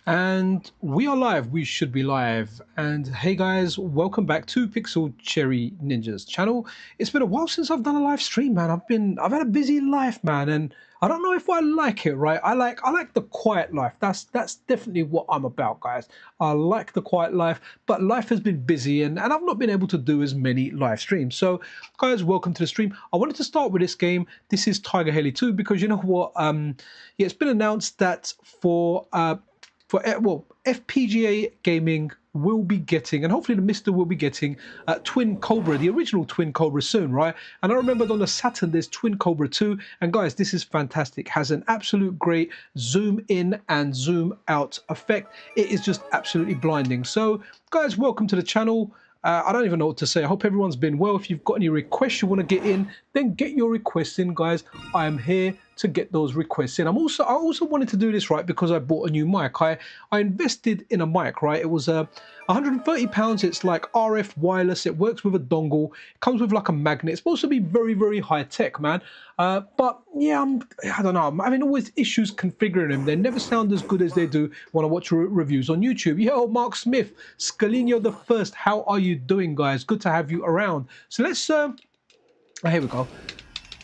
And we are live. We should be live. And hey guys, welcome back to Pixel Cherry Ninja's channel. It's been a while since I've done a live stream, man. I've had a busy life, man, and I don't know if I like it, right? I like the quiet life. That's definitely what I'm about, guys. I like the quiet life, but life has been busy and I've not been able to do as many live streams. So guys, welcome to the stream. I wanted to start with this game. This is Tiger Heli 2 because you know what? Yeah, it's been announced that FPGA gaming will be getting, and hopefully the MiSTer will be getting Twin Cobra, the original Twin Cobra soon, right? And I remember on the Saturn there's Twin Cobra 2, and guys, this is fantastic. Has an absolute great zoom in and zoom out effect. It is just absolutely blinding. So guys, welcome to the channel. I don't even know what to say. I hope everyone's been well. If you've got any requests you want to get in, then get your requests in, guys. I am here to get those requests in. I also wanted to do this, right, because I bought a new mic. I invested in a mic, right? It was £130. It's like RF wireless. It works with a dongle. It comes with like a magnet. It's supposed to be very, very high tech, man. But yeah, I don't know. I'm having always issues configuring them. They never sound as good as they do when I watch reviews on YouTube. Yo, Mark Smith, Scalino the First. How are you doing, guys? Good to have you around. So let's here we go.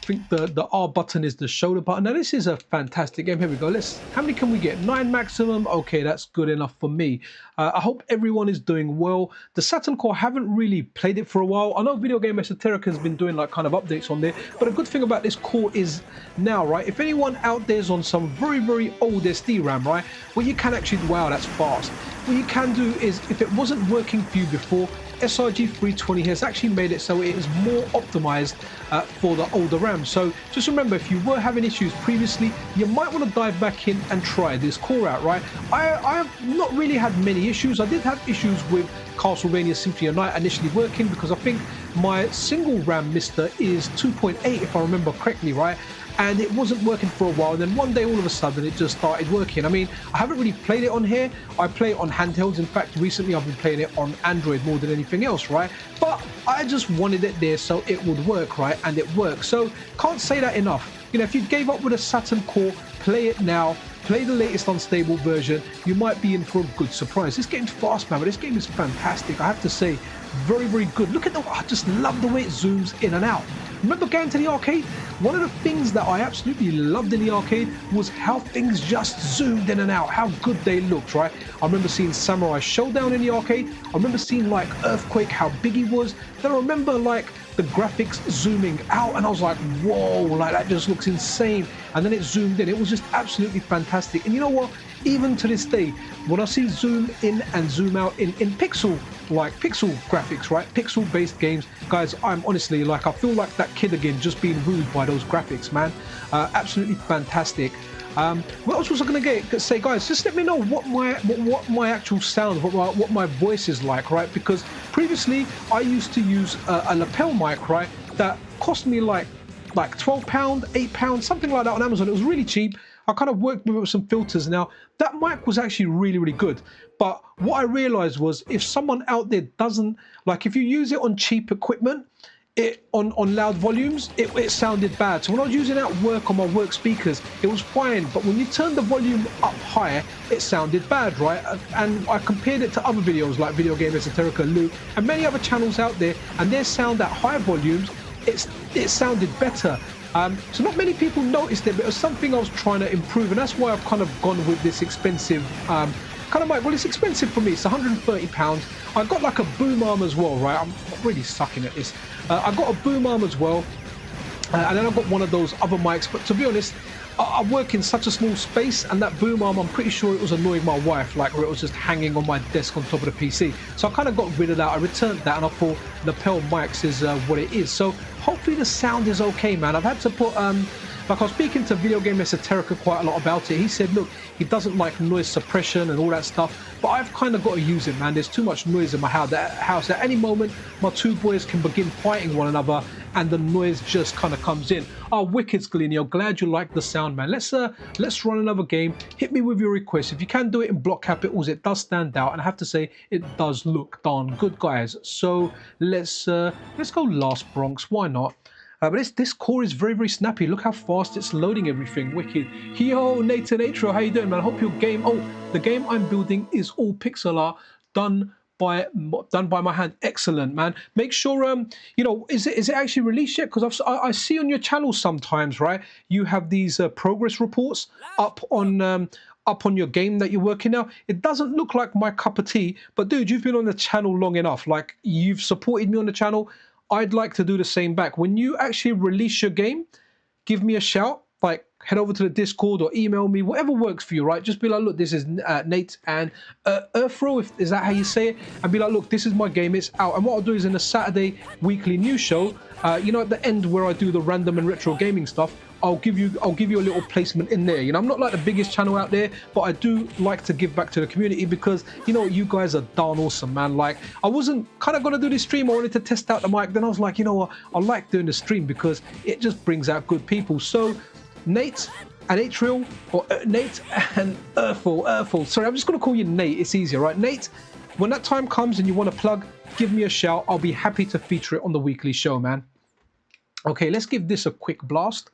I think the R button is the shoulder button. Now this is a fantastic game. Here we go. How many can we get? 9 maximum. Okay, that's good enough for me. I hope everyone is doing well. The Saturn core, I haven't really played it for a while. I know Video Game Esoterica has been doing like kind of updates on there, but a good thing about this core is now, right, if anyone out there's on some very, very old SDRAM, right, well, you can actually, wow, that's fast. What you can do is, if it wasn't working for you before, SRG 320 has actually made it so it is more optimized for the older RAM. So just remember, if you were having issues previously, you might want to dive back in and try this core out, right? I have not really had many issues. I did have issues with Castlevania Symphony of Night initially working because I think my single RAM MiSTer is 2.8 if I remember correctly, right? And it wasn't working for a while, and then one day all of a sudden it just started working. I mean, I haven't really played it on here. I play it on handhelds. In fact, recently I've been playing it on Android more than anything else, right? But I just wanted it there so it would work, right? And it works. So can't say that enough. You know, if you gave up with a Saturn core, play it now. Play the latest unstable version. You might be in for a good surprise. This game's fast, man, but this game is fantastic. I have to say, very, very good. Look at I just love the way it zooms in and out. Remember going to the arcade? One of the things that I absolutely loved in the arcade was how things just zoomed in and out, how good they looked, right? I remember seeing Samurai Showdown in the arcade. I remember seeing like Earthquake, how big he was. Then I remember like the graphics zooming out and I was like, whoa, like that just looks insane. And then it zoomed in. It was just absolutely fantastic. And you know what? Even to this day, when I see zoom in and zoom out in pixel graphics, right? Pixel based games, guys, I'm honestly like, I feel like that kid again, just being wooed by those graphics, man. Absolutely fantastic. What else was I going to say, guys? Just let me know what my actual sound, what my voice is like, right? Because previously I used to use a lapel mic, right? That cost me like £12, £8, something like that on Amazon. It was really cheap. I kind of worked with some filters. Now that mic was actually really, really good. But what I realized was, if someone out there doesn't, like, if you use it on cheap equipment, on loud volumes, it sounded bad. So when I was using it at work on my work speakers, it was fine. But when you turn the volume up higher, it sounded bad, right? And I compared it to other videos like Video Game Esoterica, Luke, and many other channels out there, and their sound at higher volumes, it sounded better. So not many people noticed it, but it was something I was trying to improve, and that's why I've kind of gone with this expensive kind of mic. Well, it's expensive for me. It's £130. I got like a boom arm as well, right? I'm really sucking at this. I got a boom arm as well, and then I've got one of those other mics. But to be honest, I work in such a small space, and that boom arm, I'm pretty sure it was annoying my wife, like, where it was just hanging on my desk on top of the PC. So I kind of got rid of that. I returned that, and I thought lapel mics is what it is. So hopefully the sound is okay, man. I've had to put like, I was speaking to Video Game Esoterica quite a lot about it. He said, look, he doesn't like noise suppression and all that stuff, but I've kind of got to use it, man. There's too much noise in my house. At any moment, my two boys can begin fighting one another, and the noise just kind of comes in. Oh, wicked, Scalino. Glad you like the sound, man. Let's run another game. Hit me with your request. If you can do it in block capitals, it does stand out, and I have to say, it does look darn good, guys. So let's go Last Bronx. Why not? But this core is very, very snappy. Look how fast it's loading everything. Wicked. Yo, Nathan Atrio, how you doing, man? I hope your game. Oh, the game I'm building is all pixel art done by my hand. Excellent, man. Make sure you know, is it actually released yet? Because I see on your channel sometimes, right? You have these progress reports up on your game that you're working now. It doesn't look like my cup of tea, but dude, you've been on the channel long enough. Like, you've supported me on the channel. I'd like to do the same back. When you actually release your game, give me a shout. Like, head over to the Discord or email me, whatever works for you, right? Just be like, look, this is Nate and Earthro, is that how you say it? And be like, look, this is my game, it's out. And what I'll do is in the Saturday weekly news show, you know, at the end where I do the random and retro gaming stuff, I'll give you a little placement in there. You know, I'm not like the biggest channel out there, but I do like to give back to the community because, you know, you guys are darn awesome, man. Like, I wasn't kind of going to do this stream. I wanted to test out the mic. Then I was like, you know what? I like doing the stream because it just brings out good people. So Nate and Atrial, or Nate and Earthful. Sorry, I'm just going to call you Nate. It's easier, right? Nate, when that time comes and you want to plug, give me a shout. I'll be happy to feature it on the weekly show, man. Okay, let's give this a quick blast.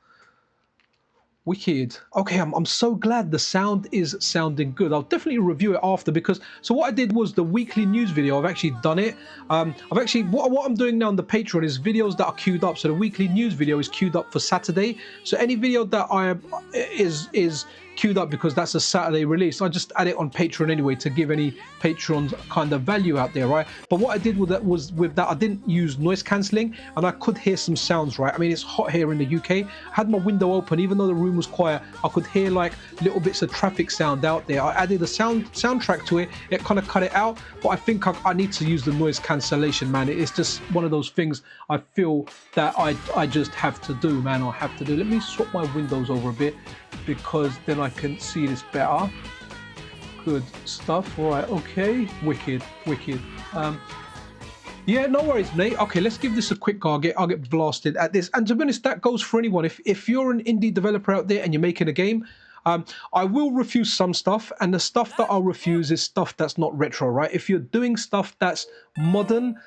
Wicked. Okay, I'm so glad the sound is sounding good. I'll definitely review it after because, so what I did was the weekly news video. I've actually done it. I've actually, what I'm doing now on the Patreon is videos that are queued up. So the weekly news video is queued up for Saturday. So any video that is queued up because that's a Saturday release, I just add it on Patreon anyway to give any patrons kind of value out there, right? But what I did with that I didn't use noise cancelling and I could hear some sounds, right? I mean, it's hot here in the UK. I had my window open, even though the room was quiet, I could hear like little bits of traffic sound out there. I added a soundtrack to it. It kind of cut it out, but I think I need to use the noise cancellation, man. It's just one of those things I feel that I just have to do, man. I have to do. Let me swap my windows over a bit because then I can see this better. Good stuff. All right, okay. Wicked. Yeah, no worries, Nate. Okay, let's give this a quick go. I'll get blasted at this. And to be honest, that goes for anyone. If you're an indie developer out there and you're making a game, I will refuse some stuff, and the stuff that I'll refuse is stuff that's not retro, right? If you're doing stuff that's modern,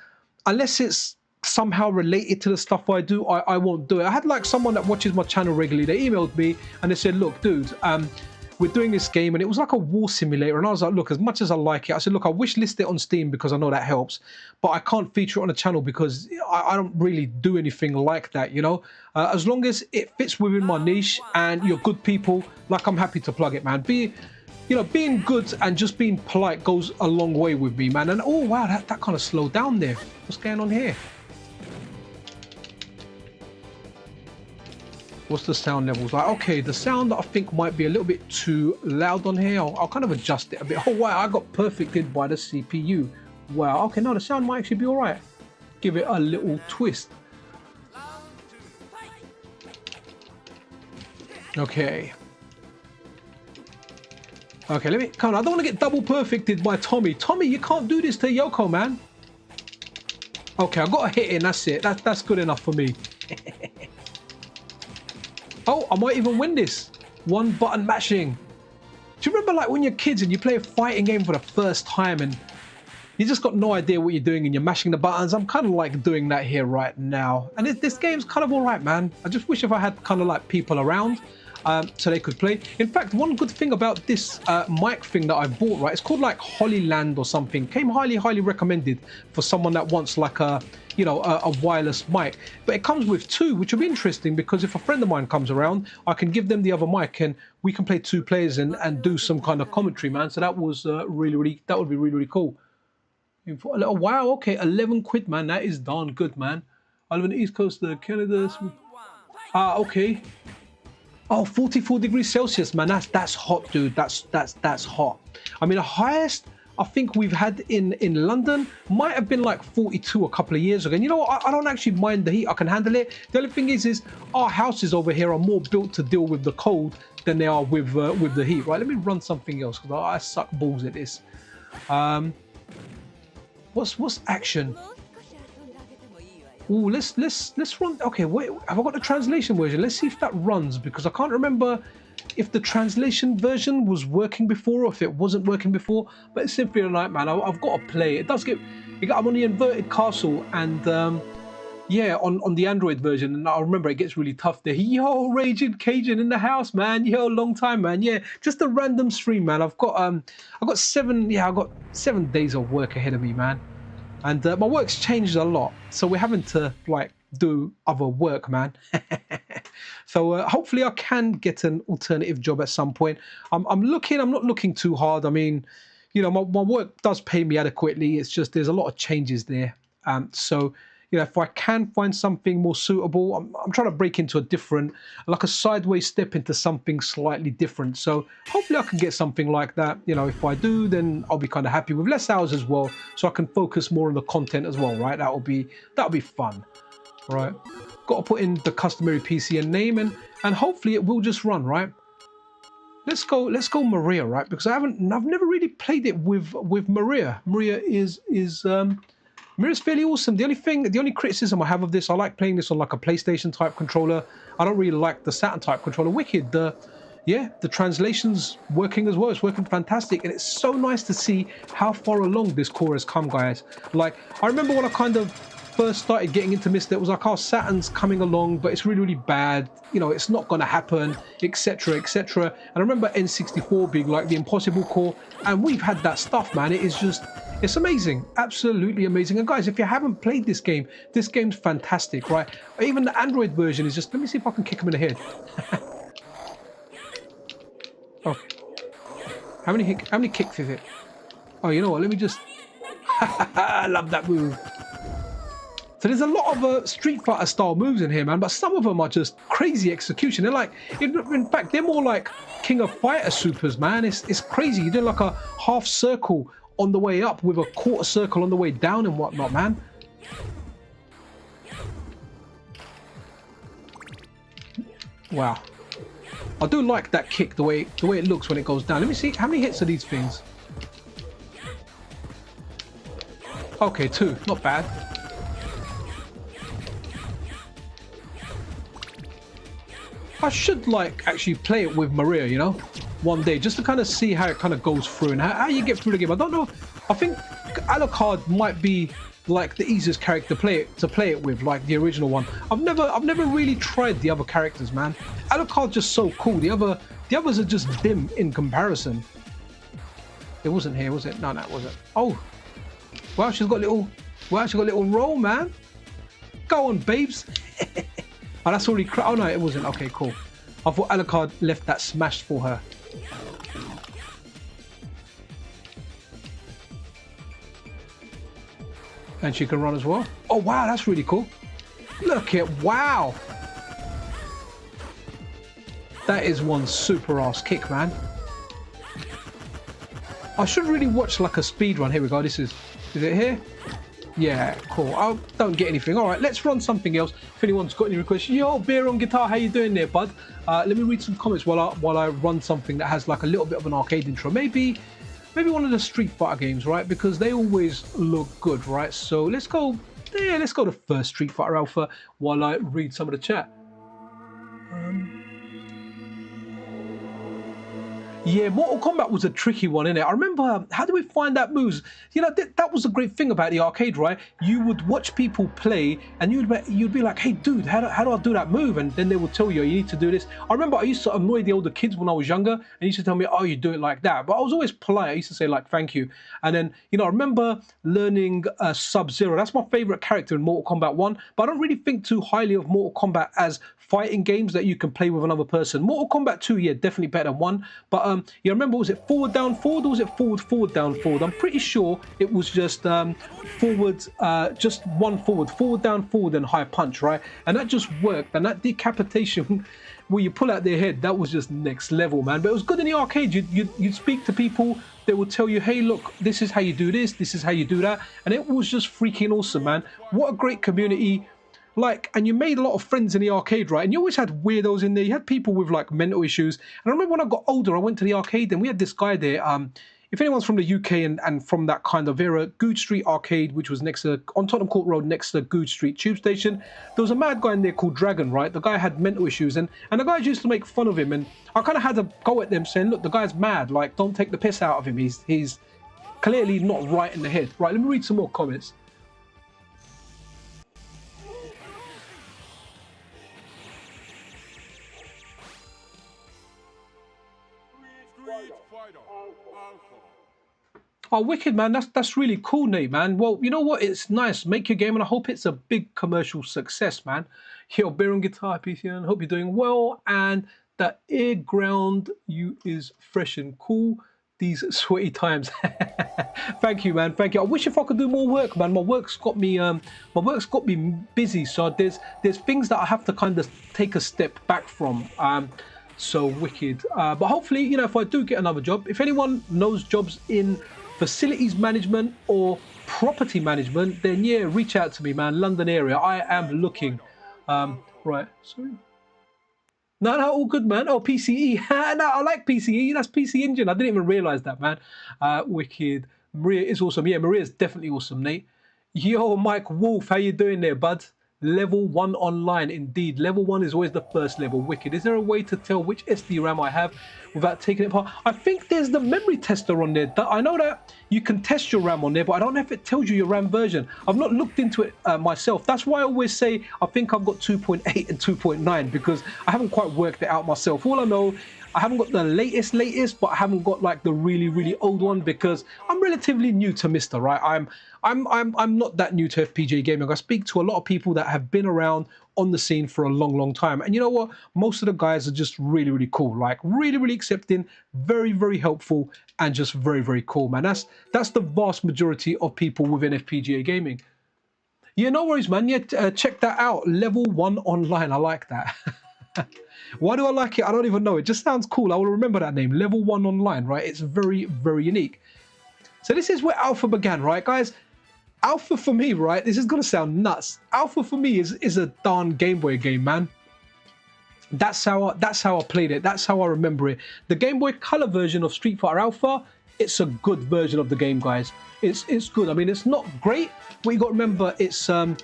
unless it's somehow related to the stuff I do, I won't do it. I had like someone that watches my channel regularly, they emailed me and they said, look, dude, we're doing this game, and it was like a war simulator, and I was like, look, as much as I like it, I said, look, I wish list it on Steam because I know that helps, but I can't feature it on the channel because I don't really do anything like that, you know. As long as it fits within my niche and you're good people, like, I'm happy to plug it, man. You know, being good and just being polite goes a long way with me, man. And oh wow, that kind of slowed down there. What's going on here? What's the sound levels like? Okay, the sound I think might be a little bit too loud on here. I'll kind of adjust it a bit. Oh wow, I got perfected by the CPU. Wow, okay, no, the sound might actually be all right. Give it a little twist. Okay. Okay, let me, come on, I don't want to get double perfected by Tommy. Tommy, you can't do this to Yoko, man. Okay, I got a hit in, that's it. That's good enough for me. Oh, I might even win this. One button mashing. Do you remember like when you're kids and you play a fighting game for the first time and you just got no idea what you're doing and you're mashing the buttons? I'm kind of like doing that here right now. And this game's kind of all right, man. I just wish if I had kind of like people around so they could play. In fact, one good thing about this mic thing that I bought, right, it's called like Hollyland or something. Came highly recommended for someone that wants like a, you know, a wireless mic. But it comes with two, which will be interesting because if a friend of mine comes around, I can give them the other mic and we can play two players and do some kind of commentary, man. So that was that would be really cool. Wow, okay, 11 quid, man. That is darn good, man. I live on the East Coast of Canada. Okay. Oh, 44 degrees Celsius, man. That's hot, dude. That's hot. I mean, the highest I think we've had in London might have been like 42 a couple of years ago. And you know what? I don't actually mind the heat. I can handle it. The only thing is our houses over here are more built to deal with the cold than they are with the heat. Right? Let me run something else because I suck balls at this. What's action? Ooh, let's run. Okay, wait. Have I got the translation version? Let's see if that runs because I can't remember if the translation version was working before or if it wasn't working before. But it's Symphony of the Night, man. I've got to play it. It does get. I'm on the inverted castle, and Yeah, on the Android version, and I remember it gets really tough there. Yo, Raging Cajun in the house, man. Yo, long time, man. Yeah, just a random stream, man. I've got 7 days of work ahead of me, man. And my work's changed a lot, so we're having to like do other work, man. So hopefully I can get an alternative job at some point. I'm not looking too hard. I mean, you know, my work does pay me adequately. It's just there's a lot of changes there. So, you know, if I can find something more suitable, I'm trying to break into a different, like a sideways step into something slightly different. So hopefully I can get something like that. You know, if I do, then I'll be kind of happy with less hours as well, so I can focus more on the content as well, right? That'll be fun, right? Got to put in the customary PCN name, and hopefully it will just run, right? Let's go Maria, right? Because I've never really played it with Maria. Maria's fairly awesome. The only criticism I have of this, I like playing this on like a PlayStation type controller. I don't really like the Saturn type controller. Wicked. The translation's working as well. It's working fantastic, and it's so nice to see how far along this core has come, guys. Like, I remember when I kind of first started getting into MiSTer, it was like, oh, Saturn's coming along, but it's really, really bad. You know, it's not going to happen, etc., etc. And I remember N64 being like the impossible core, and we've had that stuff, man. It's amazing, absolutely amazing. And guys, if you haven't played this game's fantastic, right? Even the Android version is just, let me see if I can kick him in the head. Okay. How many kicks is it? Oh, you know what? Let me just. I love that move. So there's a lot of Street Fighter style moves in here, man, but some of them are just crazy execution. They're like, in fact, they're more like King of Fighter supers, man. It's crazy. You do like a half circle on the way up with a quarter circle on the way down and whatnot, man. Wow. I do like that kick, the way it looks when it goes down. Let me see, how many hits are these things? Okay, 2, not bad. I should like actually play it with Maria, you know, one day, just to kind of see how it kind of goes through and how you get through the game. I don't know. I think Alucard might be like the easiest character to play it with, like the original one. I've never really tried the other characters, man. Alucard's just so cool. The others are just dim in comparison. It wasn't here, was it? No, it wasn't. Oh, well, she's got a little roll, man. Go on, babes. Oh, that's already oh no, it wasn't. Okay, cool. I thought Alucard left that smashed for her. And she can run as well. Oh wow, that's really cool. Look at, wow. That is one super ass kick, man. I should really watch like a speed run. Here we go. Is it here? Yeah, cool. I don't get anything. All right, let's run something else. If anyone's got any requests, yo, Beer on Guitar, how you doing there, bud? Let me read some comments while I run something that has like a little bit of an arcade intro. Maybe one of the Street Fighter games, right? Because they always look good, right? So let's go. Yeah, let's go to first Street Fighter Alpha while I read some of the chat. Yeah, Mortal Kombat was a tricky one, innit? I remember, how do we find that moves? You know, that was a great thing about the arcade, right? You would watch people play and you'd be like, hey, dude, how do I do that move? And then they would tell you, you need to do this. I remember I used to annoy the older kids when I was younger, and they used to tell me, oh, you do it like that. But I was always polite. I used to say, like, thank you. And then, you know, I remember learning Sub-Zero. That's my favorite character in Mortal Kombat 1, but I don't really think too highly of Mortal Kombat as fighting games that you can play with another person. Mortal Kombat 2, yeah, definitely better than 1. But you remember, was it forward, down, forward, or was it forward, forward, down, forward? I'm pretty sure it was just forward, just one forward, down, forward, and high punch, right? And that just worked. And that decapitation where you pull out their head, that was just next level, man. But it was good in the arcade. You'd speak to people, they would tell you, hey, look, this is how you do this is how you do that. And it was just freaking awesome, man. What a great community. Like, and you made a lot of friends in the arcade, right? And you always had weirdos in there. You had people with like mental issues. And I remember when I got older, I went to the arcade and we had this guy there. If anyone's from the UK and from that kind of era, Goode Street Arcade, which was next to, on Tottenham Court Road, next to Goode Street Tube Station, there was a mad guy in there called Dragon, right? The guy had mental issues, and the guys used to make fun of him. And I kind of had to go at them saying, look, the guy's mad. Like, don't take the piss out of him. He's clearly not right in the head. Right, let me read some more comments. Oh, wicked, man. That's really cool, Nate, man. Well, you know what? It's nice. Make your game, and I hope it's a big commercial success, man. Yo, Bear on Guitar, PCN. Hope you're doing well, and that air ground you is fresh and cool. These sweaty times. Thank you, man. Thank you. I wish if I could do more work, man. My work's got me busy. So there's things that I have to kind of take a step back from. So wicked. But hopefully, you know, if I do get another job, if anyone knows jobs in facilities management or property management, then yeah, reach out to me, man. London area. I am looking. Right. Sorry. No, all good, man. Oh, PCE. No, I like PCE. That's PC Engine. I didn't even realize that, man. Wicked. Maria is awesome. Yeah, Maria's definitely awesome, Nate. Yo, Mike Wolf, how you doing there, bud? Level 1 online, indeed. Level 1 is always the first level. Wicked. Is there a way to tell which SDRAM I have without taking it apart? I think there's the memory tester on there. I know that you can test your RAM on there, but I don't know if it tells you your RAM version. I've not looked into it myself. That's why I always say I think I've got 2.8 and 2.9 because I haven't quite worked it out myself. All I know, I haven't got the latest, but I haven't got like the really old one because I'm relatively new to MiSTer, right? I'm not that new to FPGA gaming. I speak to a lot of people that have been around on the scene for a long time, and you know what? Most of the guys are just really cool, like really accepting, very helpful, and just very cool, man. That's the vast majority of people within FPGA gaming. Yeah, no worries, man. Yeah, check that out. Level 1 online. I like that. Why do I like it? I don't even know. It just sounds cool. I will remember that name. Level 1 online, right? It's very unique. So this is where Alpha began, right, guys? Alpha for me, right? This is gonna sound nuts. Alpha for me is a darn Game Boy game, man. That's how I played it. That's how I remember it. The Game Boy Color version of Street Fighter Alpha, it's a good version of the game, guys. It's good. I mean, it's not great, but you got to remember it's a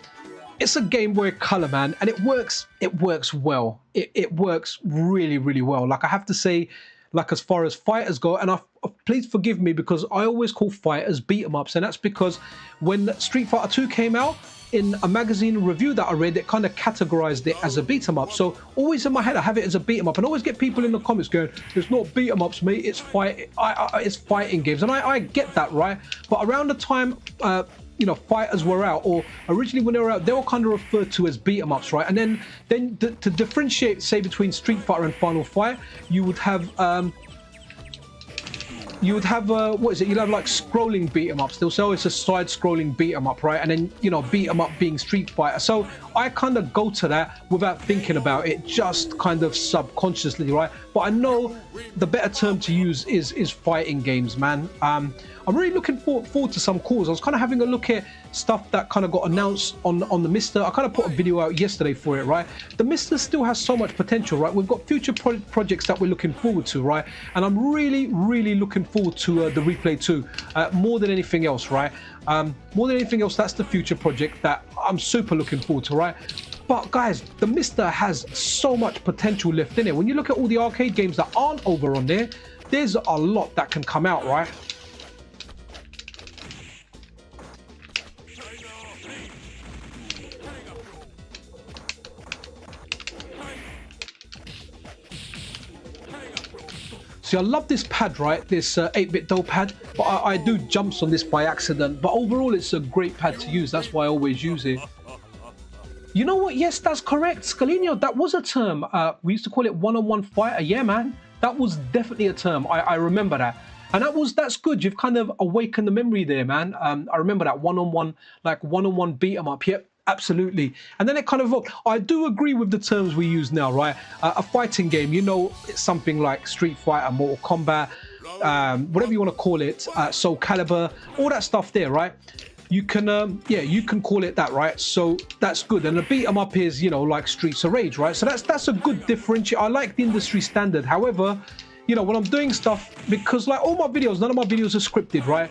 Game Boy Color, man, and it works well. It works really well. Like I have to say, like as far as fighters go, and please forgive me because I always call fighters beat 'em ups, and that's because when Street Fighter 2 came out, in a magazine review that I read, it kind of categorized it as a beat 'em up. So always in my head I have it as a beat 'em up, and I always get people in the comments going, "It's not beat 'em ups, mate. It's it's fighting games," and I get that, right? But around the time you know, fighters were out, or originally when they were out, they were kind of referred to as beat 'em ups, right? And then to differentiate, say, between Street Fighter and Final Fight, you would have what is it? You'd have like scrolling beat 'em ups. They'll say, oh, it's a side-scrolling beat 'em up, right? And then, you know, beat 'em up being Street Fighter. So I kind of go to that without thinking about it, just kind of subconsciously, right? But I know the better term to use is fighting games, man. I'm really looking forward to some calls. I was kind of having a look at stuff that kind of got announced on the MiSTer. I kind of put a video out yesterday for it, right? The MiSTer still has so much potential, right? We've got future projects that we're looking forward to, right? And I'm really looking forward to the Replay 2 more than anything else, right? More than anything else, that's the future project that I'm super looking forward to, right? But guys, the MiSTer has so much potential left in it. When you look at all the arcade games that aren't over on there, there's a lot that can come out, right? See, I love this pad, right? This 8-bit dough pad, but I do jumps on this by accident. But overall, it's a great pad to use. That's why I always use it. You know what? Yes, that's correct. Scalino, that was a term. We used to call it one-on-one fighter. Yeah, man. That was definitely a term. I remember that. And that's good. You've kind of awakened the memory there, man. I remember that one-on-one beat 'em up. Yep. Absolutely. And then it kind of, I do agree with the terms we use now, right? A fighting game, you know, it's something like Street Fighter, Mortal Kombat, whatever you want to call it, Soul Calibur, all that stuff there, right? You can, yeah, you can call it that, right? So that's good. And the beat 'em up is, you know, like Streets of Rage, right? So that's a good differentiator. I like the industry standard. However, you know, when I'm doing stuff, because like all my videos, none of my videos are scripted, right?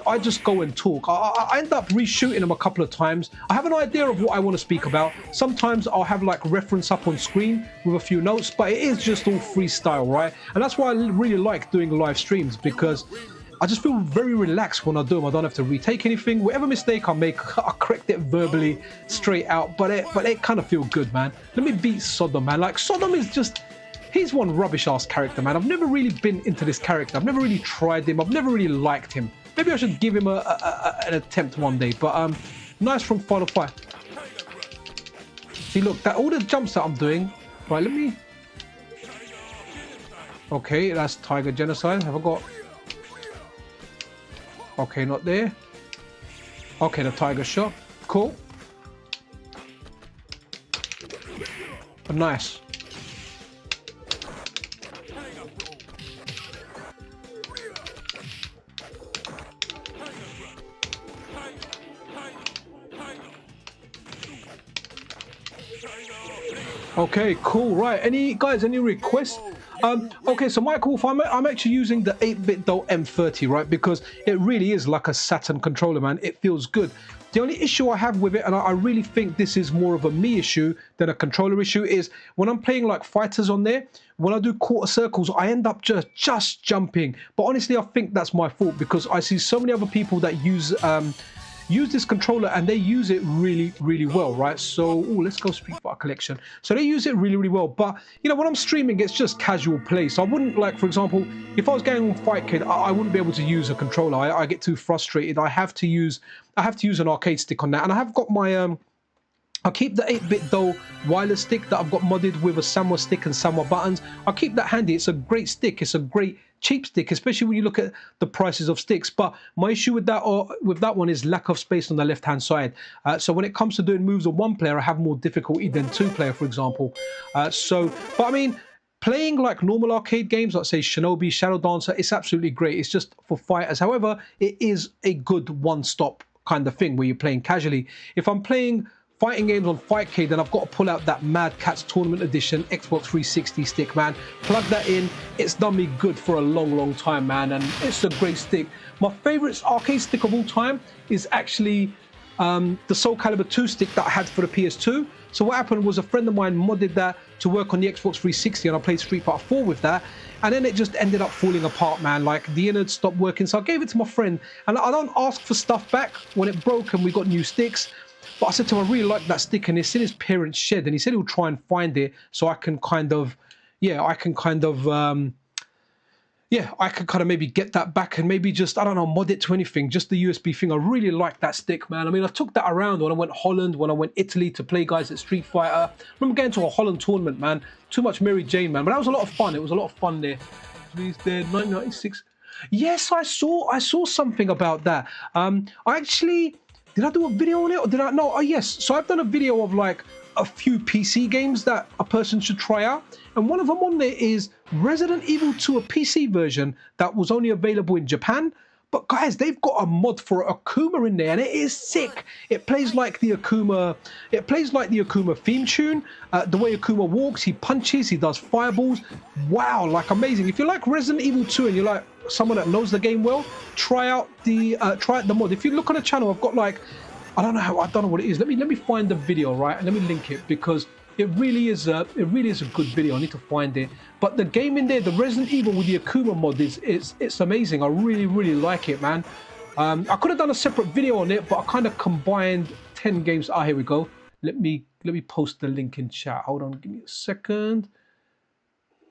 I just go and talk. I end up reshooting them a couple of times. I have an idea of what I want to speak about. Sometimes I'll have like reference up on screen with a few notes, but it is just all freestyle, right? And that's why I really like doing live streams, because I just feel very relaxed when I do them. I don't have to retake anything. Whatever mistake I make, I correct it verbally, straight out. But it kind of feels good, man. Let me beat Sodom, man. Like Sodom is just, He's one rubbish-ass character, man. I've never really been into this character. I've never really tried him. I've never really liked him. Maybe I should give him an attempt one day. But nice from Final Fight. See, look, all the jumps that I'm doing. Right, let me... Okay, that's Tiger Genocide. Have I got... Okay, not there. Okay, the Tiger Shot. Cool. Nice. Okay, cool. Right, any requests? Okay, so Michael, I'm actually using the 8-bit Dell M30, right? Because it really is like a Saturn controller, man. It feels good. The only issue I have with it, and I really think this is more of a me issue than a controller issue, is when I'm playing like fighters on there, when I do quarter circles, I end up just jumping. But honestly, I think that's my fault because I see so many other people that use this controller and they use it really well, right? So let's go Street Fighter Collection. So they use it really well, but you know, when I'm streaming, it's just casual play. So I wouldn't, like, for example, if I was going on Fightcade, I wouldn't be able to use a controller. I get too frustrated. I have to use an arcade stick on that, and I have got my I keep the 8-bit Dell wireless stick that I've got modded with a Samurai stick and Samurai buttons. I keep that handy. It's a great stick. It's a great cheap stick, especially when you look at the prices of sticks. But my issue with that one is lack of space on the left-hand side. So when it comes to doing moves on one player, I have more difficulty than two-player, for example. But I mean, playing like normal arcade games, like say Shinobi, Shadow Dancer, it's absolutely great. It's just for fighters. However, it is a good one-stop kind of thing where you're playing casually. If I'm playing fighting games on Fightcade, then I've got to pull out that Mad Catz Tournament Edition Xbox 360 stick, man. Plug that in. It's done me good for a long time, man, and it's a great stick. My favorite arcade stick of all time is actually the Soul Calibur 2 stick that I had for the PS2. So what happened was a friend of mine modded that to work on the Xbox 360, and I played Street Fighter 4 with that, and then it just ended up falling apart, man. Like the innards stopped working, so I gave it to my friend, and I don't ask for stuff back when it broke and we got new sticks. But I said to him, I really like that stick, and it's in his parents' shed, and he said he'll try and find it so I can kind of maybe get that back and maybe just, I don't know, mod it to anything, just the USB thing. I really like that stick, man. I mean, I took that around when I went Holland, when I went Italy to play guys at Street Fighter. I remember going to a Holland tournament, man. Too much Mary Jane, man. But that was a lot of fun. It was a lot of fun there. He's there, 1996. Yes, I saw something about that. Did I do a video on it or did I? No, yes. So I've done a video of like a few PC games that a person should try out. And one of them on there is Resident Evil 2, a PC version that was only available in Japan. But guys, they've got a mod for Akuma in there, and it is sick. It plays like the Akuma. It plays like the Akuma theme tune. The way Akuma walks, he punches, he does fireballs. Wow, like amazing. If you like Resident Evil 2 and you're like someone that knows the game well, try out the mod. If you look on the channel, I've got like, I don't know what it is. Let me find the video, right, and let me link it because it really is a good video. I need to find it. But the game in there, the Resident Evil with the Akuma mod, it's amazing. I really like it, man. I could have done a separate video on it, but I kind of combined 10 games. Ah, here we go. Let me post the link in chat. Hold on, give me a second.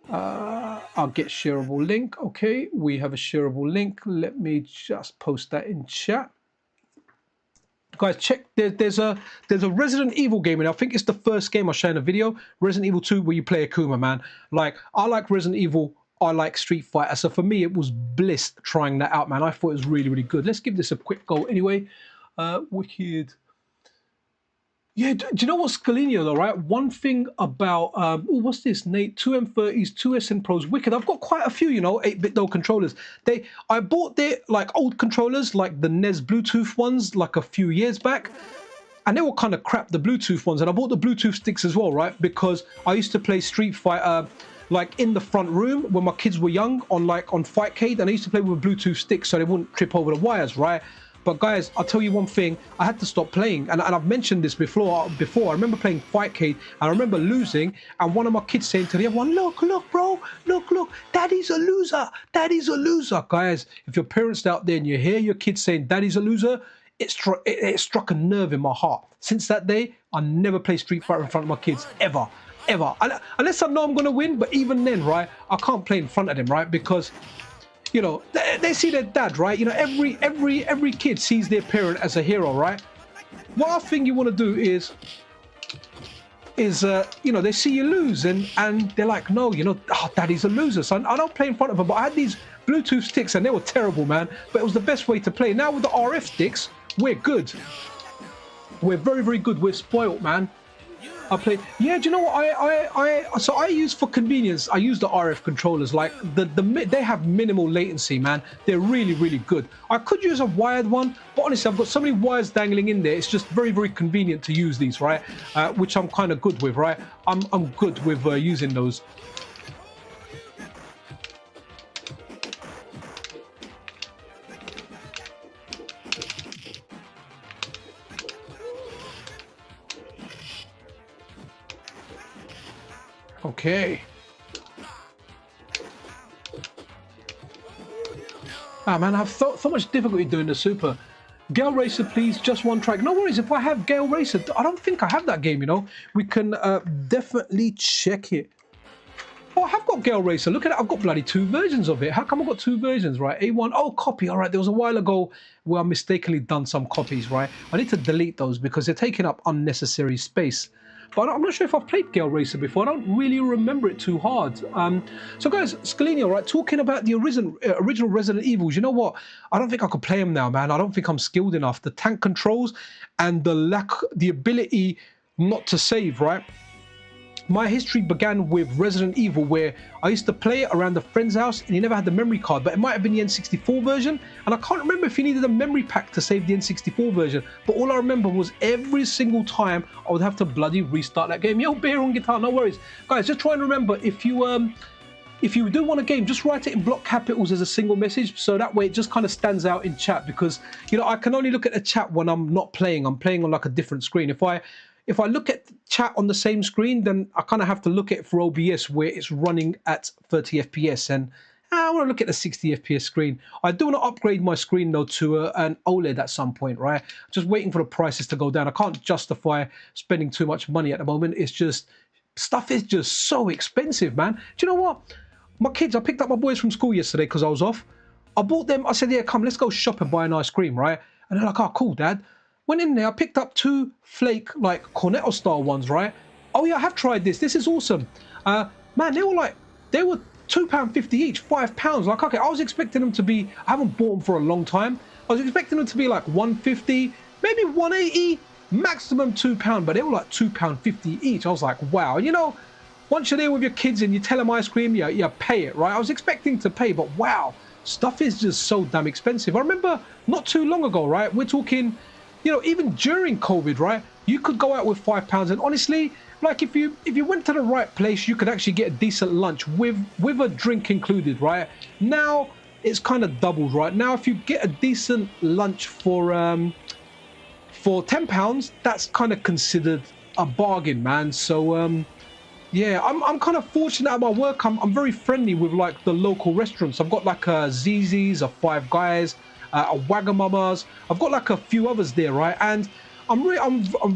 I'll get shareable link. Okay, we have a shareable link. Let me just post that in chat. Guys, check. There's a Resident Evil game, and I think it's the first game I share in a video. Resident Evil 2, where you play Akuma, man. Like, I like Resident Evil. I like Street Fighter. So for me, it was bliss trying that out, man. I thought it was really good. Let's give this a quick go anyway. Wicked. Yeah, do you know what's Scalinio though, right? One thing about, what's this, Nate? 2 M30s, 2 SN Pros, wicked. I've got quite a few, you know, 8-bit Dell controllers. I bought their, like, old controllers, like the NES Bluetooth ones, like a few years back. And they were kind of crap, the Bluetooth ones. And I bought the Bluetooth sticks as well, right? Because I used to play Street Fighter, like, in the front room when my kids were young on Fightcade. And I used to play with a Bluetooth stick so they wouldn't trip over the wires, right? But guys, I'll tell you one thing, I had to stop playing, and I mentioned this before. I remember playing Fightcade, I remember losing, and one of my kids saying to the other one, look, bro, look, daddy's a loser. Guys, if your parents out there and you hear your kids saying daddy's a loser, it struck a nerve in my heart. Since that day, I never play Street Fighter in front of my kids, ever. ever. Unless I know I'm going to win, but even then, right, I can't play in front of them, right? Because, you know, they see their dad, right? You know, every kid sees their parent as a hero, right? What I think you want to do is you know, they see you lose and they're like, no, you know, oh, daddy's a loser. So I don't play in front of them, but I had these Bluetooth sticks and they were terrible, man. But it was the best way to play. Now with the RF sticks, we're good. We're very, very good. We're spoiled, man. I play. Yeah, do you know what? So I use, for convenience, I use the RF controllers. Like they have minimal latency, man. They're really, really good. I could use a wired one, but honestly, I've got so many wires dangling in there. It's just very, very convenient to use these, right? Which I'm kind of good with, right? I'm good with using those. Okay. Ah, man, I have so much difficulty doing the super. Gale Racer, please, just one track. No worries, if I have Gale Racer, I don't think I have that game, you know. We can definitely check it. Oh, I have got Gale Racer. Look at it, I've got bloody 2 versions of it. How come I've got 2 versions, right? A1, oh, copy. All right, there was a while ago where I mistakenly done some copies, right? I need to delete those because they're taking up unnecessary space. But I'm not sure if I've played Gale Racer before. I don't really remember it too hard. So guys, Scalino, right, talking about the original Resident Evils, you know what? I don't think I could play them now, man. I don't think I'm skilled enough. The tank controls and the ability not to save, right? My history began with Resident Evil, where I used to play it around a friend's house and he never had the memory card, but it might have been the N64 version. And I can't remember if you needed a memory pack to save the N64 version. But all I remember was every single time I would have to bloody restart that game. Yo, beer on guitar, no worries. Guys, just try and remember, if you do want a game, just write it in block capitals as a single message, so that way it just kind of stands out in chat, because, you know, I can only look at the chat when I'm not playing. I'm playing on like a different screen. If I look at chat on the same screen, then I kind of have to look at it for OBS where it's running at 30 FPS, and I want to look at the 60 FPS screen. I do want to upgrade my screen though to an OLED at some point, right? Just waiting for the prices to go down. I can't justify spending too much money at the moment. It's just, stuff is just so expensive, man. Do you know what? My kids, I picked up my boys from school yesterday because I was off. I bought them, I said, yeah, come, let's go shop and buy an ice cream, right? And they're like, oh, cool, Dad. Went in there, I picked up 2 flake, like Cornetto style ones, right? Oh yeah, I have tried this. This is awesome. Man, they were £2.50 each, £5. Like, okay, I was expecting them to be, I haven't bought them for a long time. I was expecting them to be like £1.50, maybe £1.80, maximum £2, but they were like £2.50 each. I was like, wow. And you know, once you're there with your kids and you tell them ice cream, you pay it, right? I was expecting to pay, but wow, stuff is just so damn expensive. I remember not too long ago, right? We're talking, you know, even during COVID, right? You could go out with £5, and honestly, like if you went to the right place, you could actually get a decent lunch with a drink included, right? Now it's kind of doubled, right? Now if you get a decent lunch for £10, that's kind of considered a bargain, man. So yeah, I'm kind of fortunate at my work. I'm very friendly with like the local restaurants. I've got like a Zzz's, a Five Guys, a Wagamama's. I've got like a few others there, right? And I'm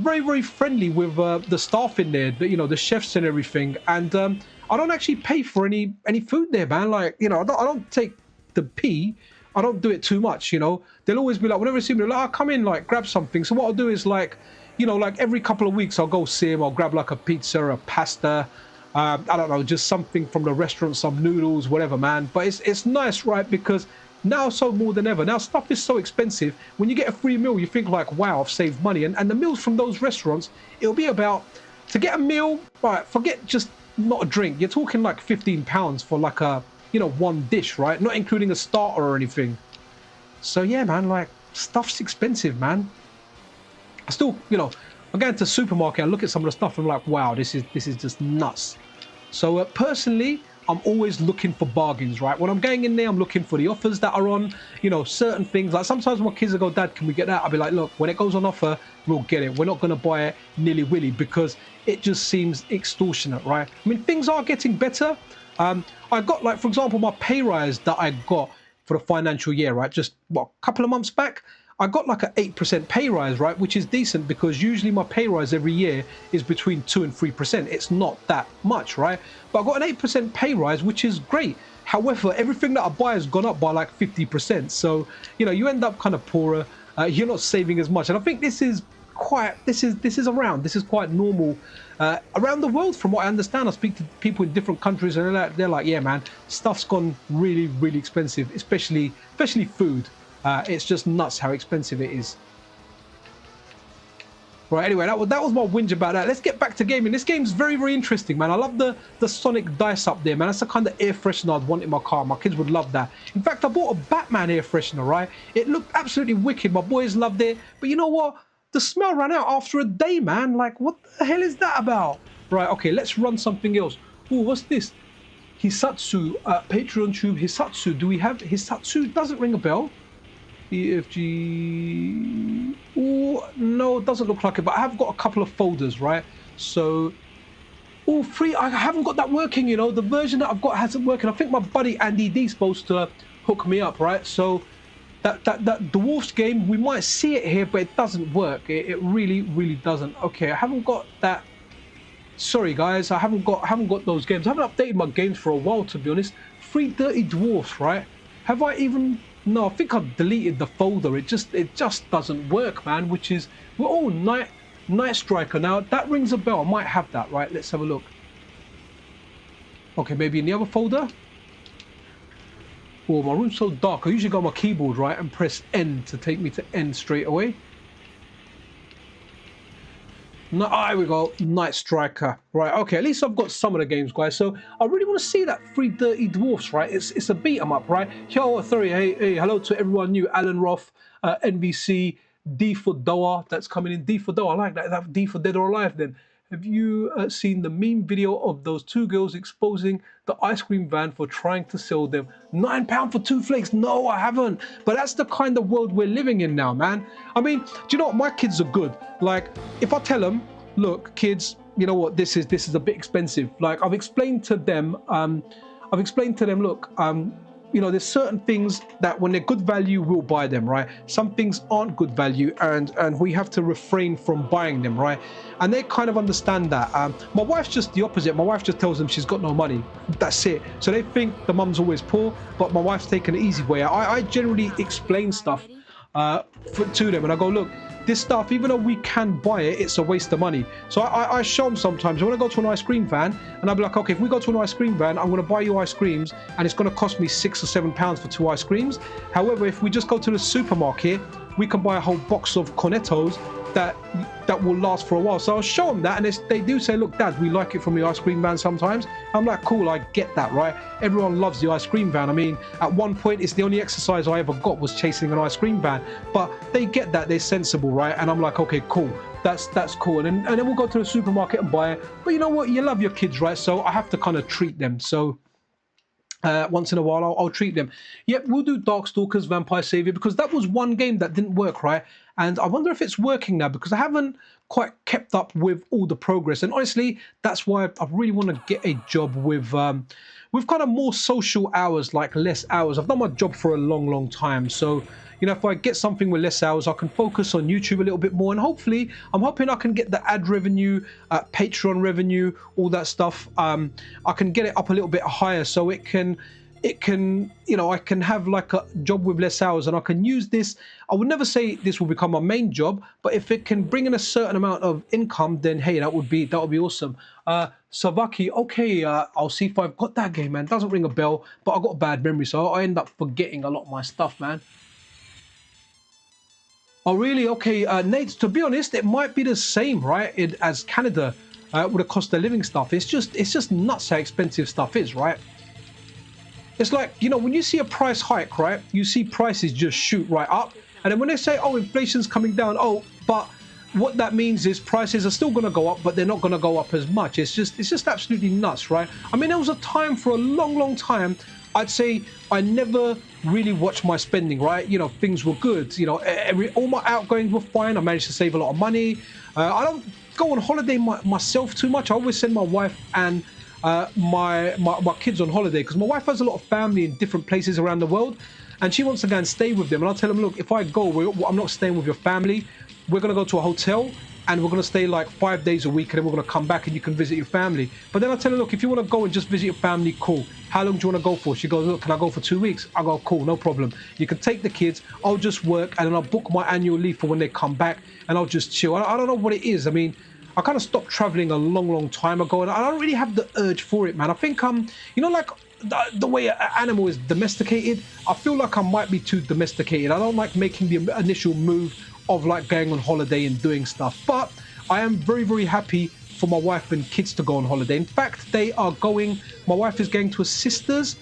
very, very friendly with the staff in there, you know, the chefs and everything. And I don't actually pay for any food there, man. Like, you know, I don't take the pee. I don't do it too much, you know. They'll always be like, whenever they see me, they're like, oh, come in, like, grab something. So what I'll do is like, you know, like every couple of weeks I'll go see him. I'll grab like a pizza, a pasta, I don't know, just something from the restaurant, some noodles, whatever, man. But it's nice, right? Because now, so more than ever, now stuff is so expensive. When you get a free meal, you think like, wow, I've saved money. And the meals from those restaurants, it'll be about, to get a meal, right, forget just not a drink. You're talking like £15 for like a, you know, one dish, right? Not including a starter or anything. So yeah, man, like stuff's expensive, man. I still, you know, I go into the supermarket and look at some of the stuff and I'm like, wow, this is just nuts. So personally, I'm always looking for bargains, right? When I'm going in there, I'm looking for the offers that are on, you know, certain things. Like sometimes my kids will go, Dad, can we get that? I'll be like, look, when it goes on offer, we'll get it. We're not going to buy it nilly-willy because it just seems extortionate, right? I mean, things are getting better. I got, like, for example, my pay rise that I got for the financial year, right? Just, what, a couple of months back, I got like an 8% pay rise, right? Which is decent because usually my pay rise every year is between 2 and 3%. It's not that much, right? But I got an 8% pay rise, which is great. However, everything that I buy has gone up by like 50%. So, you know, you end up kind of poorer. You're not saving as much. And I think this is quite normal around the world. From what I understand, I speak to people in different countries and they're like, yeah, man, stuff's gone really, really expensive, especially food. It's just nuts how expensive it is. Right, anyway, that was my whinge about that. Let's get back to gaming. This game's very, very interesting, man. I love the Sonic dice up there, man. That's the kind of air freshener I'd want in my car. My kids would love that. In fact, I bought a Batman air freshener, right? It looked absolutely wicked. My boys loved it. But you know what? The smell ran out after a day, man. Like, what the hell is that about? Right, okay, let's run something else. Oh, what's this? Hisatsu, Patreon tube, Hisatsu. Do we have Hisatsu? Doesn't ring a bell. EFG. Oh, no, it doesn't look like it, but I have got a couple of folders, right? So, oh, free. I haven't got that working, you know. The version that I've got hasn't working. I think my buddy Andy D's supposed to hook me up, right? So, that Dwarfs game, we might see it here, but it doesn't work. It really, really doesn't. Okay, I haven't got that. Sorry, guys, I haven't got those games. I haven't updated my games for a while, to be honest. Free Dirty Dwarfs, right? Have I even? No, I think I've deleted the folder. It just doesn't work, man. Which is, oh, Night Striker. Now that rings a bell. I might have that, right? Let's have a look. Okay, maybe in the other folder. Oh, my room's so dark. I usually go on my keyboard, right, and press N to take me to N straight away. No, here we go. Night Striker. Right, okay, at least I've got some of the games, guys. So I really want to see that Free Dirty Dwarfs, right? It's a beat 'em up, right? Yo, sorry, hey, hello to everyone new. Alan Roth, NVC, D for Doa, that's coming in. D for Doa, I like that. That D for Dead or Alive then. Have you seen the meme video of those two girls exposing the ice cream van for trying to sell them £9 for 2 flakes? No, I haven't. But that's the kind of world we're living in now, man. I mean, do you know what? My kids are good. Like, if I tell them, look, kids, you know what? This is a bit expensive. Like, I've explained to them, look, you know, there's certain things that when they're good value, we'll buy them, right? Some things aren't good value and we have to refrain from buying them, right? And they kind of understand that. My wife's just the opposite. My wife just tells them she's got no money. That's it. So they think the mum's always poor, but my wife's taken the easy way. I generally explain stuff to them and I go, look, this stuff, even though we can buy it, it's a waste of money. So I show them sometimes. When I go to an ice cream van, and I'll be like, okay, if we go to an ice cream van, I'm going to buy you ice creams, and it's going to cost me £6 or £7 for 2 ice creams. However, if we just go to the supermarket, we can buy a whole box of cornettos that will last for a while. So I'll show them that, and they do say, look, Dad, we like it from the ice cream van sometimes. I'm like, cool, I get that, right? Everyone loves the ice cream van. I mean, at one point, it's the only exercise I ever got was chasing an ice cream van. But they get that, they're sensible, right? And I'm like, okay, cool, that's cool. And then we'll go to the supermarket and buy it. But you know what? You love your kids, right? So I have to kind of treat them. So once in a while, I'll treat them. Yep, we'll do Darkstalkers, Vampire Savior, because that was one game that didn't work, right? And I wonder if it's working now because I haven't quite kept up with all the progress. And honestly, that's why I really want to get a job with kind of more social hours, like less hours. I've done my job for a long, long time. So, you know, if I get something with less hours, I can focus on YouTube a little bit more. And hopefully, I'm hoping I can get the ad revenue, Patreon revenue, all that stuff. I can get it up a little bit higher so it can, you know, I can have like a job with less hours and I can use this. I would never say this will become my main job, but if it can bring in a certain amount of income, then hey, that would be awesome. Savaki, okay, I'll see if I've got that game, man. Doesn't ring a bell, but I've got a bad memory, so I end up forgetting a lot of my stuff, man. Oh, really? Okay, Nate, to be honest, it might be the same, right, as Canada with the cost of living stuff. It's just nuts how expensive stuff is, right? It's like, you know, when you see a price hike, right, you see prices just shoot right up. And then when they say, oh, inflation's coming down, oh, but what that means is prices are still going to go up, but they're not going to go up as much. It's just absolutely nuts, right? I mean, there was a time for a long, long time, I'd say I never really watched my spending, right? You know, things were good. You know, all my outgoings were fine. I managed to save a lot of money. I don't go on holiday myself too much. I always send my wife and my kids on holiday because my wife has a lot of family in different places around the world. and she wants to go and stay with them. And I'll tell them, look, if I go, I'm not staying with your family. We're going to go to a hotel and we're going to stay like 5 days a week, and then we're going to come back and you can visit your family. But then I tell her, look, if you want to go and just visit your family, cool. How long do you want to go for? She goes, look, can I go for 2 weeks? I go, cool, no problem. You can take the kids. I'll just work, and then I'll book my annual leave for when they come back, and I'll just chill. I don't know what it is. I mean, I kind of stopped traveling a long time ago, and I don't really have the urge for it, man. I think you know, like the way an animal is domesticated, I feel like I might be too domesticated. I don't like making the initial move of like going on holiday and doing stuff. But I am very happy for my wife and kids to go on holiday. In fact, they are going, my wife is going to her sister's.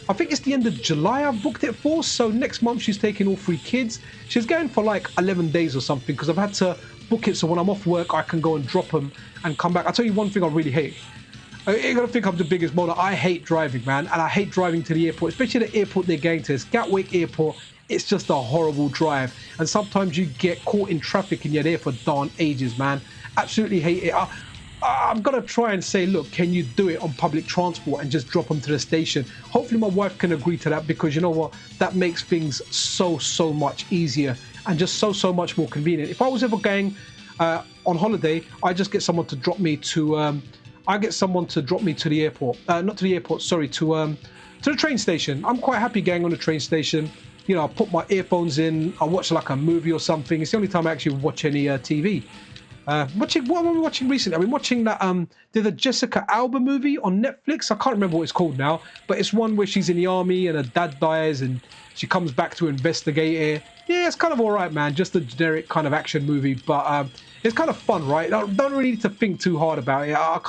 I think it's the end of July I've booked it for. So next month she's taking all 3 kids. She's going for like 11 days or something, because I've had to book it so when I'm off work I can go and drop them and come back. I'll tell you one thing I really hate. You're gonna think I'm the biggest moaner. I hate driving, man, and I hate driving to the airport, especially the airport they're going to. It's Gatwick Airport. It's just a horrible drive, and sometimes you get caught in traffic and you're there for darn ages, man. Absolutely hate it. I'm gonna try and say, look, can you do it on public transport and just drop them to the station? Hopefully my wife can agree to that, because you know what, that makes things so much easier and just so much more convenient. If I was ever going on holiday, I just get someone to drop me to the airport. Not to the airport, sorry, to the train station. I'm quite happy going on the train station. You know, I put my earphones in, I watch like a movie or something. It's the only time I actually watch any TV. What am I watching recently? I've been watching that there's a Jessica Alba movie on Netflix. I can't remember what it's called now, but it's one where she's in the army and her dad dies and she comes back to investigate it. Yeah, it's kind of all right, man. Just a generic kind of action movie, but it's kind of fun, right? I don't really need to think too hard about it. I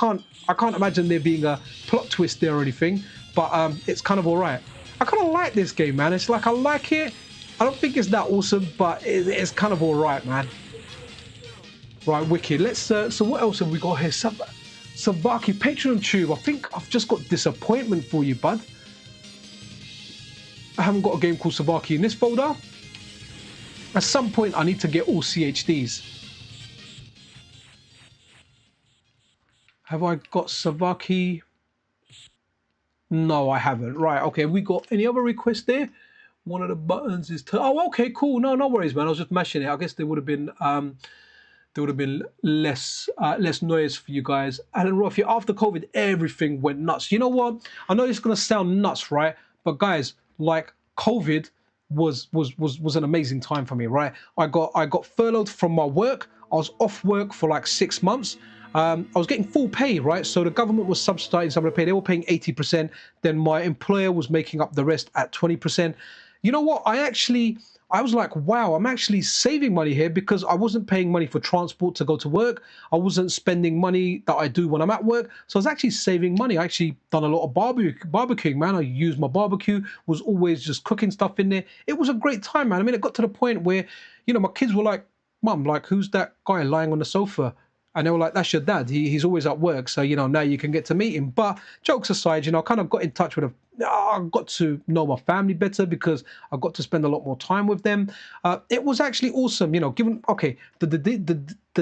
can't imagine there being a plot twist there or anything, but it's kind of all right. I kind of like this game, man. It's like, I like it. I don't think it's that awesome, but it's kind of all right, man. Right, wicked. Let's. So what else have we got here? Savaki Patreon Tube. I think I've just got disappointment for you, bud. I haven't got a game called Savaki in this folder. At some point, I need to get all CHDs. Have I got Savaki? No, I haven't. Right, okay. We got any other requests there? One of the buttons is... Oh, okay, cool. No worries, man. I was just mashing it. I guess there would have been... less noise for you guys. And Roth, after COVID, everything went nuts. You know what? I know it's gonna sound nuts, right? But guys, like, COVID was an amazing time for me, right? I got furloughed from my work. I was off work for like 6 months. I was getting full pay, right? So the government was subsidizing some of the pay. They were paying 80%. Then my employer was making up the rest at 20%. You know what? I was like, wow, I'm actually saving money here, because I wasn't paying money for transport to go to work. I wasn't spending money that I do when I'm at work. So I was actually saving money. I actually done a lot of barbecuing, man. I used my barbecue, was always just cooking stuff in there. It was a great time, man. I mean, it got to the point where, you know, my kids were like, Mum, like, who's that guy lying on the sofa? And they were like, that's your dad. He's always at work. So, you know, now you can get to meet him. But jokes aside, you know, I kind of got in touch with I got to know my family better, because I got to spend a lot more time with them. It was actually awesome, you know, given, okay, the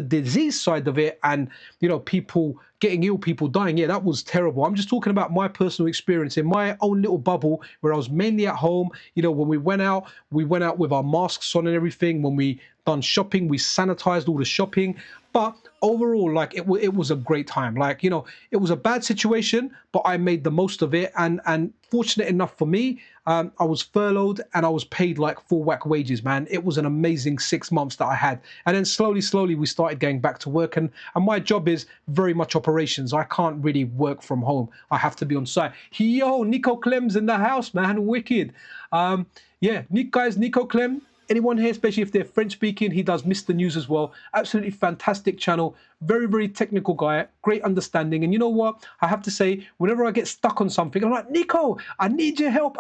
disease side of it and, you know, people getting ill, people dying. Yeah, that was terrible. I'm just talking about my personal experience in my own little bubble where I was mainly at home. You know, when we went out with our masks on and everything. When we done shopping, we sanitized all the shopping. But overall, like, it was a great time. Like, you know, it was a bad situation, but I made the most of it. And fortunate enough for me, I was furloughed and I was paid like full whack wages, man. It was an amazing 6 months that I had. And then slowly we started going back to work. And my job is very much operations. I can't really work from home. I have to be on site. Yo, Nico Clem's in the house, man. Wicked. Yeah, Nico Clem. Anyone here, especially if they're French speaking, he does MiSTer News as well. Absolutely fantastic channel. Very technical guy. Great understanding. And you know what? I have to say, whenever I get stuck on something, I'm like, Nico, I need your help.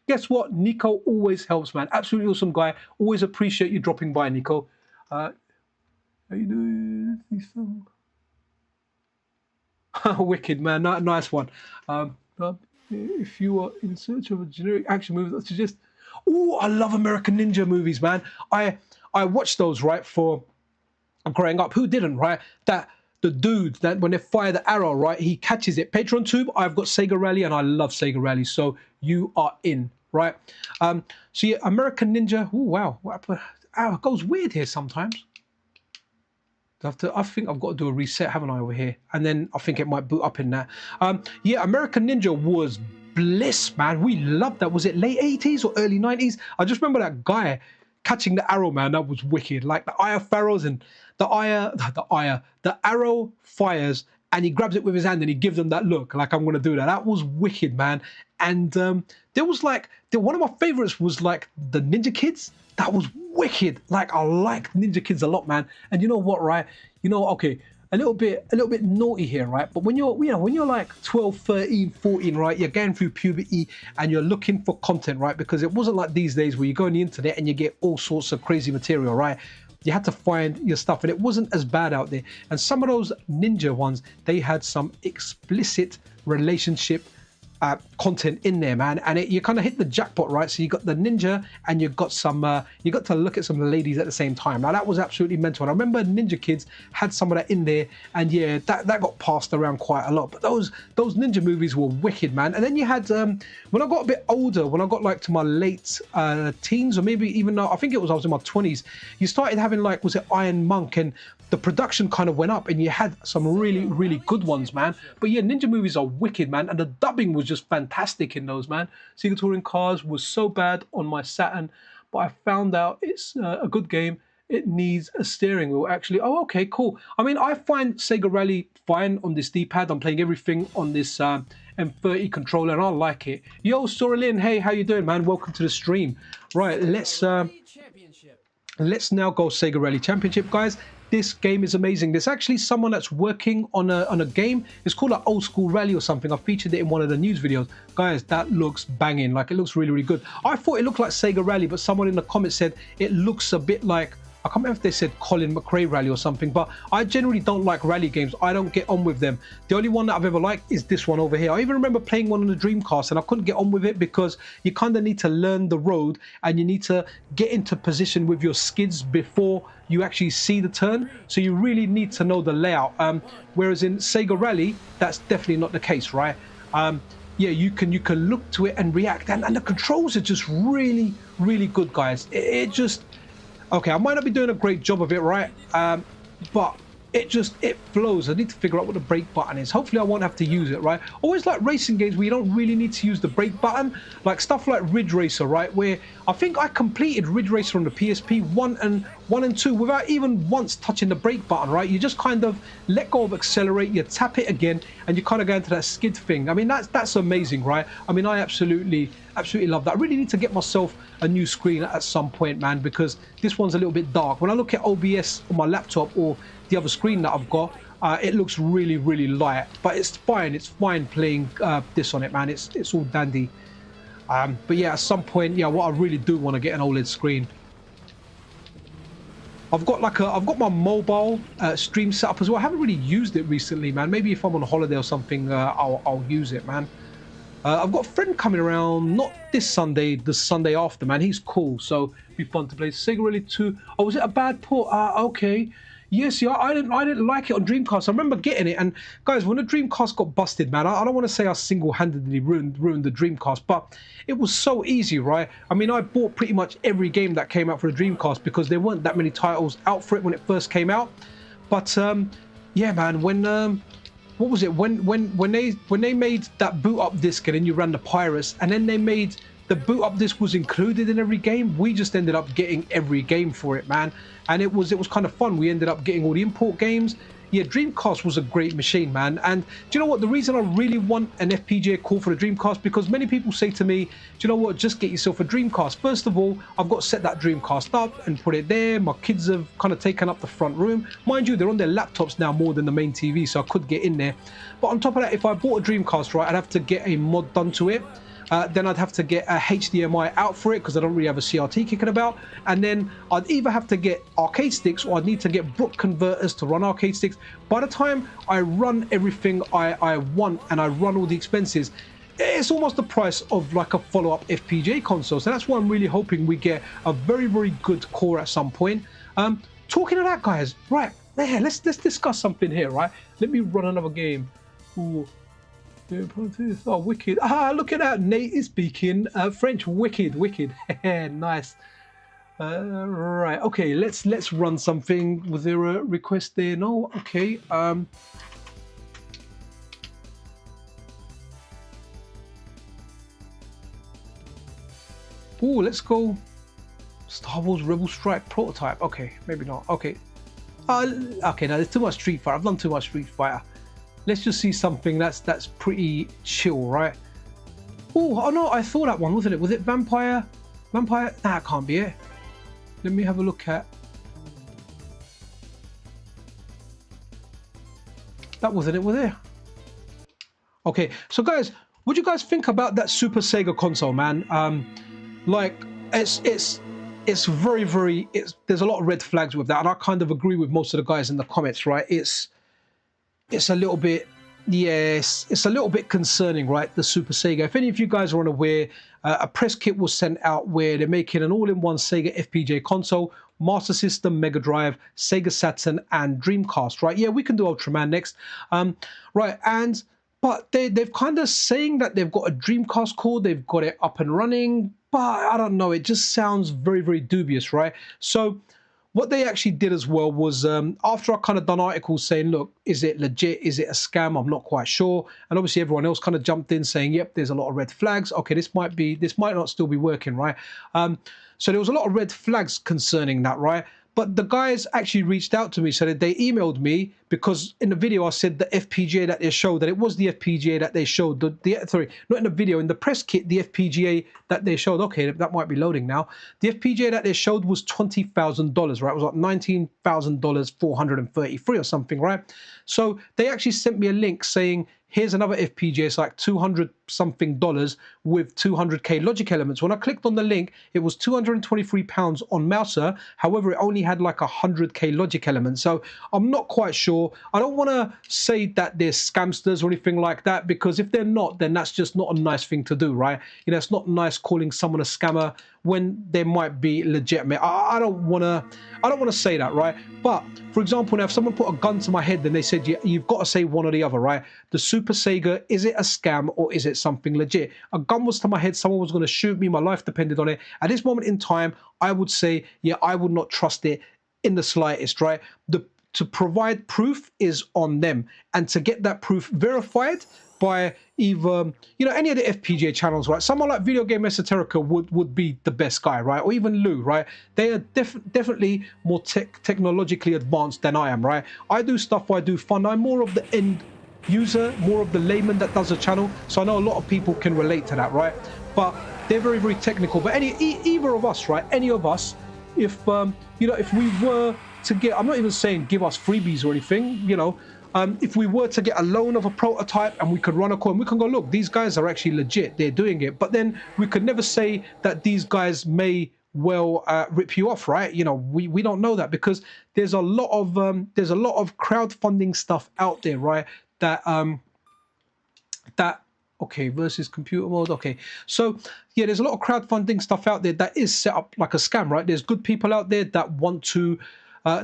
Guess what? Nico always helps, man. Absolutely awesome guy. Always appreciate you dropping by, Nico. How you doing? Wicked, man. Nice one. If you are in search of a generic action movie that suggests... Oh, I love American Ninja movies, man. I watched those, right, for growing up. Who didn't, right? That the dude that when they fire the arrow, right, he catches it. Patreon Tube, I've got Sega Rally and I love Sega Rally. So you are in. right? So yeah, American Ninja. Oh wow, what happened? Ow, it goes weird here sometimes. I think I've got to do a reset, haven't I, over here? And then I think it might boot up in that. Yeah, American Ninja was bliss, man. We loved that. Was it late 80s or early 90s? I just remember that guy catching the arrow, man. That was wicked. Like the eye pharaohs and the arrow fires and he grabs it with his hand and he gives them that look like I'm going to do that. That was wicked, man. And there was like one of my favorites was like the Ninja Kids. That was wicked. Like I like Ninja Kids a lot, man. And you know what, right? You know, okay, a little bit naughty here, right? But when you're, when you're like 12, 13, 14, right? You're going through puberty and you're looking for content, right? Because it wasn't like these days where you go on the internet and you get all sorts of crazy material, right? You had to find your stuff and it wasn't as bad out there. And some of those ninja ones, they had some explicit relationship content in there, man, and you kind of hit the jackpot, right? So you got the ninja and you got some you got to look at some of the ladies at the same time. Now that was absolutely mental. And I remember Ninja Kids had some of that in there, and yeah, that got passed around quite a lot. But those ninja movies were wicked, man. And then you had when I got a bit older, when I got like to my late teens, or maybe even I think I was in my 20s, you started having like, was it Iron Monk, and the production kind of went up and you had some really, really good ones, man. But yeah, ninja movies are wicked, man. And the dubbing was just fantastic in those, man. SEGA Touring Cars was so bad on my Saturn, but I found out it's a good game. It needs a steering wheel, actually. Oh, okay, cool. I mean, I find Sega Rally fine on this D-pad. I'm playing everything on this M30 controller and I like it. Yo, Soralin, hey, how you doing, man? Welcome to the stream. Right, let's now go Sega Rally Championship, guys. This game is amazing. There's actually someone that's working on a game. It's called an Old School Rally or something. I featured it in one of the news videos. Guys, that looks banging. Like, it looks really, really good. I thought it looked like Sega Rally, but someone in the comments said it looks a bit like, I can't remember if they said Colin McRae Rally or something, but I generally don't like rally games. I don't get on with them. The only one that I've ever liked is this one over here. I even remember playing one on the Dreamcast and I couldn't get on with it because you kind of need to learn the road and you need to get into position with your skids before you actually see the turn. So you really need to know the layout. Whereas in Sega Rally, that's definitely not the case, right? Yeah, you can look to it and react, and the controls are just really, really good, guys. It just... Okay, I might not be doing a great job of it, right? But it flows. I need to figure out what the brake button is. Hopefully I won't have to use it, right? Always like racing games where you don't really need to use the brake button, like stuff like Ridge Racer, right? Where I think I completed Ridge Racer on the PSP 1 and 2 without even once touching the brake button, right? You just kind of let go of accelerate, you tap it again, and you kind of go into that skid thing. I mean, that's amazing, right? I mean, I absolutely love that. I really need to get myself a new screen at some point, man, because this one's a little bit dark. When I look at OBS on my laptop or the other screen that I've got, it looks really, really light, but it's fine. It's fine playing this on it, man. It's all dandy. But yeah, at some point, yeah, what I really do want to get an OLED screen. I've got my mobile stream set up as well. I haven't really used it recently, man. Maybe if I'm on holiday or something, I'll use it, man. I've got a friend coming around, not this Sunday, the Sunday after, man. He's cool, so it'll be fun to play. Sega Rally 2. Oh, was it a bad port? Okay. Yes, yeah, I didn't like it on Dreamcast. I remember getting it, and guys, when the Dreamcast got busted, man, I don't want to say I single-handedly ruined the Dreamcast, but it was so easy, right? I mean, I bought pretty much every game that came out for the Dreamcast because there weren't that many titles out for it when it first came out. But yeah, man, when what was it? When they made that boot up disc and then you ran the Pirates, and then they made the boot up disc was included in every game. We just ended up getting every game for it, man, and it was kind of fun. We ended up getting all the import games. Yeah, Dreamcast was a great machine, man. And do you know what? The reason I really want an FPGA core for the Dreamcast, because many people say to me, do you know what? Just get yourself a Dreamcast. First of all, I've got to set that Dreamcast up and put it there. My kids have kind of taken up the front room. Mind you, they're on their laptops now more than the main TV, so I could get in there. But on top of that, if I bought a Dreamcast, right, I'd have to get a mod done to it. Then I'd have to get a HDMI out for it because I don't really have a CRT kicking about. And then I'd either have to get arcade sticks or I'd need to get Brook converters to run arcade sticks. By the time I run everything I want and I run all the expenses, it's almost the price of like a follow-up FPGA console. So that's why I'm really hoping we get a very, very good core at some point. Talking of that, guys, right, yeah, let's discuss something here, right? Let me run another game. Ooh. Oh, wicked. Ah, look at that. Nate is speaking French. Wicked, wicked. Nice. Right. Okay, let's run something. Was there a request there? No. Okay. Oh, let's go. Star Wars Rebel Strike prototype. Okay, maybe not. Okay. Okay, now there's too much Street Fighter. I've done too much Street Fighter. Let's just see something that's pretty chill, right? Oh no, I saw that one, wasn't it? Was it Vampire? Vampire? Nah, it can't be it. Let me have a look at. That wasn't it, was it? Okay, so guys, what do you guys think about that Super Sega console, man? Like, it's very, very. There's a lot of red flags with that, and I kind of agree with most of the guys in the comments, right? It's a little bit, yes, it's a little bit concerning, right? The Super Sega. If any of you guys are unaware, a press kit was sent out where they're making an all-in-one Sega FPGA console, Master System, Mega Drive, Sega Saturn, and Dreamcast, right? Yeah, we can do Ultraman next, right? But they've kind of saying that they've got a Dreamcast core, they've got it up and running, but I don't know. It just sounds very, very dubious, right? So what they actually did as well was after I kind of done articles saying, look, is it legit? Is it a scam? I'm not quite sure. And obviously everyone else kind of jumped in saying, yep, there's a lot of red flags. Okay, this might not still be working, right? So there was a lot of red flags concerning that, right? But the guys actually reached out to me, so that they emailed me, because in the video I said the FPGA that they showed, that it was the FPGA that they showed. Sorry, not in the video, in the press kit, the FPGA that they showed. Okay, that might be loading now. The FPGA that they showed was $20,000, right? It was like $19,433 or something, right? So they actually sent me a link saying, here's another FPGA, it's like $200 something with 200K logic elements. When I clicked on the link, it was £223 on MiSTer. However, it only had like 100K logic elements. So I'm not quite sure. I don't want to say that they're scamsters or anything like that, because if they're not, then that's just not a nice thing to do, right? You know, it's not nice calling someone a scammer when they might be legitimate. I don't want to say that, right? But for example, now if someone put a gun to my head, then they said, yeah, you've got to say one or the other, right? The Super Sega, is it a scam or is it something legit? A gun was to my head, someone was going to shoot me, my life depended on it. At this moment in time, I would say, yeah, I would not trust it in the slightest, right? To provide proof is on them, and to get that proof verified by either, you know, any of the FPGA channels, right? Someone like Video Game Esoterica would be the best guy, right? Or even Lou, right? They are definitely more technologically advanced than I am, right? I do stuff I do fun. I'm more of the end user, more of the layman that does a channel. So I know a lot of people can relate to that, right? But they're very, very technical. But either of us, right? Any of us, if you know, if we were to get, I'm not even saying give us freebies or anything, you know, if we were to get a loan of a prototype and we could run a core and we can go, look, these guys are actually legit, they're doing it. But then we could never say that these guys may well rip you off, right? You know, we don't know that, because there's a lot of crowdfunding stuff out there, right? That okay, versus computer mode. Okay, so yeah, there's a lot of crowdfunding stuff out there that is set up like a scam, right? There's good people out there that want to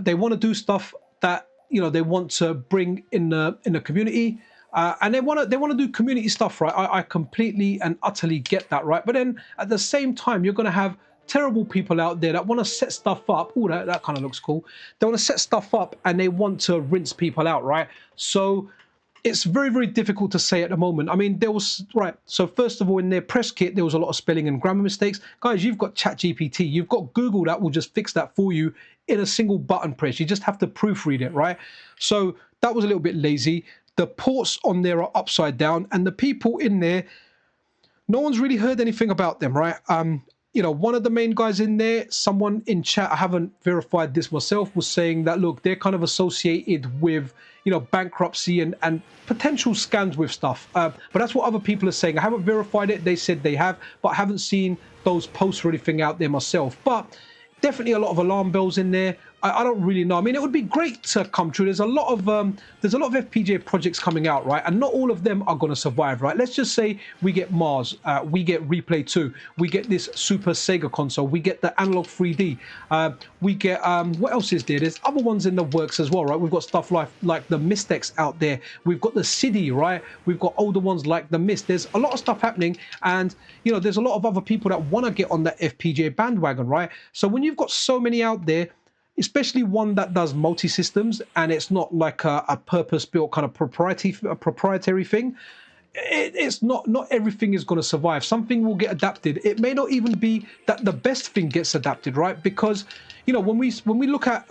they want to do stuff that, you know, they want to bring in the community, and they want to do community stuff, right? I completely and utterly get that, right? But then at the same time, you're going to have terrible people out there that want to set stuff up. Oh, that kind of looks cool. They want to set stuff up and they want to rinse people out, right? So it's very, very difficult to say at the moment. I mean, there was, right, so first of all, in their press kit, there was a lot of spelling and grammar mistakes. Guys, you've got ChatGPT. You've got Google that will just fix that for you in a single button press. You just have to proofread it, right? So that was a little bit lazy. The ports on there are upside down, and the people in there, no one's really heard anything about them, right? You know, one of the main guys in there, someone in chat, I haven't verified this myself, was saying that, look, they're kind of associated with, you know, bankruptcy and potential scams with stuff. But that's what other people are saying. I haven't verified it. They said they have, but I haven't seen those posts or anything out there myself. But definitely a lot of alarm bells in there. I don't really know. I mean, it would be great to come true. There's a lot of FPGA projects coming out, right? And not all of them are going to survive, right? Let's just say we get Mars, we get Replay 2, we get this Super Sega console, we get the Analog 3D, we get what else is there? There's other ones in the works as well, right? We've got stuff like the MiSTer out there. We've got the CD, right? We've got older ones like the MiST. There's a lot of stuff happening, and you know, there's a lot of other people that want to get on that FPGA bandwagon, right? So when you've got so many out there, especially one that does multi-systems and it's not like a purpose-built kind of proprietary thing, it's not everything is going to survive. Something will get adapted. It may not even be that the best thing gets adapted, right? Because, you know, when we look at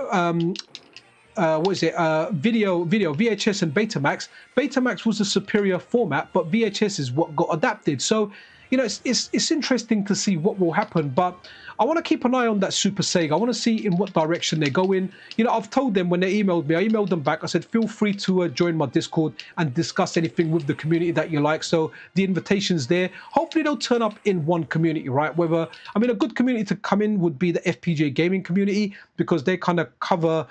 what is it, video VHS and Betamax was a superior format, but VHS is what got adapted. So, you know, it's interesting to see what will happen, but I want to keep an eye on that Super Sega. I want to see in what direction they go in. You know, I've told them when they emailed me, I emailed them back. I said, feel free to join my Discord and discuss anything with the community that you like. So the invitation's there. Hopefully they'll turn up in one community, right? Whether, I mean, a good community to come in would be the FPGA gaming community, because they kind of cover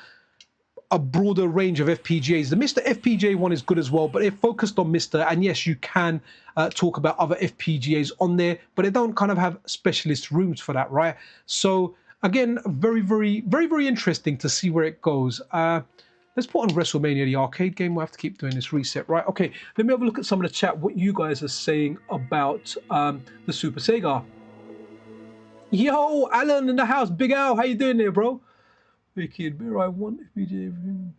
a broader range of FPGAs. The MiSTer FPGA one is good as well, but they're focused on MiSTer, and yes, you can talk about other FPGAs on there, but they don't kind of have specialist rooms for that, right? So again, very interesting to see where it goes. Let's put on WrestleMania, the arcade game. We'll have to keep doing this reset, right? Okay, let me have a look at some of the chat, what you guys are saying about the Super Sega. Yo, Alan in the house, Big Al, how you doing there, bro? Wicked, beer I want FPGA.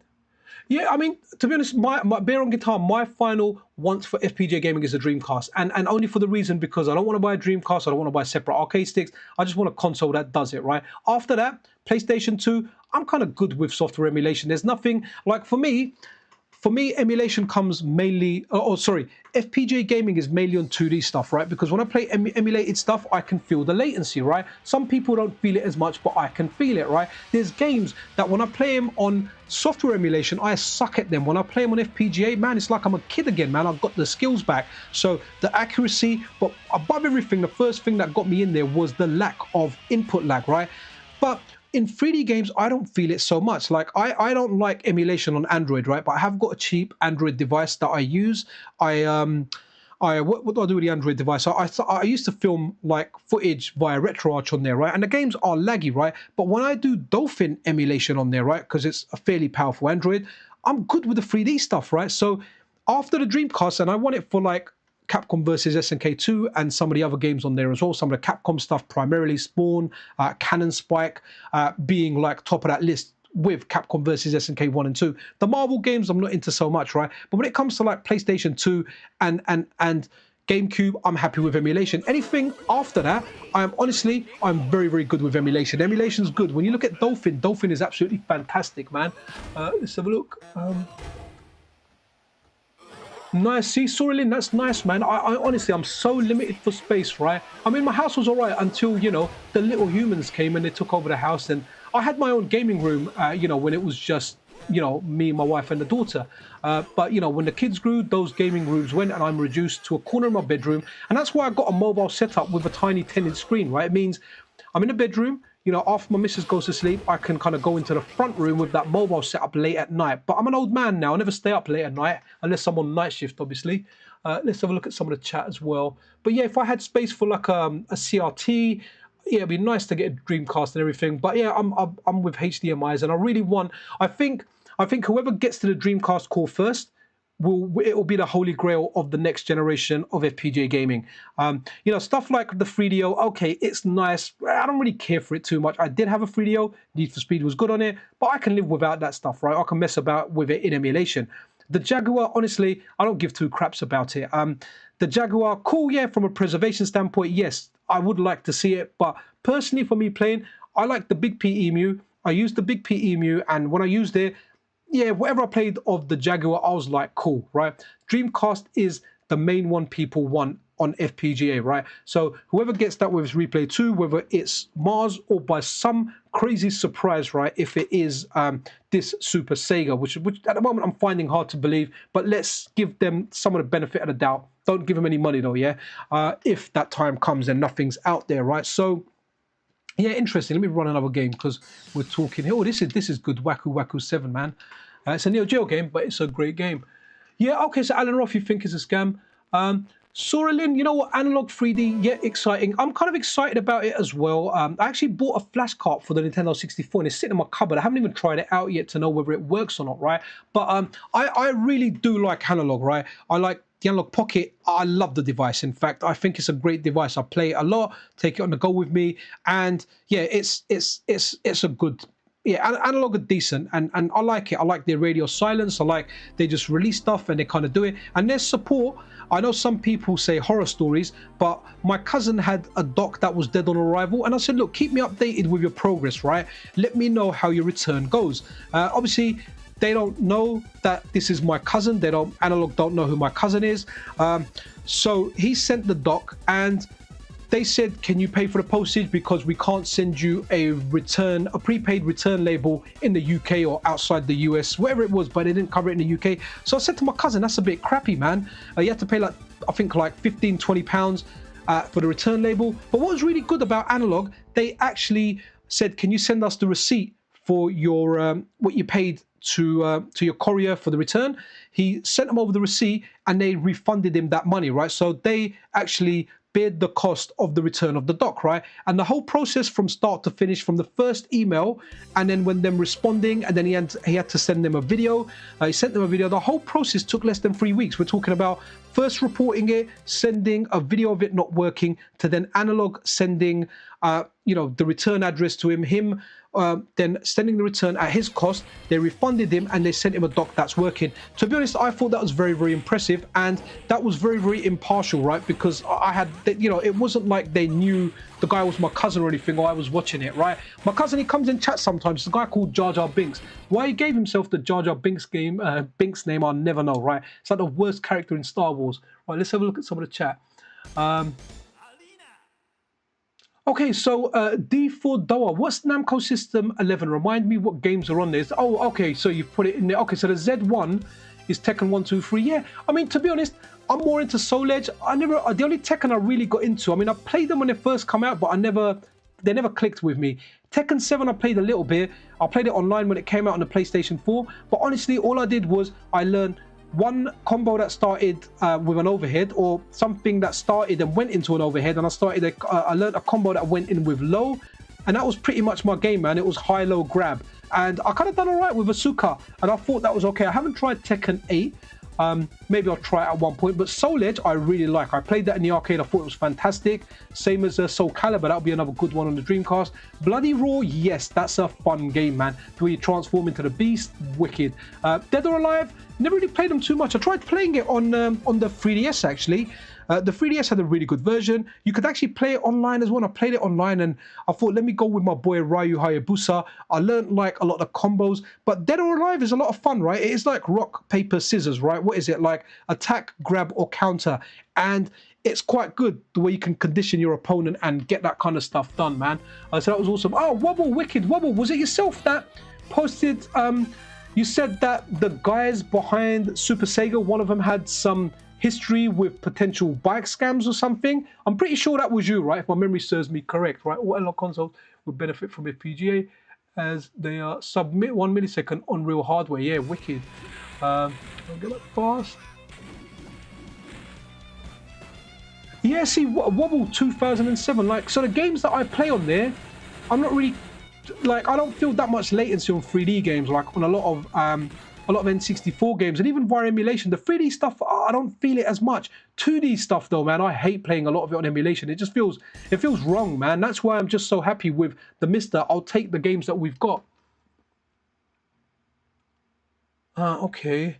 Yeah, I mean, to be honest, my beer on guitar, my final want for FPGA gaming is a Dreamcast, and only for the reason because I don't want to buy a Dreamcast, I don't want to buy separate arcade sticks. I just want a console that does it, right? After that, PlayStation 2, I'm kind of good with software emulation. There's nothing like for me, emulation comes mainly, FPGA gaming is mainly on 2D stuff, right? Because when I play emulated stuff, I can feel the latency, right? Some people don't feel it as much, but I can feel it, right? There's games that when I play them on software emulation, I suck at them. When I play them on FPGA, man, it's like I'm a kid again, man. I've got the skills back. So the accuracy, but above everything, the first thing that got me in there was the lack of input lag, right? But in 3D games, I don't feel it so much. Like I don't like emulation on Android, right? But I have got a cheap Android device that I use. What do I do with the Android device? I used to film like footage via RetroArch on there, right? And the games are laggy, right? But when I do Dolphin emulation on there, right? Because it's a fairly powerful Android, I'm good with the 3D stuff, right? So after the Dreamcast, and I want it for like Capcom versus SNK 2 and some of the other games on there as well. Some of the Capcom stuff, primarily Spawn, Cannon Spike, being like top of that list with Capcom versus SNK 1 and 2. The Marvel games I'm not into so much, right? But when it comes to like PlayStation 2 and GameCube, I'm happy with emulation. Anything after that, I'm very good with emulation. Emulation's good. When you look at Dolphin is absolutely fantastic, man. Let's have a look. Nice, see, Sorilyn, that's nice, man. I honestly, I'm so limited for space, right? I mean, my house was all right until, you know, the little humans came and they took over the house, and I had my own gaming room, you know, when it was just, you know, me, my wife, and the daughter. But, you know, when the kids grew, those gaming rooms went, and I'm reduced to a corner of my bedroom, and that's why I got a mobile setup with a tiny 10-inch screen, right? It means I'm in the bedroom. You know, after my missus goes to sleep, I can kind of go into the front room with that mobile setup late at night. But I'm an old man now. I never stay up late at night, unless I'm on night shift, obviously. Let's have a look at some of the chat as well. But yeah, if I had space for like a CRT, yeah, it'd be nice to get a Dreamcast and everything. But yeah, I'm with HDMIs, and I really want. I think whoever gets to the Dreamcast core first, it will be the holy grail of the next generation of FPGA gaming. You know, stuff like the 3DO, okay, it's nice. I don't really care for it too much. I did have a 3DO, Need for Speed was good on it, but I can live without that stuff, right? I can mess about with it in emulation. The Jaguar, honestly, I don't give two craps about it. The Jaguar, cool, yeah, from a preservation standpoint, yes, I would like to see it, but personally for me playing, I like the Big P EMU. I used the Big P EMU, and when I used it, yeah, whatever I played of the Jaguar, I was like, cool, right? Dreamcast is the main one people want on FPGA, right? So whoever gets that with Replay 2, whether it's Mars or by some crazy surprise, right, if it is this Super Sega, which at the moment I'm finding hard to believe, but let's give them some of the benefit of the doubt. Don't give them any money though, yeah? If that time comes and nothing's out there, right? So Yeah, interesting. Let me run another game because we're talking here. Oh, this is good. Waku Waku 7, man. It's a Neo Geo game, but it's a great game. Yeah, okay, so Alan Roth, you think it's a scam. Soralin, you know what? Analog 3D, yeah, exciting. I'm kind of excited about it as well. I actually bought a flash cart for the Nintendo 64 and it's sitting in my cupboard. I haven't even tried it out yet to know whether it works or not, right? But I really do like analog, right? I like the Analog Pocket. I love the device. In fact, I think it's a great device. I play it a lot, take it on the go with me, and yeah, it's a good. Yeah, analog are decent, and I like it. I like their radio silence. I like they just release stuff and they kind of do it. And their support. I know some people say horror stories, but my cousin had a dock that was dead on arrival, and I said, look, keep me updated with your progress, right? Let me know how your return goes. Obviously, they don't know that this is my cousin. Analog don't know who my cousin is. So he sent the dock and they said, can you pay for the postage because we can't send you a prepaid return label in the UK or outside the US, wherever it was, but they didn't cover it in the UK. So I said to my cousin, that's a bit crappy, man. You have to pay I think like 15, 20 pounds for the return label. But what was really good about Analog, they actually said, can you send us the receipt for your what you paid to your courier for the return? He sent them over the receipt and they refunded him that money, right? So they actually beared the cost of the return of the dock, right? And the whole process from start to finish, from the first email and then when them responding, and then he had to send them a video. He sent them a video. The whole process took less than 3 weeks. We're talking about first reporting it, sending a video of it not working, to then Analog sending the return address to him then sending the return at his cost. They refunded him and they sent him a dock that's working. To be honest, I thought that was very, very impressive, and that was very, very impartial, right? Because I had, it wasn't like they knew the guy was my cousin or anything, or I was watching it, right? My cousin, he comes in chat sometimes. It's a guy called Jar Jar Binks. Why he gave himself the Jar Jar Binks name, I'll never know, right? It's like the worst character in Star Wars. Right, let's have a look at some of the chat. Okay, so D4 Doa, what's Namco System 11? Remind me what games are on this. Oh, okay, so you've put it in there. Okay, so the Z1 is Tekken 1, 2, 3. Yeah, I mean, to be honest, I'm more into Soul Edge. The only Tekken I really got into, I mean, I played them when they first come out, but they never clicked with me. Tekken 7 I played a little bit. I played it online when it came out on the PlayStation 4, but honestly, all I did was I learned one combo that started with an overhead, or something that started and went into an overhead, and I learned a combo that went in with low, and that was pretty much my game, man. It was high-low grab, and I kind of done all right with Asuka, and I thought that was okay. I haven't tried Tekken 8. Maybe I'll try it at one point, but Soul Edge I really like. I played that in the arcade. I thought it was fantastic. Same as Soul Calibur. That'll be another good one on the Dreamcast. Bloody Raw, yes, that's a fun game, man. The way you transform into the beast, wicked. Dead or Alive, never really played them too much. I tried playing it on the 3DS actually. The 3DS had a really good version. You could actually play it online as well. I played it online and I thought, let me go with my boy Ryu Hayabusa. I learned like a lot of the combos, but Dead or Alive is a lot of fun, right? It is like rock, paper, scissors, right? What is it? Like attack, grab, or counter. And it's quite good the way you can condition your opponent and get that kind of stuff done, man. So that was awesome. Oh, Wobble, wicked. Wobble, was it yourself that posted... you said that the guys behind Super Sega, one of them had some history with potential bike scams or something. I'm pretty sure that was you, right? If my memory serves me correct, right? All analog consoles would benefit from FPGA as they are submit 1 millisecond on real hardware. Yeah, wicked. I'll get that fast. Yeah, see, Wobble 2007. Like, so the games that I play on there, I'm not really like, I don't feel that much latency on 3D games, like on a lot of N64 games, and even via emulation. The 3D stuff, I don't feel it as much. 2D stuff though, man, I hate playing a lot of it on emulation. It feels wrong, man. That's why I'm just so happy with the MiSTer. I'll take the games that we've got. Okay.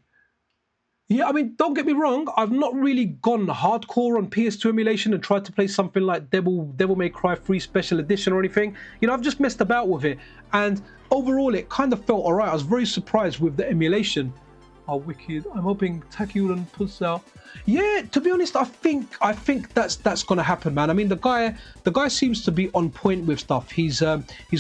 Yeah, I mean, don't get me wrong, I've not really gone hardcore on PS2 emulation and tried to play something like Devil May Cry 3 Special Edition or anything. You know, I've just messed about with it. And overall, it kind of felt alright. I was very surprised with the emulation. are wicked. I'm hoping Takiulan puts out. Yeah, to be honest, I think that's gonna happen, man. I mean, the guy seems to be on point with stuff. He's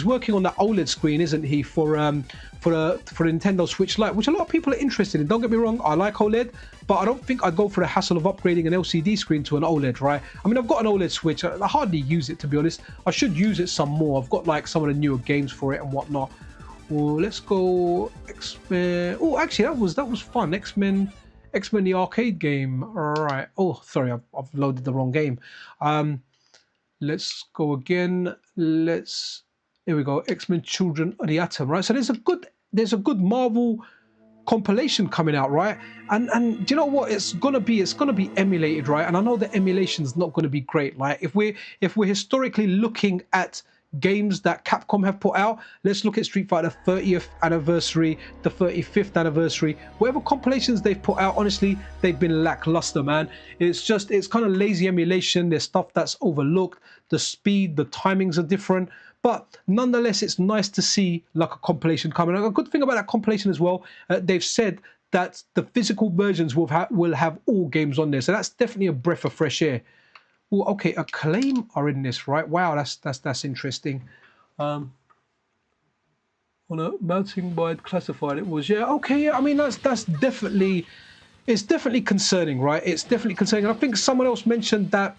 working on that OLED screen, isn't he, for the Nintendo Switch Lite, which a lot of people are interested in. Don't get me wrong, I like OLED, but I don't think I'd go for the hassle of upgrading an LCD screen to an OLED, right? I mean, I've got an OLED Switch. I hardly use it, to be honest. I should use it some more. I've got like some of the newer games for it and whatnot. Well, let's go X-Men. Oh, actually, that was fun. X-Men the arcade game. All right. Oh, sorry, I've loaded the wrong game. Let's go again. Here we go. X-Men Children of the Atom. Right. So there's a good Marvel compilation coming out, right? And do you know what? It's gonna be emulated, right? And I know the emulation's not gonna be great. Like if we're historically looking at games that Capcom have put out, let's look at Street Fighter 30th anniversary, the 35th anniversary, whatever compilations they've put out, honestly, they've been lackluster, man. It's kind of lazy emulation. There's stuff that's overlooked. The speed, the timings are different. But nonetheless, it's nice to see like a compilation coming. A good thing about that compilation as well, they've said that the physical versions will have all games on there. So that's definitely a breath of fresh air. Oh, okay, Acclaim are in this, right? Wow, that's interesting. On a mounting by classified, it was, yeah, okay, yeah. I mean, it's definitely concerning, right? It's definitely concerning. And I think someone else mentioned that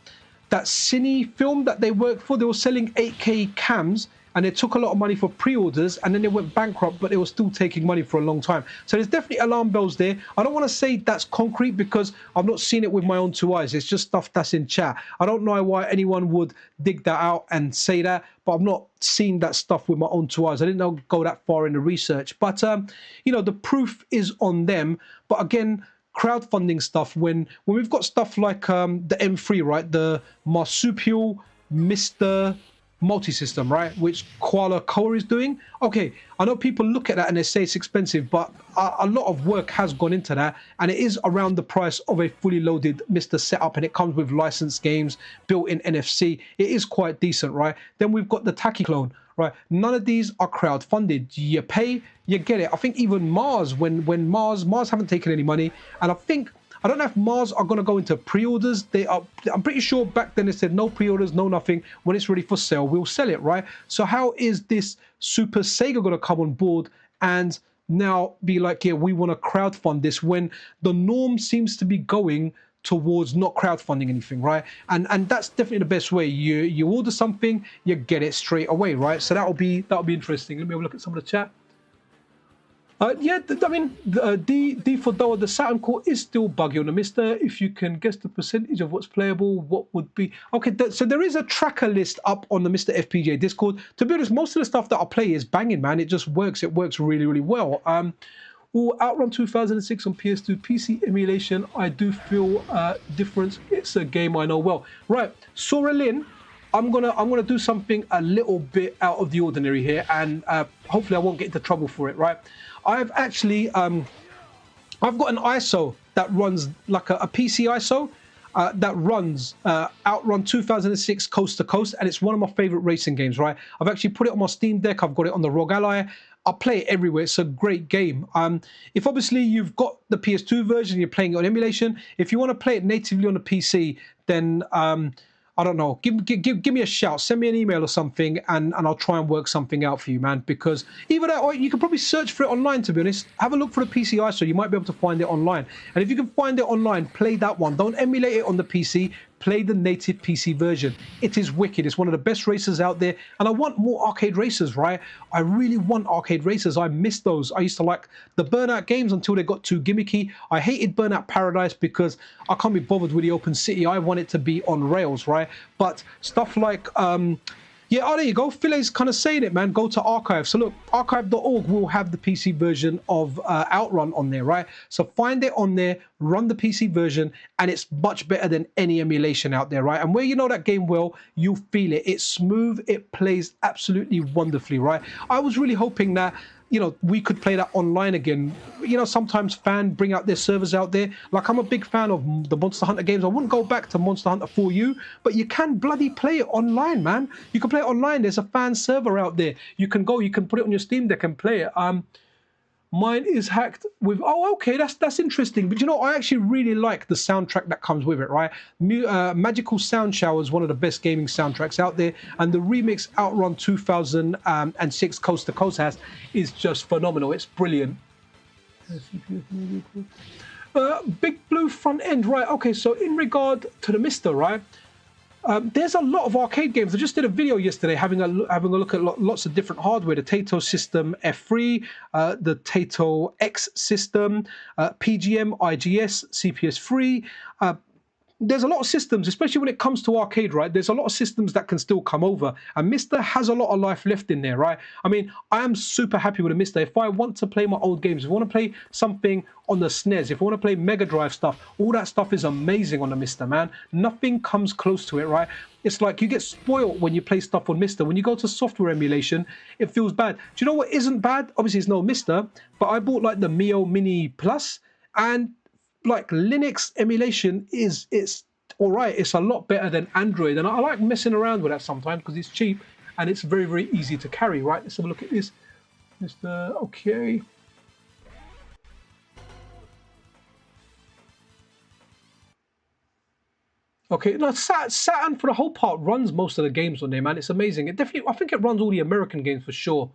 Cine film that they worked for, they were selling 8K cams, and they took a lot of money for pre-orders, and then they went bankrupt, but they were still taking money for a long time. So there's definitely alarm bells there. I don't want to say that's concrete because I've not seen it with my own two eyes. It's just stuff that's in chat. I don't know why anyone would dig that out and say that, but I've not seen that stuff with my own two eyes. I didn't go that far in the research. But, the proof is on them. But again, crowdfunding stuff, when we've got stuff like the M3, right, the marsupial MiSTer multi-system, right, which Koala Koa is doing. Okay, I know people look at that and they say it's expensive, but a lot of work has gone into that, and it is around the price of a fully loaded MiSTer setup, and it comes with licensed games, built-in NFC. It is quite decent, right? Then we've got the Taki clone, right? None of these are crowd-funded. You pay, you get it. I think even Mars, when Mars haven't taken any money, and I don't know if Mars are going to go into pre-orders. I'm pretty sure back then they said no pre-orders, no nothing. When it's ready for sale, we'll sell it, right? So how is this Super Sega going to come on board and now be like, yeah, we want to crowdfund this, when the norm seems to be going towards not crowdfunding anything, right? And that's definitely the best way. You order something, you get it straight away, right? So that'll be interesting. Let me have a look at some of the chat. Yeah, I mean, D for Doa, the Saturn core is still buggy on the MiSTer. If you can guess the percentage of what's playable, what would be... Okay, so there is a tracker list up on the MiSTer FPGA Discord. To be honest, most of the stuff that I play is banging, man. It just works. It works really, really well. Outrun 2006 on PS2 PC emulation. I do feel difference. It's a game I know well. Right, Sora Lin, I'm gonna do something a little bit out of the ordinary here, and hopefully I won't get into trouble for it, right? I've actually I've got an ISO that runs like a PC ISO that runs Outrun 2006 Coast to Coast, and it's one of my favorite racing games, right? I've actually put it on my Steam Deck. I've got it on the ROG Ally. I play it everywhere. It's a great game. If obviously you've got the PS2 version, you're playing it on emulation. If you want to play it natively on the PC, then I don't know. Give me a shout. Send me an email or something, and I'll try and work something out for you, man. Because either that, or you can probably search for it online, to be honest. Have a look for the PC ISO. You might be able to find it online. And if you can find it online, play that one. Don't emulate it on the PC. Play the native PC version. It is wicked. It's one of the best racers out there. And I want more arcade racers, right? I really want arcade racers. I miss those. I used to like the Burnout games until they got too gimmicky. I hated Burnout Paradise because I can't be bothered with the open city. I want it to be on rails, right? But stuff like... yeah, oh, there you go. Phile's kind of saying it, man. Go to Archive. So look, archive.org will have the PC version of Outrun on there, right? So find it on there, run the PC version, and it's much better than any emulation out there, right? And where you know that game well, you'll feel it. It's smooth. It plays absolutely wonderfully, right? I was really hoping that, we could play that online again. Sometimes fans bring out their servers out there. Like, I'm a big fan of the Monster Hunter games. I wouldn't go back to Monster Hunter 4U, but you can bloody play it online, man. You can play it online. There's a fan server out there. You can put it on your Steam Deck and play it. Mine is hacked with, oh, okay, that's interesting. But you know, I actually really like the soundtrack that comes with it, right? Magical Sound Shower is one of the best gaming soundtracks out there, and the remix Outrun 2006 Coast to Coast has is just phenomenal. It's brilliant. Big Blue front end, right? Okay, so in regard to the MiSTer, right? There's a lot of arcade games. I just did a video yesterday having a look at lots of different hardware. The Taito System F3, the Taito X System, PGM, IGS, CPS3. There's a lot of systems, especially when it comes to arcade, right? There's a lot of systems that can still come over. And MiSTer has a lot of life left in there, right? I mean, I am super happy with the MiSTer. If I want to play my old games, if I want to play something on the SNES, if I want to play Mega Drive stuff, all that stuff is amazing on the MiSTer, man. Nothing comes close to it, right? It's like you get spoiled when you play stuff on MiSTer. When you go to software emulation, it feels bad. Do you know what isn't bad? Obviously, it's no MiSTer, but I bought like the Mio Mini Plus, and like Linux emulation it's all right. It's a lot better than Android, and I like messing around with that sometimes because it's cheap and it's very, very easy to carry, right? Let's have a look at this. Okay. Okay, now Saturn for the whole part runs most of the games on there, man. It's amazing. It definitely, I think it runs all the American games for sure.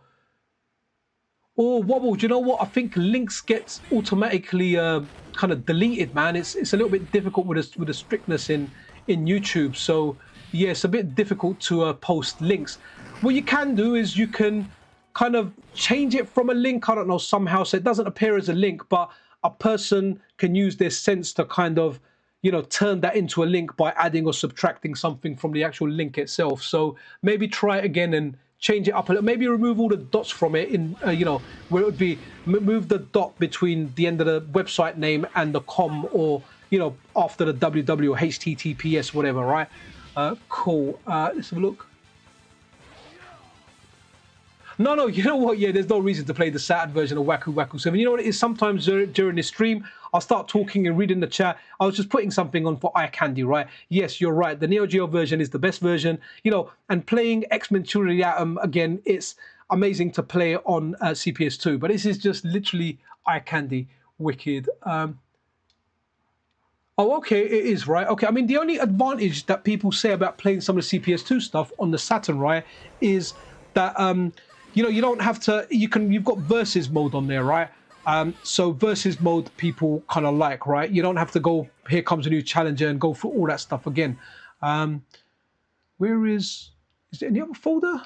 Oh, Wobble, do you know what? I think links gets automatically kind of deleted, man. It's a little bit difficult with the strictness in YouTube. So yeah, it's a bit difficult to post links. What you can do is you can kind of change it from a link, I don't know, somehow, so it doesn't appear as a link, but a person can use their sense to kind of, you know, turn that into a link by adding or subtracting something from the actual link itself. So maybe try it again and change it up a little. Maybe remove all the dots from it in, you know, where it would be, move the dot between the end of the website name and the com, or, you know, after the www or https, whatever, right? Cool. Let's have a look. No, you know what? Yeah, there's no reason to play the Saturn version of Waku Waku 7. You know what it is? Sometimes during this stream, I'll start talking and reading the chat. I was just putting something on for eye candy, right? Yes, you're right. The Neo Geo version is the best version, you know, and playing X-Men Children of the Atom, again, it's amazing to play on CPS2, but this is just literally eye candy. Wicked. Oh, okay, it is, right? Okay, I mean, the only advantage that people say about playing some of the CPS2 stuff on the Saturn, right, is that, you know, you don't have to, you've got versus mode on there, right? So versus mode people kind of like, right? You don't have to go, here comes a new challenger and go through all that stuff again. Where is there any other folder?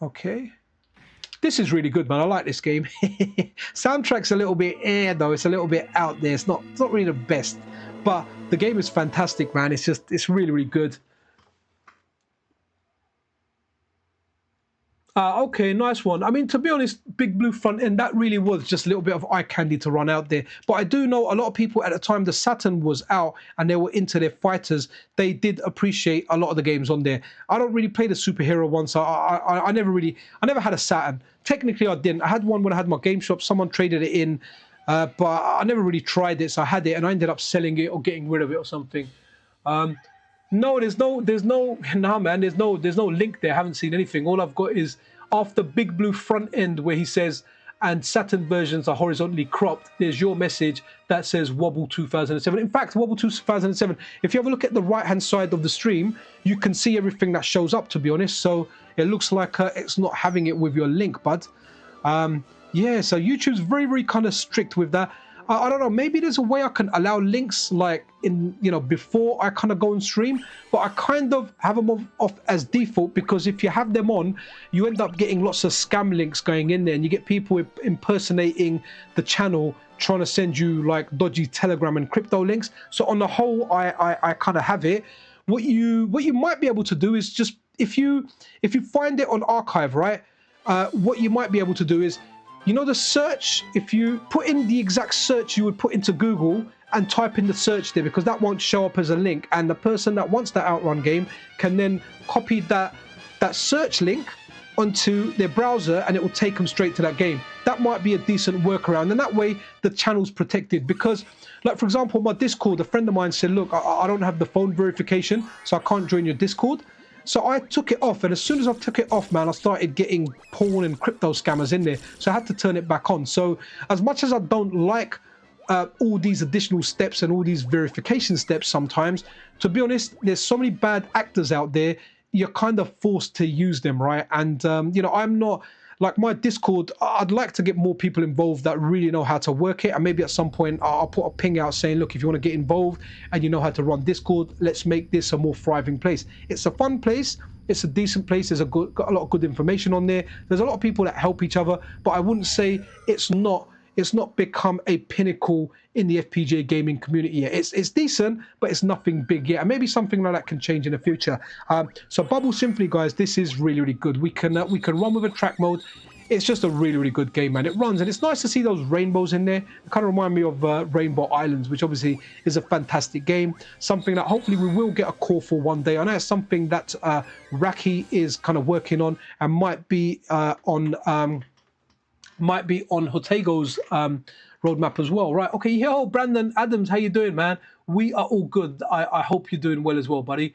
Okay. This is really good, man. I like this game. Soundtrack's a little bit though. It's a little bit out there. It's not really the best, but the game is fantastic, man. It's really, really good. Okay, nice one. I mean, to be honest, Big Blue front end, that really was just a little bit of eye candy to run out there. But I do know a lot of people at the time the Saturn was out and they were into their fighters, they did appreciate a lot of the games on there. I don't really play the superhero one, so I never had a Saturn. Technically, I didn't. I had one when I had my game shop. Someone traded it in, but I never really tried it. So I had it and I ended up selling it or getting rid of it or something. No, nah, man, there's no link there. I haven't seen anything. All I've got is after Big Blue front end where he says, and Saturn versions are horizontally cropped, there's your message that says Wobble 2007. In fact, Wobble 2007, if you have a look at the right-hand side of the stream, you can see everything that shows up, to be honest. So it looks like it's not having it with your link, bud. Yeah, so YouTube's very, very kind of strict with that. I don't know, maybe there's a way I can allow links like in, you know, before I kind of go and stream, but I kind of have them off as default, because if you have them on, you end up getting lots of scam links going in there and you get people impersonating the channel trying to send you like dodgy Telegram and crypto links. So on the whole, I kind of have it. What you might be able to do is just, if you find it on archive, right, what you might be able to do is, you know, the search, if you put in the exact search you would put into Google and type in the search there, because that won't show up as a link, and the person that wants that Outrun game can then copy that search link onto their browser and it will take them straight to that game. That might be a decent workaround, and that way the channel's protected. Because, like, for example, my Discord, a friend of mine said, look, I don't have the phone verification, so I can't join your Discord. So I took it off, and as soon as I took it off, man, I started getting porn and crypto scammers in there. So I had to turn it back on. So as much as I don't like all these additional steps and all these verification steps sometimes, to be honest, there's so many bad actors out there, you're kind of forced to use them, right? And, you know, I'm not... Like my Discord, I'd like to get more people involved that really know how to work it. And maybe at some point I'll put a ping out saying, look, if you want to get involved and you know how to run Discord, let's make this a more thriving place. It's a fun place. It's a decent place. There's got a lot of good information on there. There's a lot of people that help each other, but I wouldn't say it's not become a pinnacle in the FPGA gaming community yet. It's decent, but it's nothing big yet. And maybe something like that can change in the future. So Bubble Symphony, guys, this is really, really good. We can run with a track mode. It's just a really, really good game, man. It runs, and it's nice to see those rainbows in there. It kind of remind me of Rainbow Islands, which obviously is a fantastic game. Something that hopefully we will get a call for one day. I know it's something that Raki is kind of working on and might be on Hotego's roadmap as well, right? Okay, yo, Brandon Adams, how you doing, man? We are all good. I hope you're doing well as well, buddy.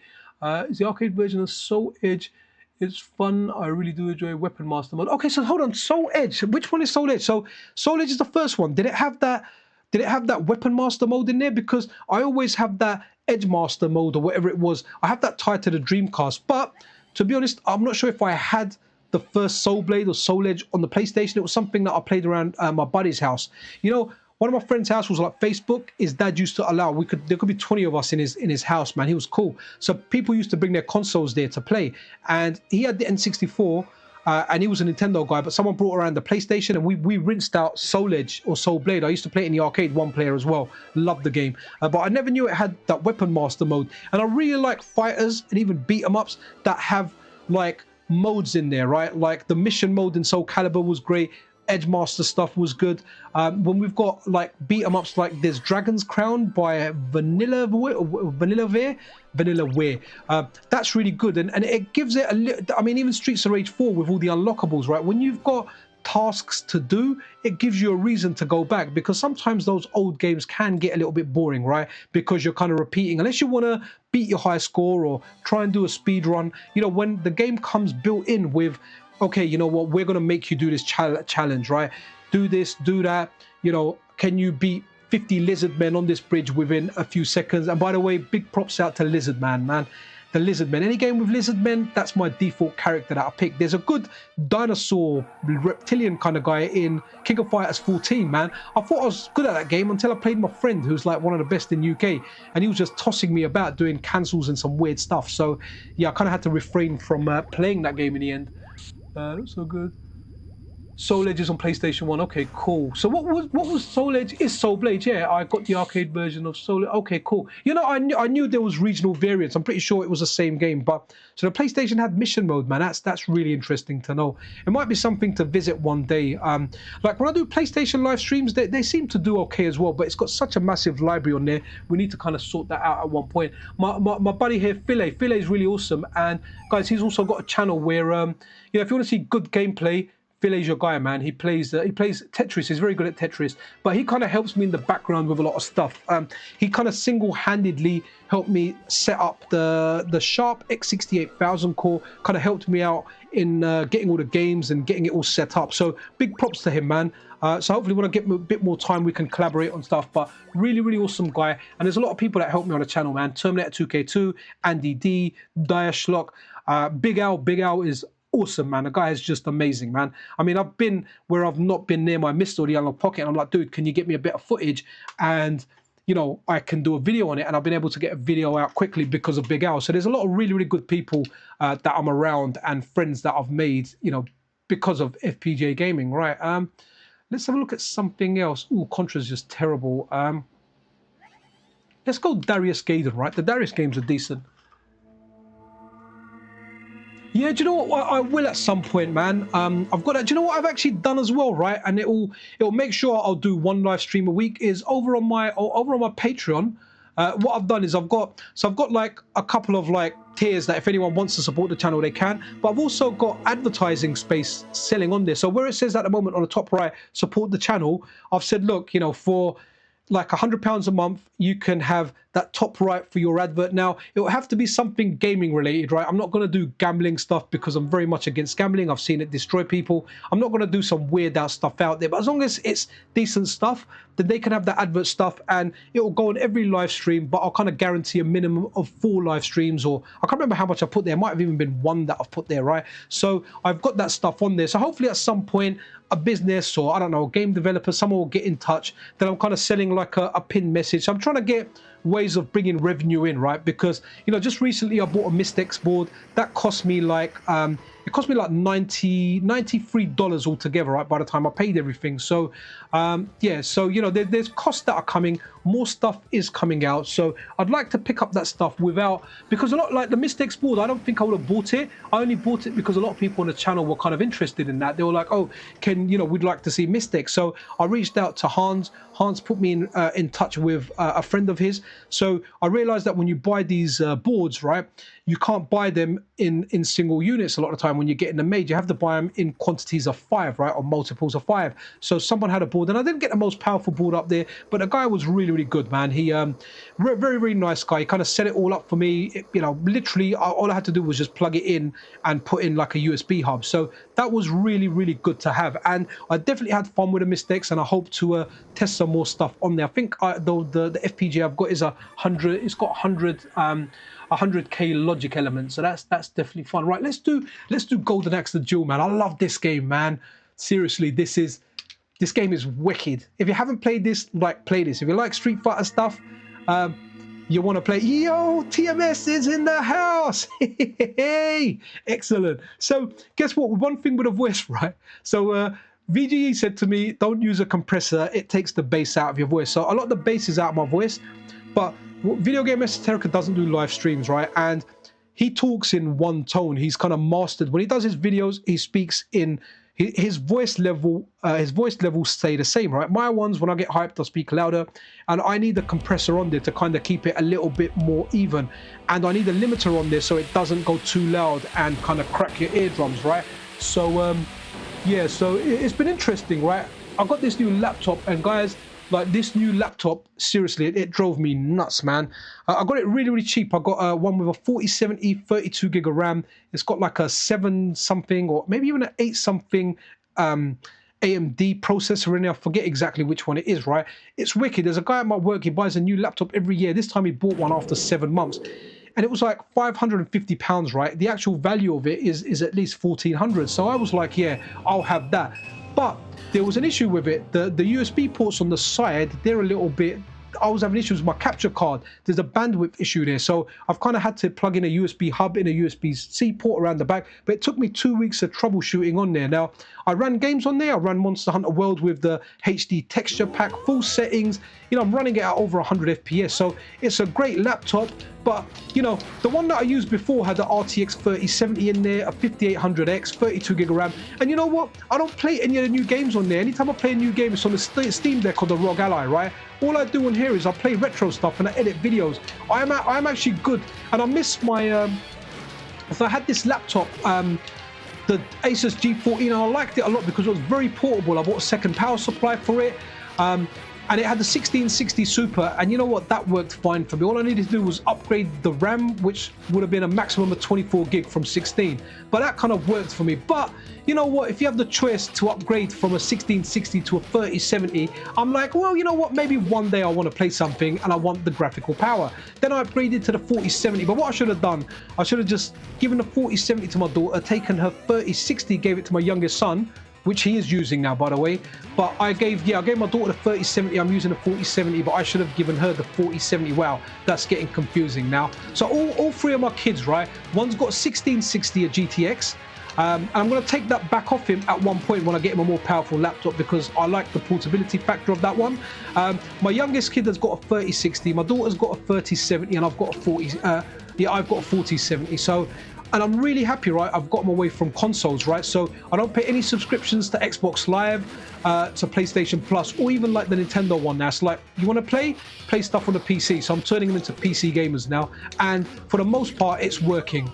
Is the arcade version of Soul Edge? It's fun. I really do enjoy Weapon Master mode. Okay, so hold on, Soul Edge. Which one is Soul Edge? So Soul Edge is the first one. Did it have that Weapon Master mode in there? Because I always have that Edge Master mode or whatever it was. I have that tied to the Dreamcast, but to be honest, I'm not sure if I had the first Soul Blade or Soul Edge on the PlayStation. It was something that I played around my buddy's house. You know, one of my friend's house was like Facebook. His dad used to allow, there could be 20 of us in his house, man. He was cool. So people used to bring their consoles there to play. And he had the N64, and he was a Nintendo guy, but someone brought around the PlayStation, and we rinsed out Soul Edge or Soul Blade. I used to play it in the arcade, one player as well. Loved the game. But I never knew it had that Weapon Master mode. And I really like fighters and even beat-em-ups that have like modes in there, right? Like the mission mode in Soul Calibur was great. Edge Master stuff was good. When we've got like beat 'em ups, like there's Dragon's Crown by Vanilla Ware. That's really good, and it gives it a little. I mean, even Streets of Rage 4 with all the unlockables, right? When you've got tasks to do, it gives you a reason to go back, because sometimes those old games can get a little bit boring, right? Because you're kind of repeating, unless you want to beat your high score or try and do a speed run. You know, when the game comes built in with, okay, you know what, we're going to make you do this challenge, right? Do this, do that. You know, can you beat 50 lizard men on this bridge within a few seconds? And by the way, big props out to Lizard Man. The Lizard Men. Any game with Lizard Men, that's my default character that I pick. There's a good dinosaur, reptilian kind of guy in King of Fighters 14, man. I thought I was good at that game until I played my friend, who's like one of the best in UK, and he was just tossing me about doing cancels and some weird stuff. So yeah, I kind of had to refrain from playing that game in the end. Looks so good. Soul Edge is on PlayStation 1. Okay, cool. So what was Soul Edge? Is Soul Blade? Yeah, I got the arcade version of Soul Edge. Okay, cool. You know, I knew there was regional variants. I'm pretty sure it was the same game. But so the PlayStation had mission mode, man. That's really interesting to know. It might be something to visit one day. Like when I do PlayStation live streams, they seem to do okay as well. But it's got such a massive library on there. We need to kind of sort that out at one point. My buddy here, Philae is really awesome. And guys, he's also got a channel where you know, if you want to see good gameplay, Philae's your guy, man. He plays Tetris. He's very good at Tetris, but he kind of helps me in the background with a lot of stuff. He kind of single-handedly helped me set up the Sharp X68000 core. Kind of helped me out in getting all the games and getting it all set up. So big props to him, man. So hopefully when I get a bit more time, we can collaborate on stuff. But really, really awesome guy. And there's a lot of people that help me on the channel, man. Terminator 2K2, Andy D, Dire Schlock, Big Al. Big Al is awesome, man. The guy is just amazing, man. I mean, I've been where I've not been near my MiSTer or the Analog Pocket, and I'm like, dude, can you get me a bit of footage? And you know, I can do a video on it, and I've been able to get a video out quickly because of Big Al. So there's a lot of really, really good people that I'm around and friends that I've made, you know, because of FPGA gaming, right? Let's have a look at something else. Ooh, Contra's just terrible. Let's go Darius Gaiden, right? The Darius games are decent. Yeah, do you know what? I will at some point, man. I've got. Do you know what I've actually done as well, right? And it'll make sure I'll do one live stream a week. Is over on my Patreon. What I've done is I've got like a couple of like tiers that if anyone wants to support the channel, they can. But I've also got advertising space selling on there. So where it says at the moment on the top right, support the channel, I've said, look, you know, for like £100 a month, you can have that top right for your advert. Now, it will have to be something gaming related, right? I'm not going to do gambling stuff because I'm very much against gambling. I've seen it destroy people. I'm not going to do some weird out stuff out there, but as long as it's decent stuff, then they can have that advert stuff, and it will go on every live stream, but I'll kind of guarantee a minimum of 4 live streams, or I can't remember how much I put there. It might have even been 1 that I've put there, right? So I've got that stuff on there. So hopefully at some point, a business, or I don't know, a game developer, someone will get in touch. Then I'm kind of selling like a pinned message. So I'm trying to get ways of bringing revenue in, right? Because, you know, just recently I bought a MiSTer board that cost me like it cost me like $93 altogether, right, by the time I paid everything. So yeah, so you know, there's costs that are coming, more stuff is coming out, so I'd like to pick up that stuff without, because a lot like the MiSTer board, I don't think I would have bought it. I only bought it because a lot of people on the channel were kind of interested in that. They were like, oh, you know, we'd like to see MiSTer. So I reached out to Hans put me in touch with a friend of his. So I realized that when you buy these boards, right, you can't buy them in single units a lot of the time when you're getting them made. You have to buy them in quantities of 5, right, or multiples of 5. So someone had a board, and I didn't get the most powerful board up there, but the guy was really, really good, man. He very, very nice guy. He kind of set it all up for me. You know, literally all I had to do was just plug it in and put in like a USB hub. So that was really, really good to have, and I definitely had fun with the MiSTer, and I hope to test some more stuff on there. I think the FPGA I've got is 100. It's got 100K logic elements, so that's definitely fun. Right, let's do Golden Axe the Duel, man. I love this game, man. Seriously, this game is wicked. If you haven't played this, like, play this. If you like Street Fighter stuff, you want to play. Yo, TMS is in the house. Hey, excellent. So guess what? One thing with a voice, right? So VGE said to me, don't use a compressor. It takes the bass out of your voice. So a lot of the bass is out of my voice, but Video Game Esoterica doesn't do live streams, right? And he talks in one tone. He's kind of mastered. When he does his videos, he speaks in his voice level. His voice levels stay the same, right? My ones, when I get hyped, I speak louder, and I need a compressor on there to kind of keep it a little bit more even. And I need a limiter on there so it doesn't go too loud and kind of crack your eardrums, right? So yeah, so it's been interesting, right? I got this new laptop, and guys, like, this new laptop, seriously, it drove me nuts, man. I got it really, really cheap. I got one with a 4070, 32 gig of RAM. It's got like a 7 something, or maybe even an 8 something AMD processor in there. I forget exactly which one it is, right? It's wicked. There's a guy at my work, he buys a new laptop every year. This time he bought one after 7 months. And it was like £550, right? The actual value of it is at least 1,400. So I was like, yeah, I'll have that. But there was an issue with it. The USB ports on the side, they're a little bit, I was having issues with my capture card. There's a bandwidth issue there. So I've kind of had to plug in a USB hub in a USB-C port around the back. But it took me 2 weeks of troubleshooting on there. Now, I ran games on there. I ran Monster Hunter World with the HD texture pack, full settings. You know, I'm running it at over 100 FPS. So it's a great laptop. But, you know, the one that I used before had the RTX 3070 in there, a 5800X, 32 gig of RAM. And you know what? I don't play any of the new games on there. Anytime I play a new game, it's on the Steam Deck or the ROG Ally, right? All I do on here is I play retro stuff and I edit videos. I'm actually good. And I miss my... so I had this laptop, the Asus G14, and I liked it a lot because it was very portable. I bought a second power supply for it. And it had the 1660 Super, and you know what? That worked fine for me. All I needed to do was upgrade the RAM, which would have been a maximum of 24 gig from 16. But that kind of worked for me. But you know what? If you have the choice to upgrade from a 1660 to a 3070, I'm like, well, you know what? Maybe one day I want to play something and I want the graphical power. Then I upgraded to the 4070. But what I should have done, I should have just given the 4070 to my daughter, taken her 3060, gave it to my youngest son, which he is using now, by the way. But I gave my daughter the 3070. I'm using the 4070, but I should have given her the 4070. Wow, that's getting confusing now. So all 3 of my kids, right? One's got 1660, a GTX. And I'm going to take that back off him at one point when I get him a more powerful laptop, because I like the portability factor of that one. My youngest kid has got a 3060. My daughter's got a 3070, and I've got a 40. I've got a 4070. So. And I'm really happy, right? I've got them away from consoles, right? So I don't pay any subscriptions to Xbox Live, to PlayStation Plus, or even like the Nintendo one now. It's like, you want to play stuff on the PC. So I'm turning them into PC gamers now. And for the most part, it's working.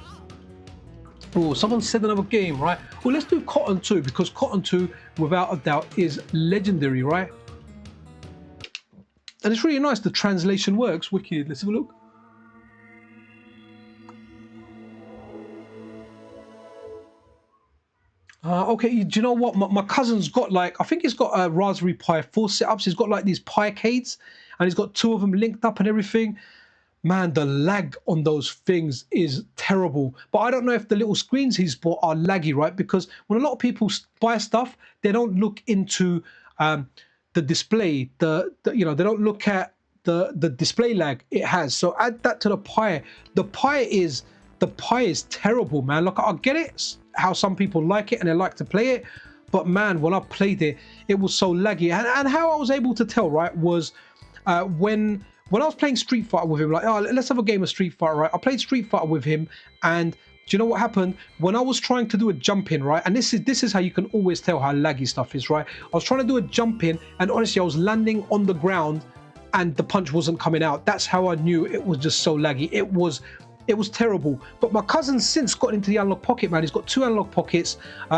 Oh, someone said another game, right? Well, let's do Cotton 2, because Cotton 2, without a doubt, is legendary, right? And it's really nice. The translation works. Wicked. Let's have a look. Okay, do you know what? My cousin's got like, I think he's got a Raspberry Pi 4 setups. He's got like these Pi-cades, and he's got 2 of them linked up and everything. Man, the lag on those things is terrible. But I don't know if the little screens he's bought are laggy, right? Because when a lot of people buy stuff, they don't look into the display. You know, they don't look at the display lag it has. So add that to the Pi. The Pi is terrible, man. Look, I get it, how some people like it and they like to play it, but man, when I played it, it was so laggy. And how I was able to tell, right, was when I was playing Street Fighter with him, like, oh, let's have a game of Street Fighter, right? I played Street Fighter with him, and do you know what happened? When I was trying to do a jump in, right? And this is how you can always tell how laggy stuff is, right? I was trying to do a jump in, and honestly, I was landing on the ground, and the punch wasn't coming out. That's how I knew it was just so laggy. It was terrible. But my cousin's since got into the analog pocket, man. He's got 2 analog pockets.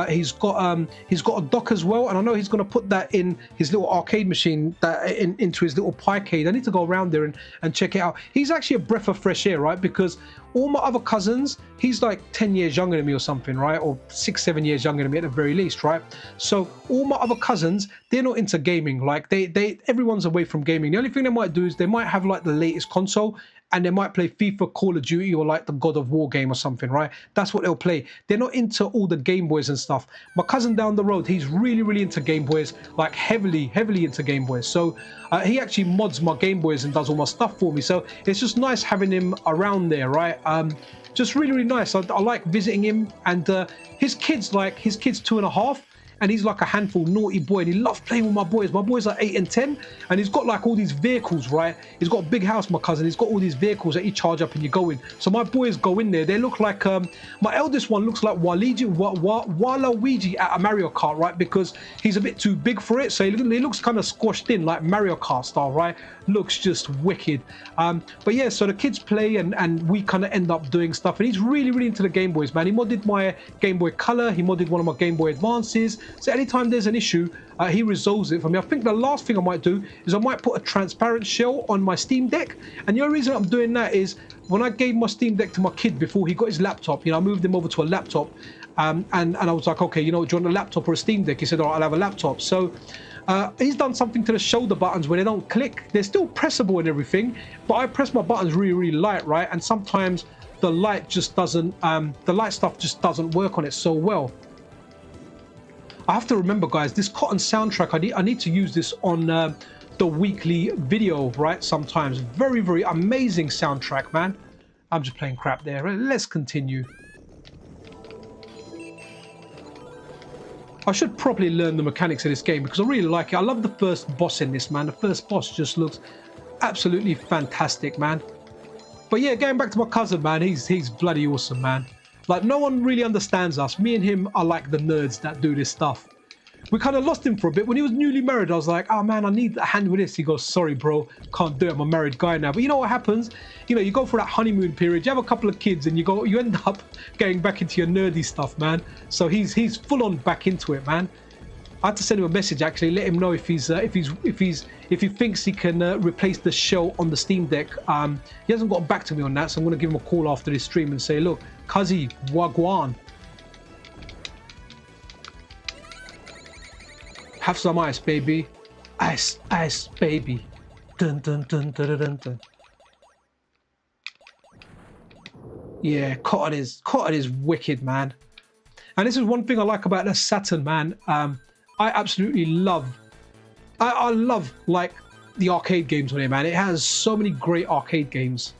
He's got a dock as well, and I know he's going to put that in his little arcade machine, into his little Pi-cade. I need to go around there and check it out. He's actually a breath of fresh air, right? Because all my other cousins, he's like 10 years younger than me or something, right? Or 6-7 years younger than me at the very least, right? So all my other cousins, they're not into gaming. Like everyone's away from gaming. The only thing they might do is they might have like the latest console, and they might play FIFA, Call of Duty, or like the God of War game or something, right? That's what they'll play. They're not into all the Game Boys and stuff. My cousin down the road, he's really, really into Game Boys, like heavily into Game Boys. So he actually mods my Game Boys and does all my stuff for me. So it's just nice having him around there, right? Just really, really nice. I like visiting him, and his kid's 2.5. And he's like a handful naughty boy, and he loves playing with my boys. My boys are 8 and 10, and he's got like all these vehicles, right? He's got a big house, my cousin. He's got all these vehicles that you charge up and you go in. So my boys go in there. They look like, my eldest one looks like Waluigi at a Mario Kart, right? Because he's a bit too big for it. So he looks kind of squashed in, like Mario Kart style, right? Looks just wicked. But yeah, so the kids play, and we kind of end up doing stuff. And he's really, really into the Game Boys, man. He modded my Game Boy Color. He modded one of my Game Boy Advances. So anytime there's an issue, he resolves it for me. I think the last thing I might do is I might put a transparent shell on my Steam Deck. And the only reason I'm doing that is when I gave my Steam Deck to my kid before he got his laptop, you know, I moved him over to a laptop. And I was like, okay, you know, do you want a laptop or a Steam Deck? He said, all right, I'll have a laptop. So he's done something to the shoulder buttons where they don't click. They're still pressable and everything, but I press my buttons really, really light, right? And sometimes the light just doesn't, the light stuff just doesn't work on it so well. I have to remember, guys, this Cotton soundtrack, I need to use this on the weekly video, right? Sometimes. Very, very amazing soundtrack, man. I'm just playing crap there. Let's continue. I should probably learn the mechanics of this game because I really like it. I love the first boss in this, man. The first boss just looks absolutely fantastic, man. But yeah, going back to my cousin, man, he's bloody awesome, man. Like, no one really understands us. Me and him are like the nerds that do this stuff. We kind of lost him for a bit. When he was newly married, I was like, oh man, I need a hand with this. He goes, sorry, bro, can't do it. I'm a married guy now. But you know what happens? You know, you go for that honeymoon period, you have a couple of kids, and you end up getting back into your nerdy stuff, man. So he's full on back into it, man. I had to send him a message actually, let him know if he thinks he can replace the shell on the Steam Deck. He hasn't got back to me on that, so I'm going to give him a call after this stream and say, look, Kazi, wagwan. Have some ice, baby. Ice, ice, baby. Dun dun dun dun dun dun. Yeah, Cotton is wicked, man. And this is one thing I like about the Saturn, man. I absolutely love. I love like the arcade games on it, man. It has so many great arcade games.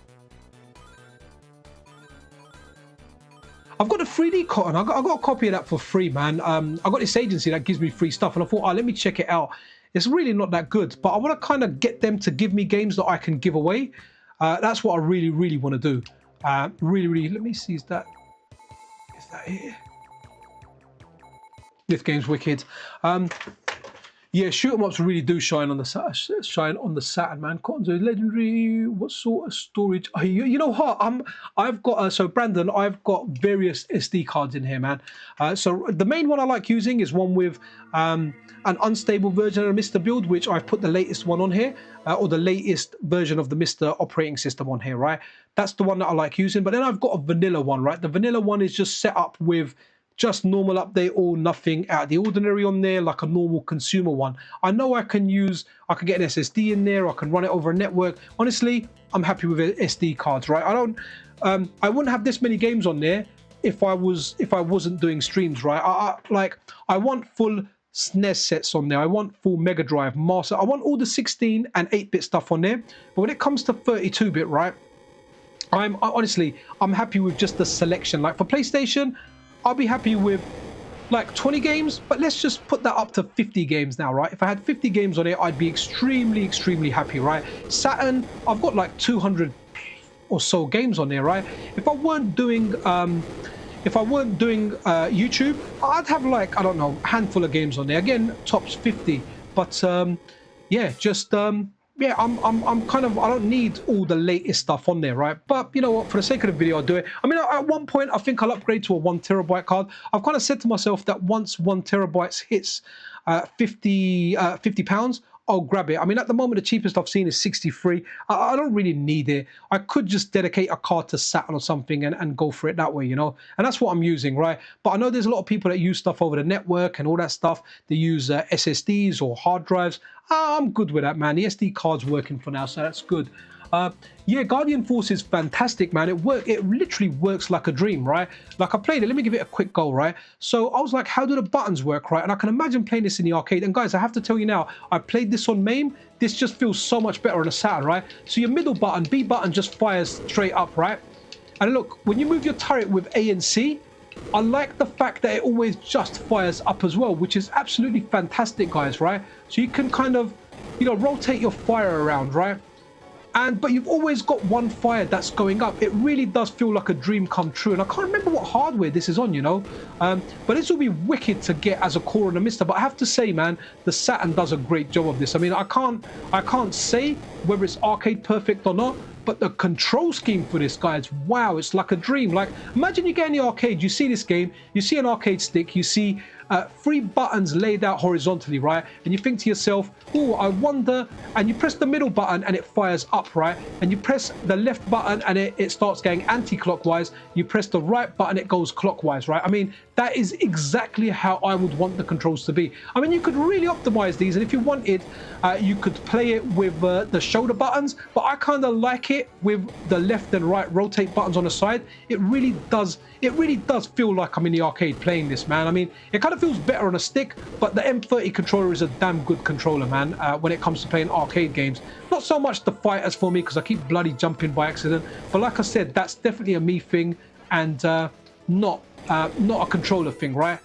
I've got a 3D Cotton. I got a copy of that for free, man. I got this agency that gives me free stuff, and I thought, oh, let me check it out. It's really not that good, but I want to kind of get them to give me games that I can give away. That's what I really, really want to do. Really, really. Let me see. Is that it? This game's wicked. Yeah, shoot 'em ups really do shine on the Saturn, man. Cotton's a legendary. What sort of storage? Oh, you know what? I've got so Brandon, I've got various SD cards in here, man. So the main one I like using is one with an unstable version of MiSTer build, which I've put the latest one on here, or the latest version of the MiSTer operating system on here, right? That's the one that I like using. But then I've got a vanilla one, right? The vanilla one is just set up with just normal update or nothing out of the ordinary on there, like a normal consumer one. I know I can get an SSD in there, I can run it over a network. Honestly, I'm happy with SD cards, right? I wouldn't have this many games on there if I wasn't doing streams, right? I want full SNES sets on there. I want full Mega Drive, Master. I want all the 16 and 8-bit stuff on there. But when it comes to 32-bit, right? I'm happy with just the selection. Like for PlayStation, I'll be happy with like 20 games, but let's just put that up to 50 games now, right? If I had 50 games on it, I'd be extremely, extremely happy, right? Saturn, I've got like 200 or so games on there, right? If I weren't doing YouTube, I'd have like, I don't know, a handful of games on there. Again, tops 50, but yeah, just yeah, I'm kind of, I don't need all the latest stuff on there, right? But you know what, for the sake of the video, I'll do it. I mean, at one point, I think I'll upgrade to a 1 terabyte card. I've kind of said to myself that once 1 terabyte hits 50 pounds, I'll grab it. I mean, at the moment, the cheapest I've seen is 63. I don't really need it. I could just dedicate a card to Saturn or something and go for it that way, you know? And that's what I'm using, right? But I know there's a lot of people that use stuff over the network and all that stuff. They use SSDs or hard drives. I'm good with that, man. The SD card's working for now, so that's good. Yeah, Guardian Force is fantastic, man. It literally works like a dream, right? Like I played it. Let me give it a quick go, right? So I was like, how do the buttons work, right? And I can imagine playing this in the arcade. And guys, I have to tell you now, I played this on MAME. This just feels so much better on a Saturn, right? So your middle button, B button, just fires straight up, right? And look, when you move your turret with A and C, I like the fact that it always just fires up as well, which is absolutely fantastic, guys, right? So you can kind of, you know, rotate your fire around, right? But you've always got one fire that's going up. It really does feel like a dream come true. And I can't remember what hardware this is on, you know. But this will be wicked to get as a core and a MiSTer. But I have to say, man, the Saturn does a great job of this. I mean, I can't say whether it's arcade perfect or not, but the control scheme for this, guys, wow, it's like a dream. Like, imagine you get in the arcade, you see this game, you see an arcade stick, you see 3 buttons laid out horizontally, right? And you think to yourself, oh, I wonder, and you press the middle button and it fires up, right? And you press the left button and it starts going anti-clockwise. You press the right button, it goes clockwise, right? I mean, that is exactly how I would want the controls to be. I mean, you could really optimize these, and if you wanted, you could play it with the shoulder buttons, but I kind of like it with the left and right rotate buttons on the side. It really does feel like I'm in the arcade playing this, man. I mean, it kind of feels better on a stick, but the M30 controller is a damn good controller, man, when it comes to playing arcade games. Not so much the fighters for me, because I keep bloody jumping by accident, but like I said, that's definitely a me thing, and not a controller thing, right?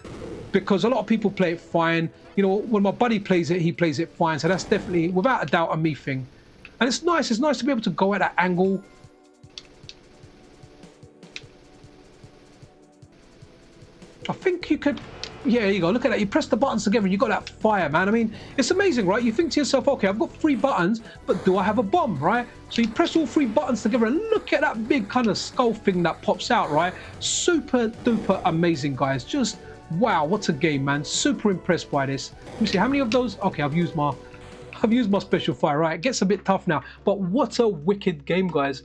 Because a lot of people play it fine. You know, when my buddy plays it, he plays it fine, so that's definitely, without a doubt, a me thing. And it's nice to be able to go at that angle. I think you could, yeah, there you go, look at that, you press the buttons together and you got that fire, man. I mean, it's amazing, right? You think to yourself, okay, I've got 3 buttons, but do I have a bomb, right? So you press all 3 buttons together and look at that big kind of skull thing that pops out, right? Super duper amazing, guys. Just, wow, what a game, man. Super impressed by this. Let me see, how many of those? Okay, I've used my special fire, right? It gets a bit tough now, but what a wicked game, guys.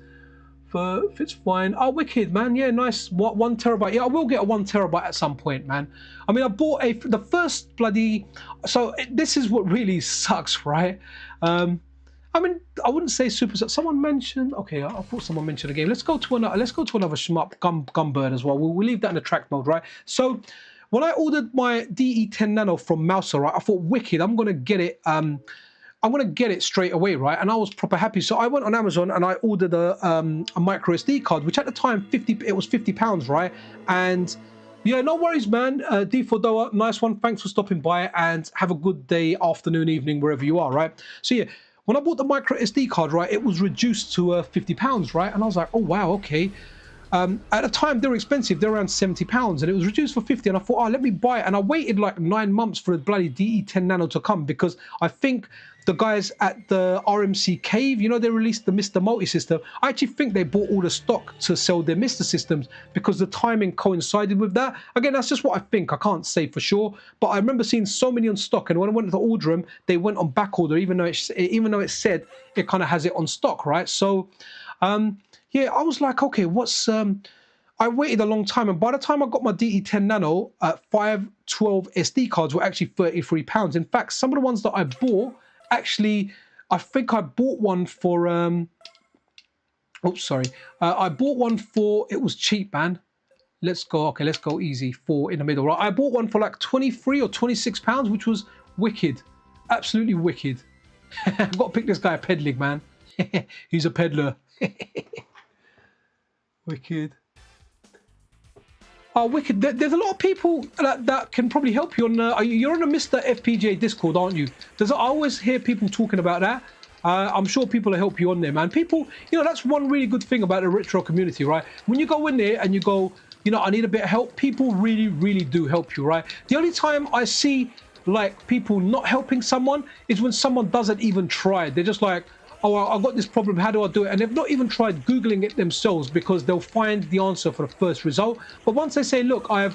Fits fine. Oh, wicked, man. Yeah, nice. What, 1 terabyte? Yeah, I will get a 1 terabyte at some point, man. I mean, I bought the first bloody. So this is what really sucks, right? I mean, I wouldn't say super. Someone mentioned. Okay, I thought someone mentioned a game. Let's go to another. Let's go to another shmup, Gunbird as well. We'll leave that in the track mode, right? So when I ordered my DE10 Nano from MiSTer, right, I thought, wicked. I'm gonna get it. I'm going to get it straight away, right? And I was proper happy. So I went on Amazon and I ordered a micro SD card, which at the time, it was £50, right? And yeah, no worries, man. D4Doa, nice one. Thanks for stopping by, and have a good day, afternoon, evening, wherever you are, right? So yeah, when I bought the micro SD card, right, it was reduced to £50, right? And I was like, oh, wow, okay. At the time, they were expensive. They're around £70, and it was reduced for 50. And I thought, oh, let me buy it. And I waited like 9 months for the bloody DE10 Nano to come, because I think the guys at the RMC Cave, you know, they released the MiSTer multi-system. I actually think they bought all the stock to sell their MiSTer systems because the timing coincided with that. Again, that's just what I think. I can't say for sure, but I remember seeing so many on stock, and when I went to order them, they went on back order, even though it said it kind of has it on stock, right? So, yeah, I was like, okay, what's I waited a long time, and by the time I got my DE10 Nano, 512 SD cards were actually £33. In fact, some of the ones that I bought, actually, I think I bought one for oops, sorry. I bought one for, it was cheap, man. Let's go, okay, let's go easy, 4 in the middle, right? I bought one for like 23 or 26 pounds, which was wicked. Absolutely wicked. I've got to pick this guy peddling, man. He's a peddler. Wicked. Oh, wicked. There's a lot of people that can probably help you on. You're on a MiSTer FPGA Discord, aren't you? I always hear people talking about that. I'm sure people will help you on there, man. People, you know, that's one really good thing about the retro community, right? When you go in there and you go, you know, I need a bit of help, people really, really do help you, right? The only time I see like people not helping someone is when someone doesn't even try. They're just like, oh, I've got this problem, how do I do it? And they've not even tried Googling it themselves, because they'll find the answer for the first result. But once they say, look, I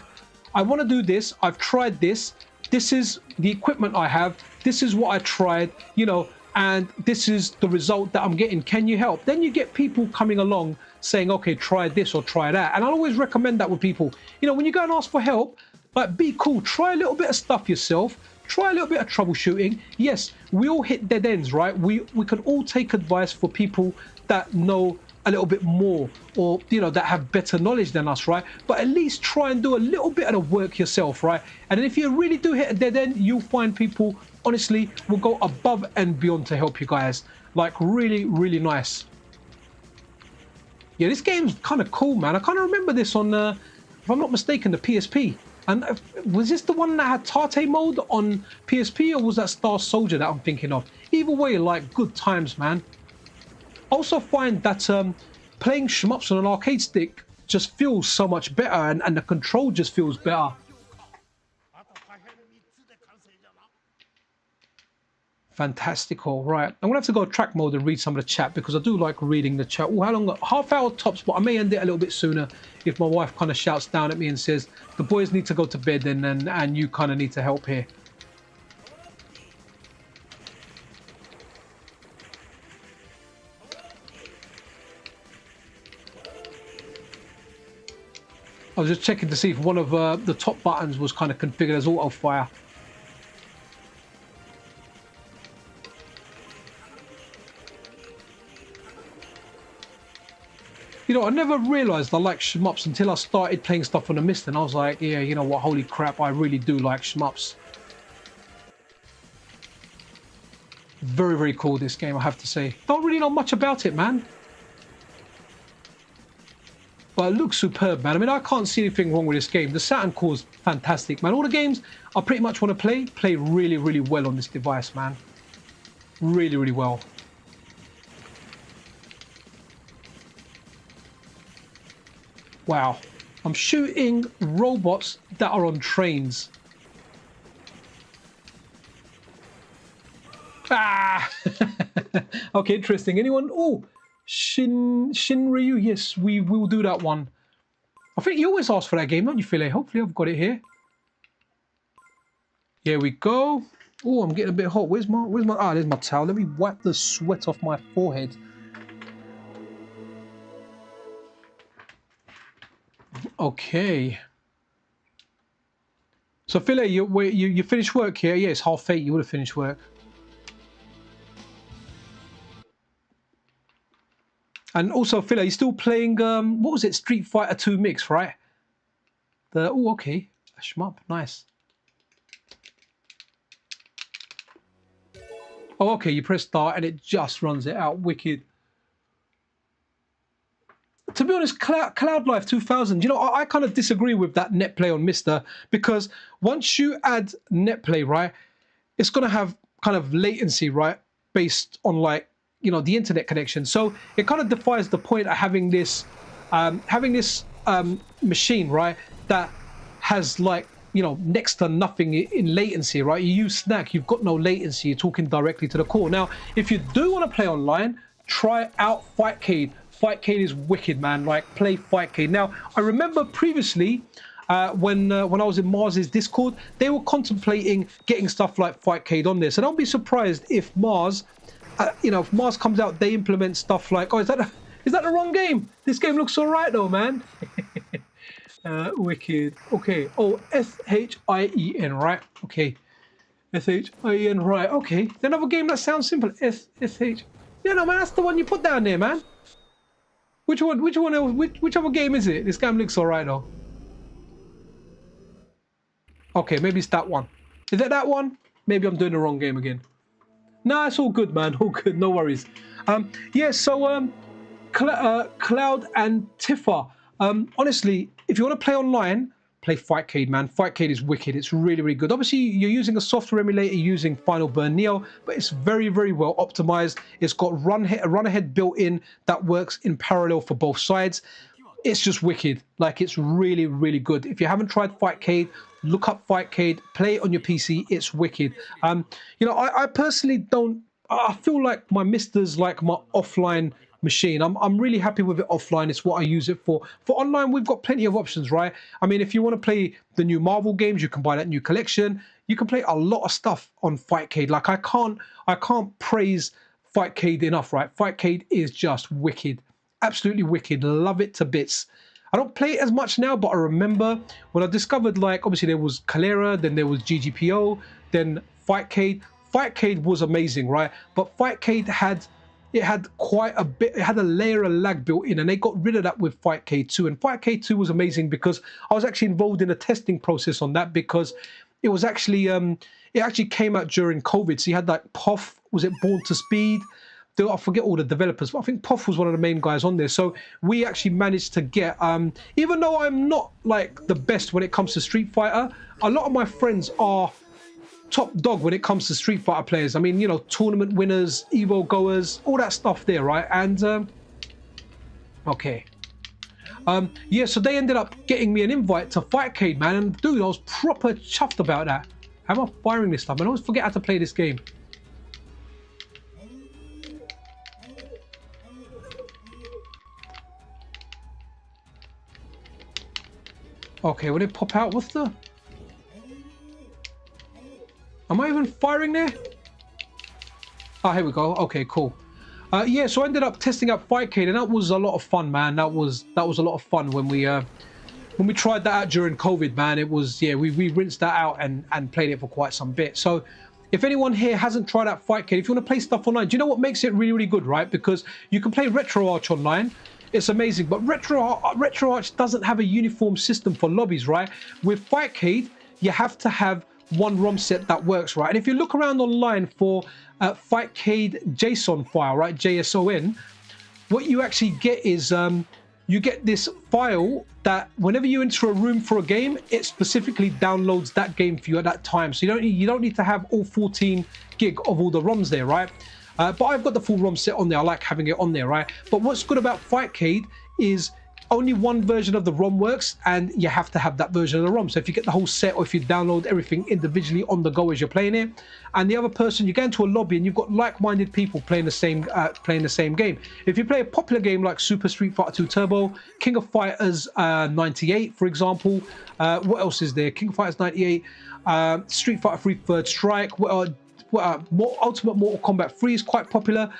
want to do this, I've tried this, this is the equipment I have, this is what I tried, you know, and this is the result that I'm getting, can you help? Then you get people coming along saying, okay, try this or try that. And I always recommend that with people. You know, when you go and ask for help, like, be cool, try a little bit of stuff yourself. Try a little bit of troubleshooting. Yes, we all hit dead ends, right? We can all take advice for people that know a little bit more, or, you know, that have better knowledge than us, right? But at least try and do a little bit of the work yourself, right? And then if you really do hit a dead end, you'll find people, honestly, will go above and beyond to help you guys. Like, really, really nice. Yeah, this game's kind of cool, man. I kind of remember this on, if I'm not mistaken, the PSP. And was this the one that had Tate mode on PSP, or was that Star Soldier that I'm thinking of? Either way, like, good times, man. Also find that playing shmups on an arcade stick just feels so much better, and the control just feels better. Fantastical. Right, I'm gonna have to go track mode and read some of the chat, because I do like reading the chat. Oh, how long? Half hour tops, but I may end it a little bit sooner if my wife kind of shouts down at me and says the boys need to go to bed, and you kind of need to help here. I was just checking to see if one of the top buttons was kind of configured as auto fire. You know, I never realised I like shmups until I started playing stuff on the MiSTer, and I was like, yeah, you know what, holy crap, I really do like shmups. Very, very cool, this game, I have to say. Don't really know much about it, man. But it looks superb, man. I mean, I can't see anything wrong with this game. The Saturn core is fantastic, man. All the games I pretty much want to play really, really well on this device, man. Really, really well. Wow, I'm shooting robots that are on trains. Ah! Okay, interesting. Anyone? Oh, Shinryu. Yes, we will do that one. I think you always ask for that game, don't you, Philae? Hopefully I've got it here. Here we go. Oh, I'm getting a bit hot. Where's my, ah, there's my towel. Let me wipe the sweat off my forehead. Okay. So Philae, you finished work here? Yeah, it's 8:30. You would have finished work. And also, Philae, you're still playing what was it? Street Fighter 2 Mix, right? Oh, okay. A shmup, nice. Oh, okay. You press start and it just runs it out. Wicked. To be honest, Cloud Life 2000, you know, I kind of disagree with that netplay on MiSTer, because once you add netplay, right, it's going to have kind of latency, right, based on, like, you know, the internet connection. So it kind of defies the point of having this having this machine, right, that has like, you know, next to nothing in latency, right? You use Snack, you've got no latency, you're talking directly to the core. Now, if you do want to play online, try out Fightcade. Fightcade is wicked, man. Like, play Fightcade. Now, I remember previously when I was in Mars's Discord, they were contemplating getting stuff like Fightcade on there. So don't be surprised if Mars, you know, if Mars comes out, they implement stuff like, oh, is that the wrong game? This game looks all right though, man. Wicked. Okay. Oh, S-H-I-E-N, right? Okay. S-H-I-E-N, right? Okay. Another game that sounds simple. S-H. Yeah, no, man, that's the one you put down there, man. Which one? Which other game is it? This game looks all right though. Okay, maybe it's that one. Is it that one? Maybe I'm doing the wrong game again. Nah, it's all good, man. All good. No worries. Yeah. So Cloud and Tifa. Honestly, if you want to play online, play Fightcade, man. Fightcade is wicked. It's really, really good. Obviously, you're using a software emulator using Final Burn Neo, but it's very, very well optimized. It's got run ahead built in that works in parallel for both sides. It's just wicked. Like, it's really, really good. If you haven't tried Fightcade, look up Fightcade, play it on your PC. It's wicked. You know, I personally don't. I feel like my MiSTer's like my offline machine. I'm really happy with it offline. It's what I use it for. For online, we've got plenty of options, right? I mean, if you want to play the new Marvel games, you can buy that new collection. You can play a lot of stuff on Fightcade. Like, I can't praise Fightcade enough, right? Fightcade is just wicked. Absolutely wicked. Love it to bits. I don't play it as much now, but I remember when I discovered, like, obviously there was Calera, then there was GGPO, then Fightcade. Fightcade was amazing, right? But Fightcade had quite a bit, it had a layer of lag built in, and they got rid of that with Fightcade 2. And Fightcade 2 was amazing because I was actually involved in a testing process on that, because it was actually, it actually came out during COVID. So you had like POF, was it Born to Speed? I forget all the developers, but I think POF was one of the main guys on there. So we actually managed to get, even though I'm not like the best when it comes to Street Fighter, a lot of my friends are top dog when it comes to Street Fighter players. I mean, you know, tournament winners, Evo goers, all that stuff there, right? And, okay. Yeah, so they ended up getting me an invite to Fightcade, man. And dude, I was proper chuffed about that. How am I firing this stuff? I always forget how to play this game. Okay, will it pop out? What's the... Am I even firing there? Ah, here we go. Okay, cool. Yeah, so I ended up testing out Fightcade, and that was a lot of fun, man. That was a lot of fun when we tried that out during COVID, man. It was, yeah, we rinsed that out and played it for quite some bit. So if anyone here hasn't tried out Fightcade, if you want to play stuff online, do you know what makes it really, really good, right? Because you can play RetroArch online. It's amazing, but RetroArch doesn't have a uniform system for lobbies, right? With Fightcade, you have to have one ROM set that works, right? And if you look around online for Fightcade JSON file, right, JSON, what you actually get is you get this file that whenever you enter a room for a game, it specifically downloads that game for you at that time. So you don't need to have all 14 gig of all the ROMs there, right? But I've got the full ROM set on there. I like having it on there, right? But what's good about Fightcade is only one version of the ROM works, and you have to have that version of the ROM. So if you get the whole set, or if you download everything individually on the go as you're playing it, and the other person, you get into a lobby and you've got like-minded people playing the same game. If you play a popular game like Super Street Fighter 2 Turbo, King of Fighters 98, for example, what else is there? King of Fighters 98, Street Fighter 3 Third Strike, Ultimate Mortal Kombat 3 is quite popular.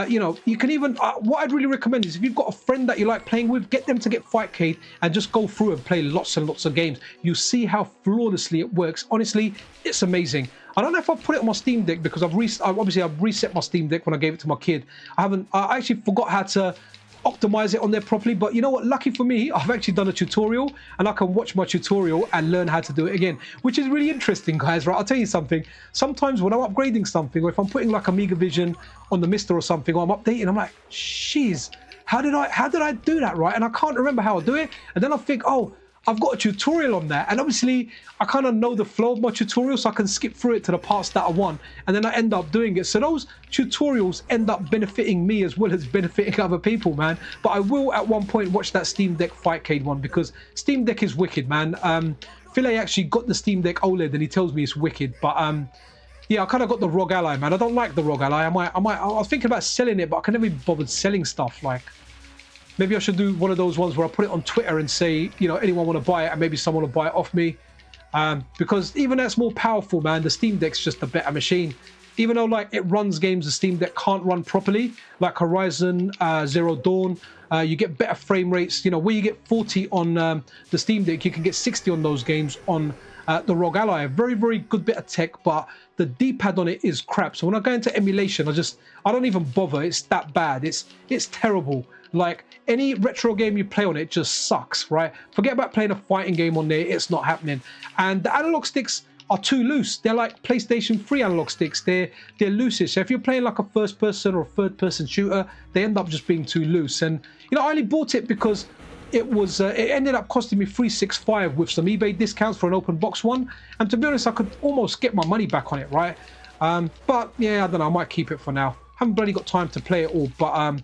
You know, you can even, what I'd really recommend is if you've got a friend that you like playing with, get them to get Fightcade and just go through and play lots and lots of games. You see how flawlessly it works. Honestly, it's amazing. I don't know if I've put it on my Steam Deck because I've reset my Steam Deck when I gave it to my kid. I actually forgot how to optimize it on there properly, but you know what, lucky for me, I've actually done a tutorial and I can watch my tutorial and learn how to do it again, which is really interesting, guys, right? I'll tell you something. Sometimes when I'm upgrading something, or if I'm putting like Amiga Vision on the MiSTer or something, or I'm updating, I'm like, jeez, how did I do that, right? And I can't remember how I do it, and then I think, oh, I've got a tutorial on that, and obviously I kind of know the flow of my tutorial, so I can skip through it to the parts that I want, and then I end up doing it. So those tutorials end up benefiting me as well as benefiting other people, man. But I will at one point watch that Steam Deck Fightcade one, because Steam Deck is wicked, man. Philae actually got the Steam Deck OLED and he tells me it's wicked, but yeah, I kind of got the ROG Ally, man. I don't like the ROG Ally. I was thinking about selling it, but I can never be bothered selling stuff. Like, maybe I should do one of those ones where I put it on Twitter and say, you know, anyone want to buy it, and maybe someone will buy it off me. Because even that's more powerful, man. The Steam Deck's just a better machine. Even though, like, it runs games the Steam Deck can't run properly, like Horizon Zero Dawn. You get better frame rates. You know, where you get 40 on the Steam Deck, you can get 60 on those games on the ROG Ally. Very, very good bit of tech, but the D-pad on it is crap. So when I go into emulation, I don't even bother. It's that bad. It's terrible. Like, any retro game you play on it just sucks, right? Forget about playing a fighting game on there. It's not happening. And the analog sticks are too loose. They're like PlayStation 3 analog sticks. They're loosest. So if you're playing like a first person or a third person shooter, they end up just being too loose. And, you know, I only bought it because it ended up costing me $365 with some eBay discounts for an open box one. And to be honest, I could almost get my money back on it, right? But yeah, I don't know. I might keep it for now. Haven't bloody got time to play it all, but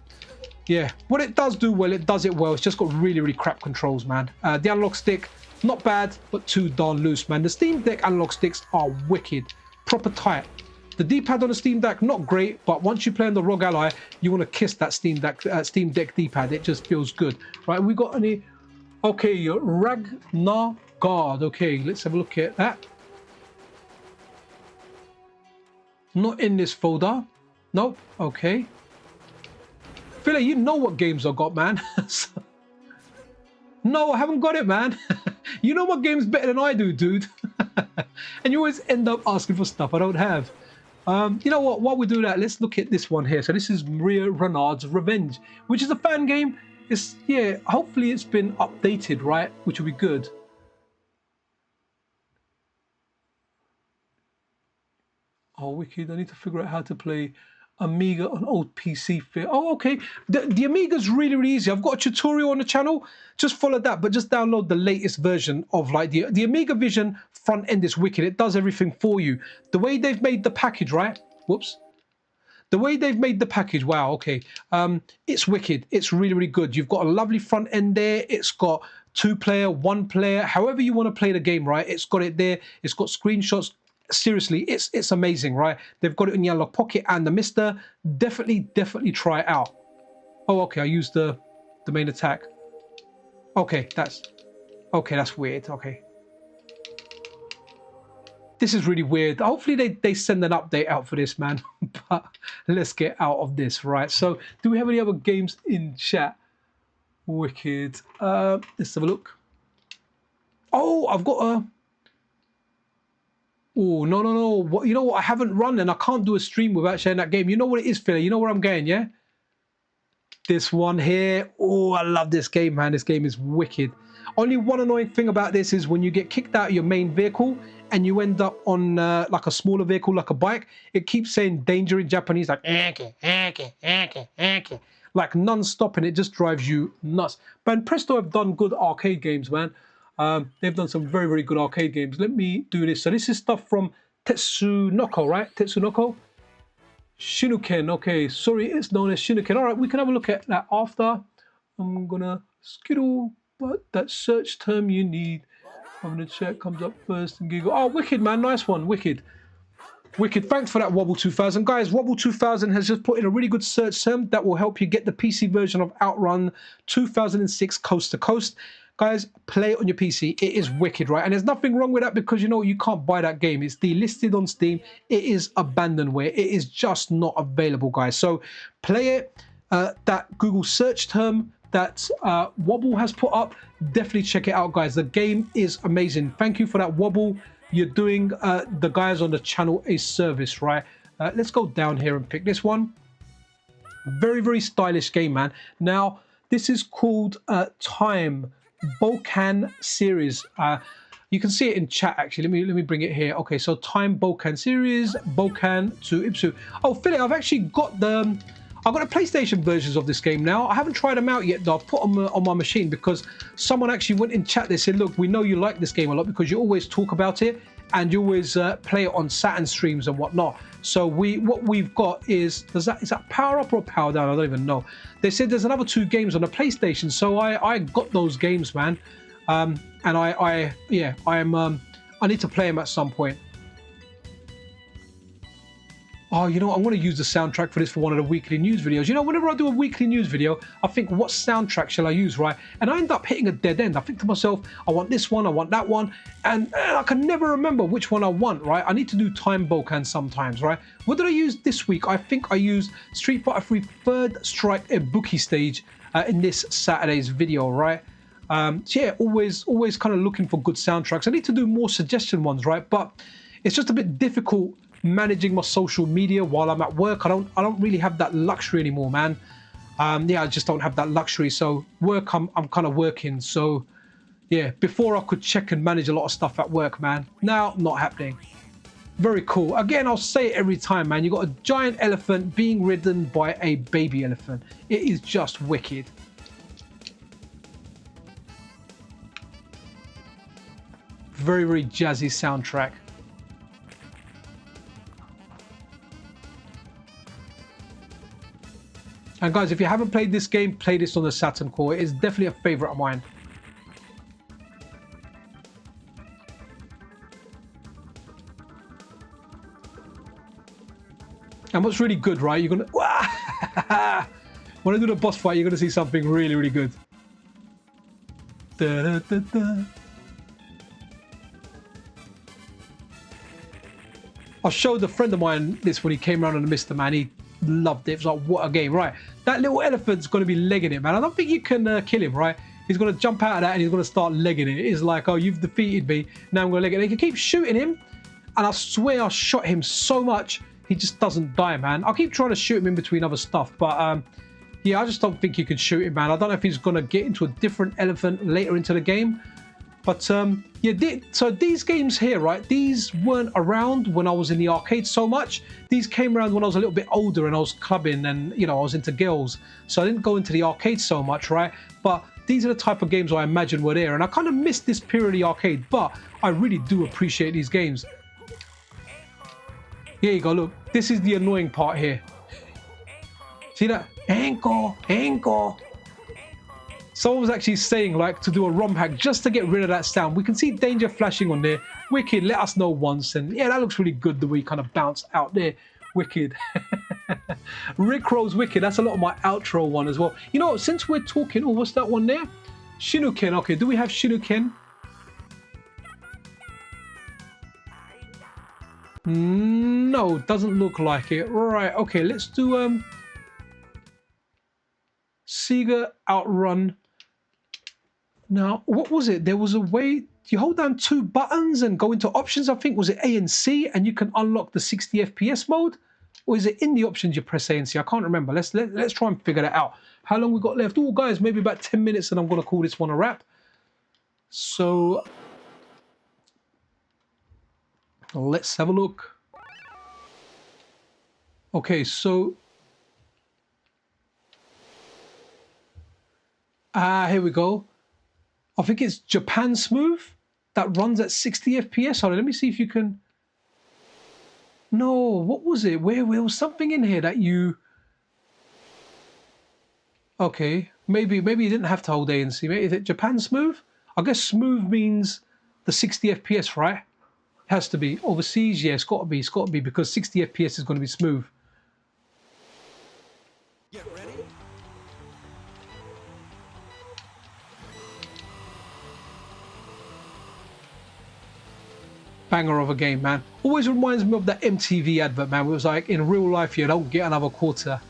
yeah, what it does do well, it does it well. It's just got really, really crap controls, man. The analog stick, not bad, but too darn loose, man. The Steam Deck analog sticks are wicked, proper tight. The D-pad on the Steam Deck, not great, but once you play on the ROG Ally, you want to kiss that Steam Deck D-pad. It just feels good, right? We got any? Okay, Ragnar Guard. Okay, let's have a look at that. Not in this folder. Nope. Okay. Philly, you know what games I got, man. No, I haven't got it, man. You know what games better than I do, dude. And you always end up asking for stuff I don't have. You know what? While we do that, let's look at this one here. So this is Maria Renard's Revenge, which is a fan game. Yeah, hopefully it's been updated, right? Which will be good. Oh, wicked. I need to figure out how to play Amiga on old PC fit. Oh, okay. The Amiga's really, really easy. I've got a tutorial on the channel. Just follow that, but just download the latest version of like the Amiga Vision front end is wicked. It does everything for you. The way they've made the package, right? Whoops. The way they've made the package, wow, okay. It's wicked. It's really, really good. You've got a lovely front end there. It's got 2-player, 1-player, however you want to play the game, right? It's got it there. It's got screenshots. Seriously, it's amazing, right? They've got it in the analog pocket and the MiSTer. Definitely try it out. Oh, okay, I used the main attack. Okay, that's weird. Okay, this is really weird. Hopefully they send an update out for this, man. But let's get out of this, right? So, do we have any other games in chat? Wicked. Let's have a look. Oh, I've got a. Oh, no. What, you know what? I haven't run and I can't do a stream without sharing that game. You know what it is, Philly? You know where I'm going, yeah? This one here. Oh, I love this game, man. This game is wicked. Only one annoying thing about this is when you get kicked out of your main vehicle and you end up on like a smaller vehicle, like a bike, it keeps saying danger in Japanese, like like non-stop, and it just drives you nuts. But Presto have done good arcade games, man. They've done some very, very good arcade games. Let me do this. So this is stuff from Tetsunoko, right? Tetsunoko? Shinuken. Okay, sorry, it's known as Shinuken. All right, we can have a look at that after. I'm gonna skittle, but that search term you need. I'm gonna check, comes up first and giggle. Oh, wicked, man, nice one, wicked. Wicked, thanks for that, Wobble 2000. Guys, Wobble 2000 has just put in a really good search term that will help you get the PC version of Outrun 2006 Coast to Coast. Guys, play it on your PC. It is wicked, right? And there's nothing wrong with that because, you know, you can't buy that game. It's delisted on Steam. It is abandonware. It is just not available, guys. So play it. That Google search term that Wobble has put up, definitely check it out, guys. The game is amazing. Thank you for that, Wobble. You're doing the guys on the channel a service, right? Let's go down here and pick this one. Very, very stylish game, man. Now, this is called Time Bokan series. You can see it in chat, actually. Let me bring it here. Okay, so Time Bokan series, Bokan to Ipsu. Oh, Philip, I've actually got the I've got the PlayStation versions of this game now. I haven't tried them out yet, though. I've put them on my machine because someone actually went in chat. They said, look, we know you like this game a lot because you always talk about it and you always play it on Saturn streams and whatnot. So what we've got is that power up or power down? I don't even know. They said there's another 2 games on the PlayStation, so I got those games, man. And I need to play them at some point. Oh, you know what? I'm going to use the soundtrack for this for one of the weekly news videos. You know, whenever I do a weekly news video, I think, what soundtrack shall I use, right? And I end up hitting a dead end. I think to myself, I want this one, I want that one, and I can never remember which one I want, right? I need to do time Bokan sometimes, right? What did I use this week? I think I used Street Fighter 3 Third Strike Ibuki stage in this Saturday's video, right? So yeah, always kind of looking for good soundtracks. I need to do more suggestion ones, right? But it's just a bit difficult managing my social media while I'm at work. I don't really have that luxury anymore, man. Yeah, I just don't have that luxury. So work, I'm kind of working. So yeah, before I could check and manage a lot of stuff at work, man. Now, not happening. Very cool. Again, I'll say it every time, man. You got a giant elephant being ridden by a baby elephant. It is just wicked. Very, very jazzy soundtrack. And guys, if you haven't played this game, play this on the Saturn core. It is definitely a favorite of mine. And what's really good, right? You're gonna when I do the boss fight, you're gonna see something really, really good. Da, da, da, da. I showed a friend of mine this when he came around on the MiSTer, man. He loved it. It was like, what a game, right? That little elephant's going to be legging it, man. I don't think you can kill him, right? He's going to jump out of that and he's going to start legging it. It's like, oh, you've defeated me. Now I'm going to leg it. They can keep shooting him, and I swear I shot him so much he just doesn't die, man. I'll keep trying to shoot him in between other stuff, but yeah, I just don't think you can shoot him, man. I don't know if he's going to get into a different elephant later into the game. But yeah, so these games here, right, these weren't around when I was in the arcade so much. These came around when I was a little bit older and I was clubbing and, you know, I was into girls. So I didn't go into the arcade so much, right? But these are the type of games I imagine were there. And I kind of missed this period of the arcade, but I really do appreciate these games. Here you go, look. This is the annoying part here. See that? Encore. Someone was actually saying, like, to do a ROM hack just to get rid of that sound. We can see danger flashing on there. Wicked, let us know once. And yeah, that looks really good the way you kind of bounce out there. Wicked. Rickroll's wicked. That's a lot of my outro one as well. You know, since we're talking, oh, what's that one there? Shinuken. Okay, do we have Shinuken? No, doesn't look like it. Right, okay, let's do SEGA Outrun. Now, what was it? There was a way you hold down 2 buttons and go into options. I think was it A and C, and you can unlock the 60 FPS mode, or is it in the options you press A and C? I can't remember. Let's try and figure that out. How long we got left? Oh, guys, maybe about 10 minutes, and I'm gonna call this one a wrap. So let's have a look. Okay, so here we go. I think it's Japan Smooth that runs at 60 FPS. Hold on, let me see if you can. No, what was it? Where was something in here that you? Okay, maybe you didn't have to hold A and C. Maybe is it Japan Smooth? I guess smooth means the 60 FPS, right? Has to be. Overseas, yeah, it's got to be because 60 FPS is going to be smooth. Get ready. Banger of a game, man. Always reminds me of that MTV advert, man. It was like, in real life, you don't get another quarter.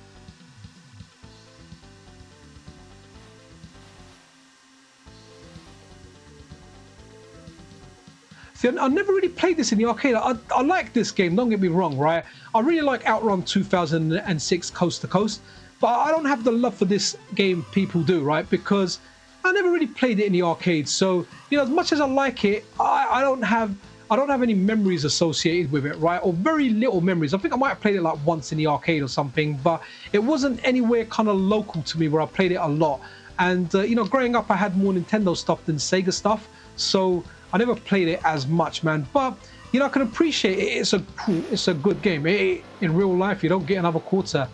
See, I never really played this in the arcade. I like this game, don't get me wrong, right? I really like Outrun 2006 Coast to Coast, but I don't have the love for this game people do, right? Because I never really played it in the arcade. So, you know, as much as I like it, I don't have I don't have any memories associated with it, right? Or very little memories. I think I might have played it like once in the arcade or something, but it wasn't anywhere kind of local to me where I played it a lot. And, you know, growing up, I had more Nintendo stuff than Sega stuff, so I never played it as much, man. But, you know, I can appreciate it. It's a good game. In real life, you don't get another quarter.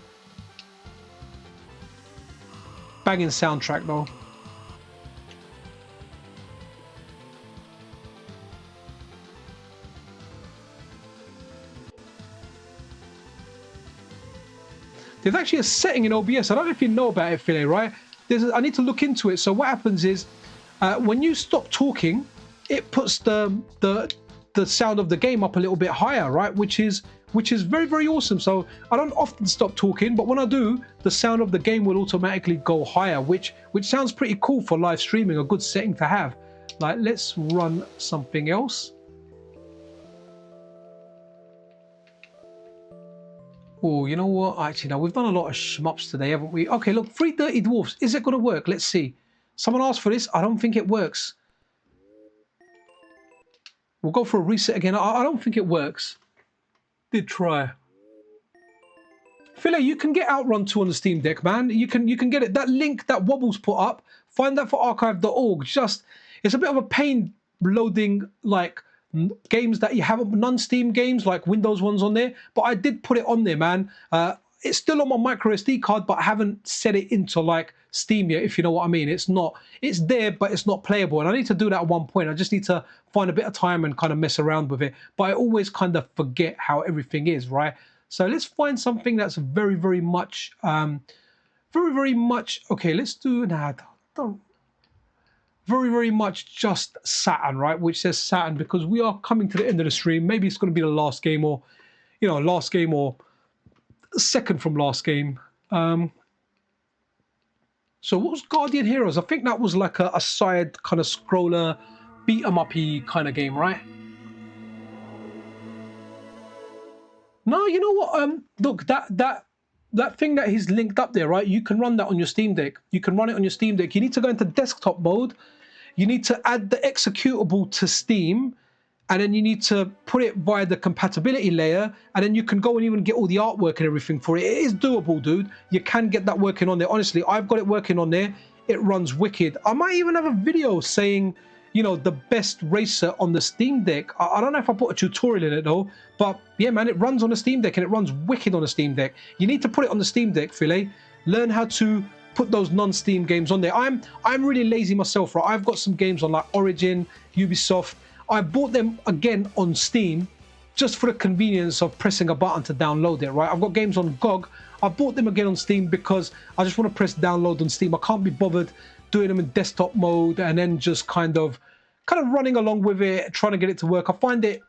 Banging soundtrack, though. There's actually a setting in OBS. I don't know if you know about it, Philly, right? I need to look into it. So what happens is when you stop talking, it puts the sound of the game up a little bit higher, right? Which is very, very awesome. So I don't often stop talking, but when I do, the sound of the game will automatically go higher, which sounds pretty cool for live streaming, a good setting to have. Like, let's run something else. Oh, you know what? Actually, no, we've done a lot of shmups today, haven't we? Okay, look, 3 Dirty Dwarfs. Is it going to work? Let's see. Someone asked for this. I don't think it works. We'll go for a reset again. I don't think it works. Did try. Philly, you can get Outrun 2 on the Steam Deck, man. You can get it. That link that Wobbles put up, find that for archive.org. Just, it's a bit of a pain loading, like, games that you haven't, non-Steam games like Windows ones on there, but I did put it on there, man. It's still on my micro SD card, but I haven't set it into like Steam yet, if you know what I mean. It's there, but it's not playable, and I need to do that at one point. I just need to find a bit of time and kind of mess around with it, but I always kind of forget how everything is, right? So let's find something that's very, very much okay. Let's do very, very much just Saturn, right? Which says Saturn, because we are coming to the end of the stream. Maybe it's going to be the last game, or, you know, last game or second from last game. So what was Guardian Heroes? I think that was like a side kind of scroller, beat 'em uppy kind of game, right? No, you know what? Look, that thing that he's linked up there, right? You can run that on your Steam Deck. You can run it on your Steam Deck. You need to go into desktop mode. You need to add the executable to Steam, and then you need to put it via the compatibility layer, and then you can go and even get all the artwork and everything for it. It is doable, dude. You can get that working on there. Honestly, I've got it working on there. It runs wicked. I might even have a video saying, you know, the best racer on the Steam Deck. I don't know if I put a tutorial in it though, but yeah, man, it runs on the Steam Deck and it runs wicked on the Steam Deck. You need to put it on the Steam Deck, Philly. Learn how to put those non-Steam games on there. I'm really lazy myself, right? I've got some games on like Origin, Ubisoft. I bought them again on Steam just for the convenience of pressing a button to download it, right? I've got games on GOG. I bought them again on Steam because I just want to press download on Steam. I can't be bothered doing them in desktop mode and then just kind of running along with it, trying to get it to work. I find it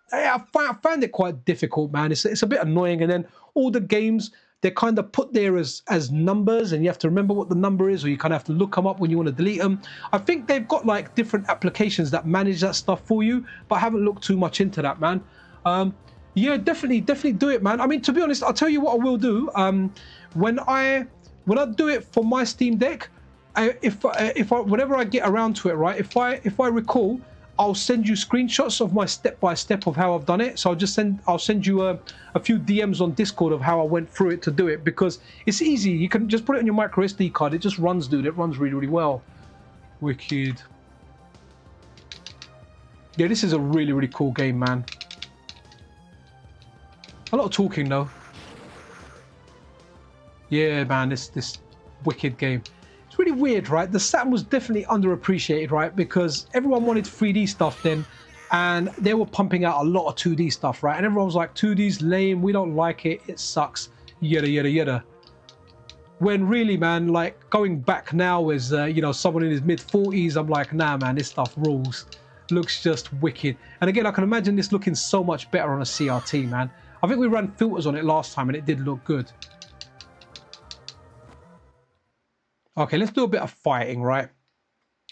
quite difficult, man. It's a bit annoying. And then all the games, they're kind of put there as numbers, and you have to remember what the number is, or you kind of have to look them up when you want to delete them. I think they've got like different applications that manage that stuff for you, but I haven't looked too much into that, man. Yeah, definitely do it, man. I mean, to be honest, I'll tell you what I will do. When I do it for my Steam Deck, whenever I get around to it, right? If I recall, I'll send you screenshots of my step-by-step of how I've done it. So I'll send you a few DMs on Discord of how I went through it to do it, because it's easy. You can just put it on your micro SD card. It just runs, dude. It runs really, really well. Wicked. Yeah, this is a really, really cool game, man. A lot of talking though. Yeah, man, this wicked game. It's really weird, right? The Saturn was definitely underappreciated, right? Because everyone wanted 3D stuff then, and they were pumping out a lot of 2D stuff, right? And everyone was like, 2D's lame, we don't like it, it sucks, yada, yada, yada. When really, man, like, going back now as, you know, someone in his mid-40s, I'm like, nah, man, this stuff rules. Looks just wicked. And again, I can imagine this looking so much better on a CRT, man. I think we ran filters on it last time, and it did look good. Okay, let's do a bit of fighting, right?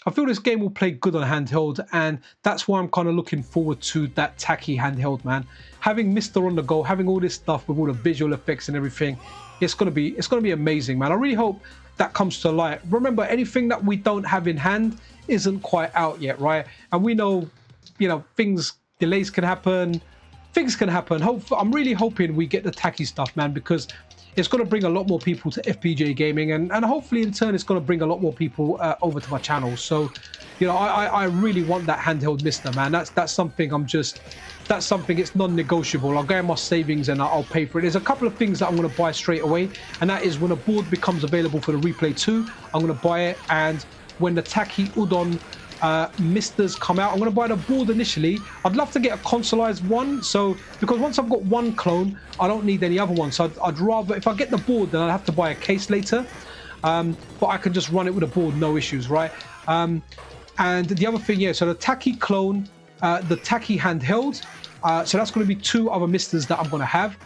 I feel this game will play good on handheld, and that's why I'm kind of looking forward to that tacky handheld, man. Having MiSTer on the go, having all this stuff with all the visual effects and everything, it's gonna be amazing, man. I really hope that comes to light. Remember, anything that we don't have in hand isn't quite out yet, right? And we know, you know, things delays can happen, things can happen. I'm really hoping we get the tacky stuff, man, because it's going to bring a lot more people to FPGA gaming, and hopefully in turn it's going to bring a lot more people over to my channel. So, you know, I really want that handheld MiSTer, man. That's something that's something, it's non-negotiable. I'll go in my savings and I'll pay for it. There's a couple of things that I'm going to buy straight away, and that is when a board becomes available for the Replay 2, I'm going to buy it, and when the tacky Udon MiSTers come out, I'm going to buy the board initially. I'd love to get a consoleized one, so because once I've got one clone, I don't need any other one. So I'd rather, if I get the board, then I'll have to buy a case later, but I can just run it with a board, no issues, right? And the other thing, yeah, so the tacky clone, the tacky handheld, so that's going to be 2 other MiSTers that I'm going to have,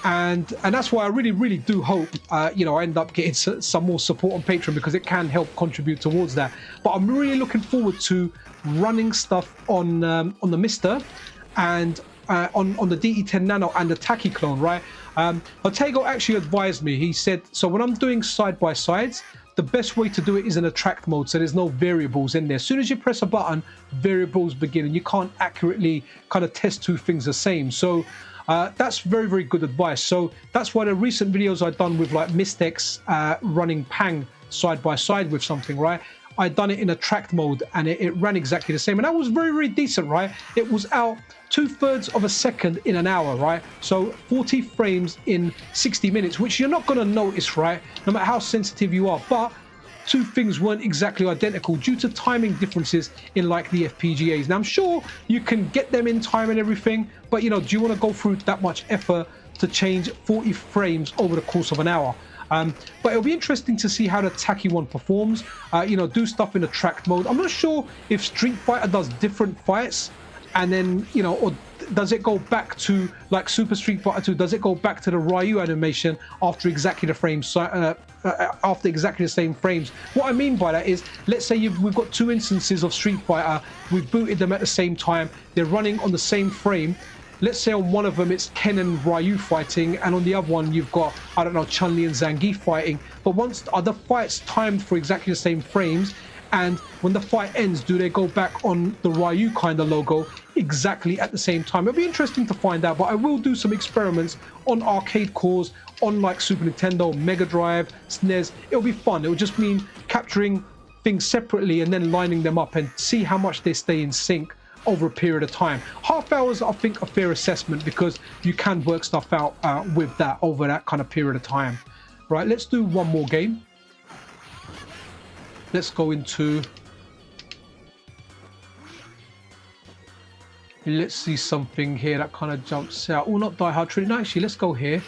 and that's why I really do hope you know, I end up getting some more support on Patreon, because it can help contribute towards that. But I'm really looking forward to running stuff on the MiSTer and on the DE10 Nano and the tacky clone, right? Ortego actually advised me. He said, so when I'm doing side by sides, the best way to do it is in a tracked mode, so there's no variables in there. As soon as you press a button, variables begin, and you can't accurately kind of test 2 things the same. So that's very good advice. So that's why the recent videos I've done with like MiSTex running Pang side by side with something, right? I done it in a tracked mode, and it ran exactly the same, and that was very decent, right? It was out 2/3 of a second in an hour, right? So 40 frames in 60 minutes, which you're not going to notice, right? No matter how sensitive you are, but 2 things weren't exactly identical due to timing differences in like the FPGAs. Now I'm sure you can get them in time and everything, but you know, do you want to go through that much effort to change 40 frames over the course of an hour? But it'll be interesting to see how the tacky one performs. You know, do stuff in a tracked mode. I'm not sure if Street Fighter does different fights, and then, you know, or does it go back to like Super Street Fighter 2? Does it go back to the Ryu animation after exactly the frames, after exactly the same frames? What I mean by that is, let's say we've got 2 instances of Street Fighter, we've booted them at the same time, they're running on the same frame. Let's say on one of them it's Ken and Ryu fighting, and on the other one you've got, I don't know, Chun-Li and Zangief fighting. But once are the fights timed for exactly the same frames, and when the fight ends, do they go back on the Ryu kind of logo exactly at the same time? It'll be interesting to find out, but I will do some experiments on arcade cores, on like Super Nintendo, Mega Drive, SNES. It'll be fun. It'll just mean capturing things separately and then lining them up and see how much they stay in sync over a period of time. Half hours, I think, a fair assessment, because you can work stuff out with that over that kind of period of time. Right, let's do one more game. Let's go into, let's see something here that kind of jumps out. Oh, not Die Hard Trilogy. No, actually, let's go here.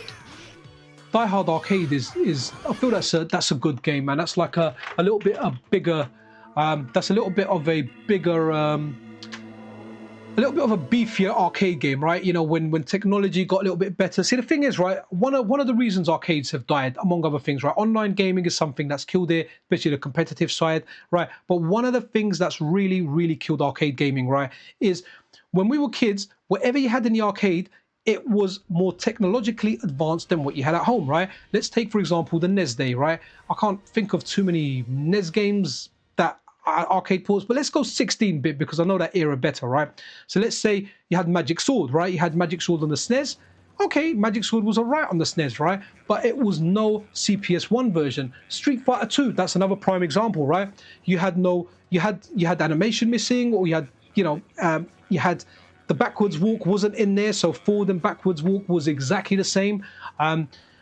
Die Hard Arcade is I feel that's a good game, man. That's like a little bit a bigger, that's a little bit of a bigger, a little bit of a beefier arcade game, right? You know, when technology got a little bit better. See, the thing is, right, one of the reasons arcades have died, among other things, right, online gaming is something that's killed it, especially the competitive side, right? But one of the things that's really killed arcade gaming, right, is when we were kids, whatever you had in the arcade, it was more technologically advanced than what you had at home, right? Let's take, for example, the NES day, right? I can't think of too many NES games that arcade ports, but let's go 16-bit, because I know that era better, right? So let's say you had Magic Sword, right? You had Magic Sword on the SNES. Okay, Magic Sword was alright on the SNES, right? But it was no CPS1 version. Street Fighter 2, that's another prime example, right? You had animation missing, or you had, you know, you had the backwards walk wasn't in there, so forward and backwards walk was exactly the same.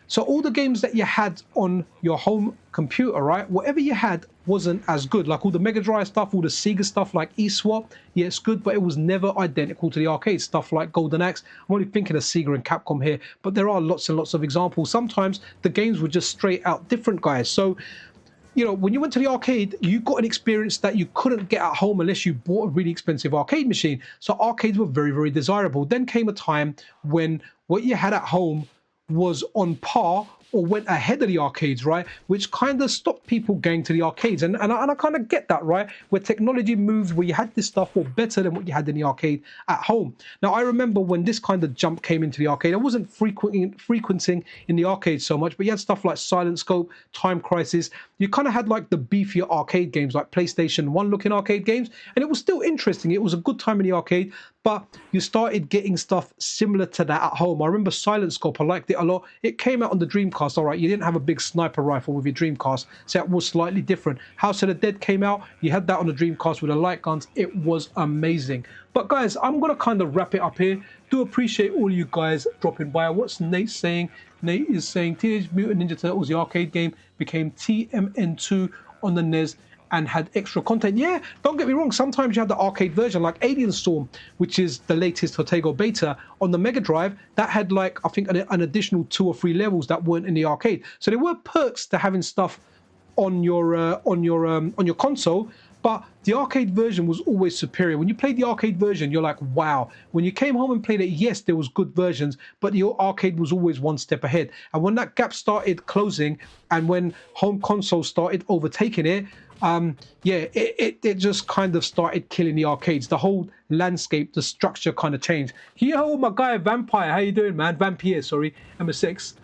So all the games that you had on your home computer, right, whatever you had wasn't as good. Like all the Mega Drive stuff, all the Sega stuff like eSwap, yeah, it's good, but it was never identical to the arcade stuff like Golden Axe. I'm only thinking of Sega and Capcom here, but there are lots and lots of examples. Sometimes the games were just straight out different, guys. So, you know, when you went to the arcade, you got an experience that you couldn't get at home unless you bought a really expensive arcade machine. So arcades were very desirable. Then came a time when what you had at home was on par or went ahead of the arcades, right? Which kind of stopped people going to the arcades. And I kind of get that, right? Where technology moved, where you had this stuff for better than what you had in the arcade at home. Now, I remember when this kind of jump came into the arcade, I wasn't frequenting in the arcade so much, but you had stuff like Silent Scope, Time Crisis. You kind of had like the beefier arcade games, like PlayStation 1 looking arcade games. And it was still interesting. It was a good time in the arcade, but you started getting stuff similar to that at home. I remember Silent Scope, I liked it a lot. It came out on the Dreamcast. All right, you didn't have a big sniper rifle with your Dreamcast, so that was slightly different. House of the Dead came out. You had that on the Dreamcast with the light guns. It was amazing. But guys, I'm going to kind of wrap it up here. Do appreciate all you guys dropping by. What's Nate saying? Nate is saying Teenage Mutant Ninja Turtles, the arcade game, became TMN2 on the NES and had extra content. Yeah, don't get me wrong, sometimes you have the arcade version like Alien Storm, which is the latest Hotego beta on the Mega Drive, that had like I think an additional 2 or 3 levels that weren't in the arcade. So there were perks to having stuff on your console, but the arcade version was always superior. When you played the arcade version, you're like, wow. When you came home and played it, yes, there was good versions, but the arcade was always one step ahead. And when that gap started closing and when home consoles started overtaking it, it just kind of started killing the arcades. The whole landscape, the structure kind of changed. Yo, my guy, Vampire, how you doing, man? Vampire, sorry, MS6.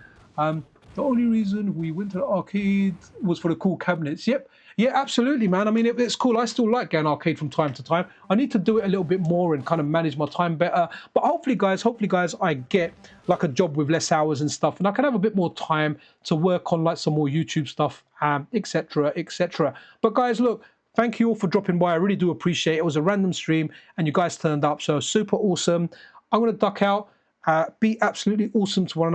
The only reason we went to the arcade was for the cool cabinets. Yep. Yeah, absolutely, man. I mean, it's cool. I still like going arcade from time to time. I need to do it a little bit more and kind of manage my time better. But hopefully, guys, I get like a job with less hours and stuff, and I can have a bit more time to work on like some more YouTube stuff, etc., etc. But guys, look, thank you all for dropping by. I really do appreciate it. It was a random stream, and you guys turned up, so super awesome. I'm gonna duck out. Be absolutely awesome to one another.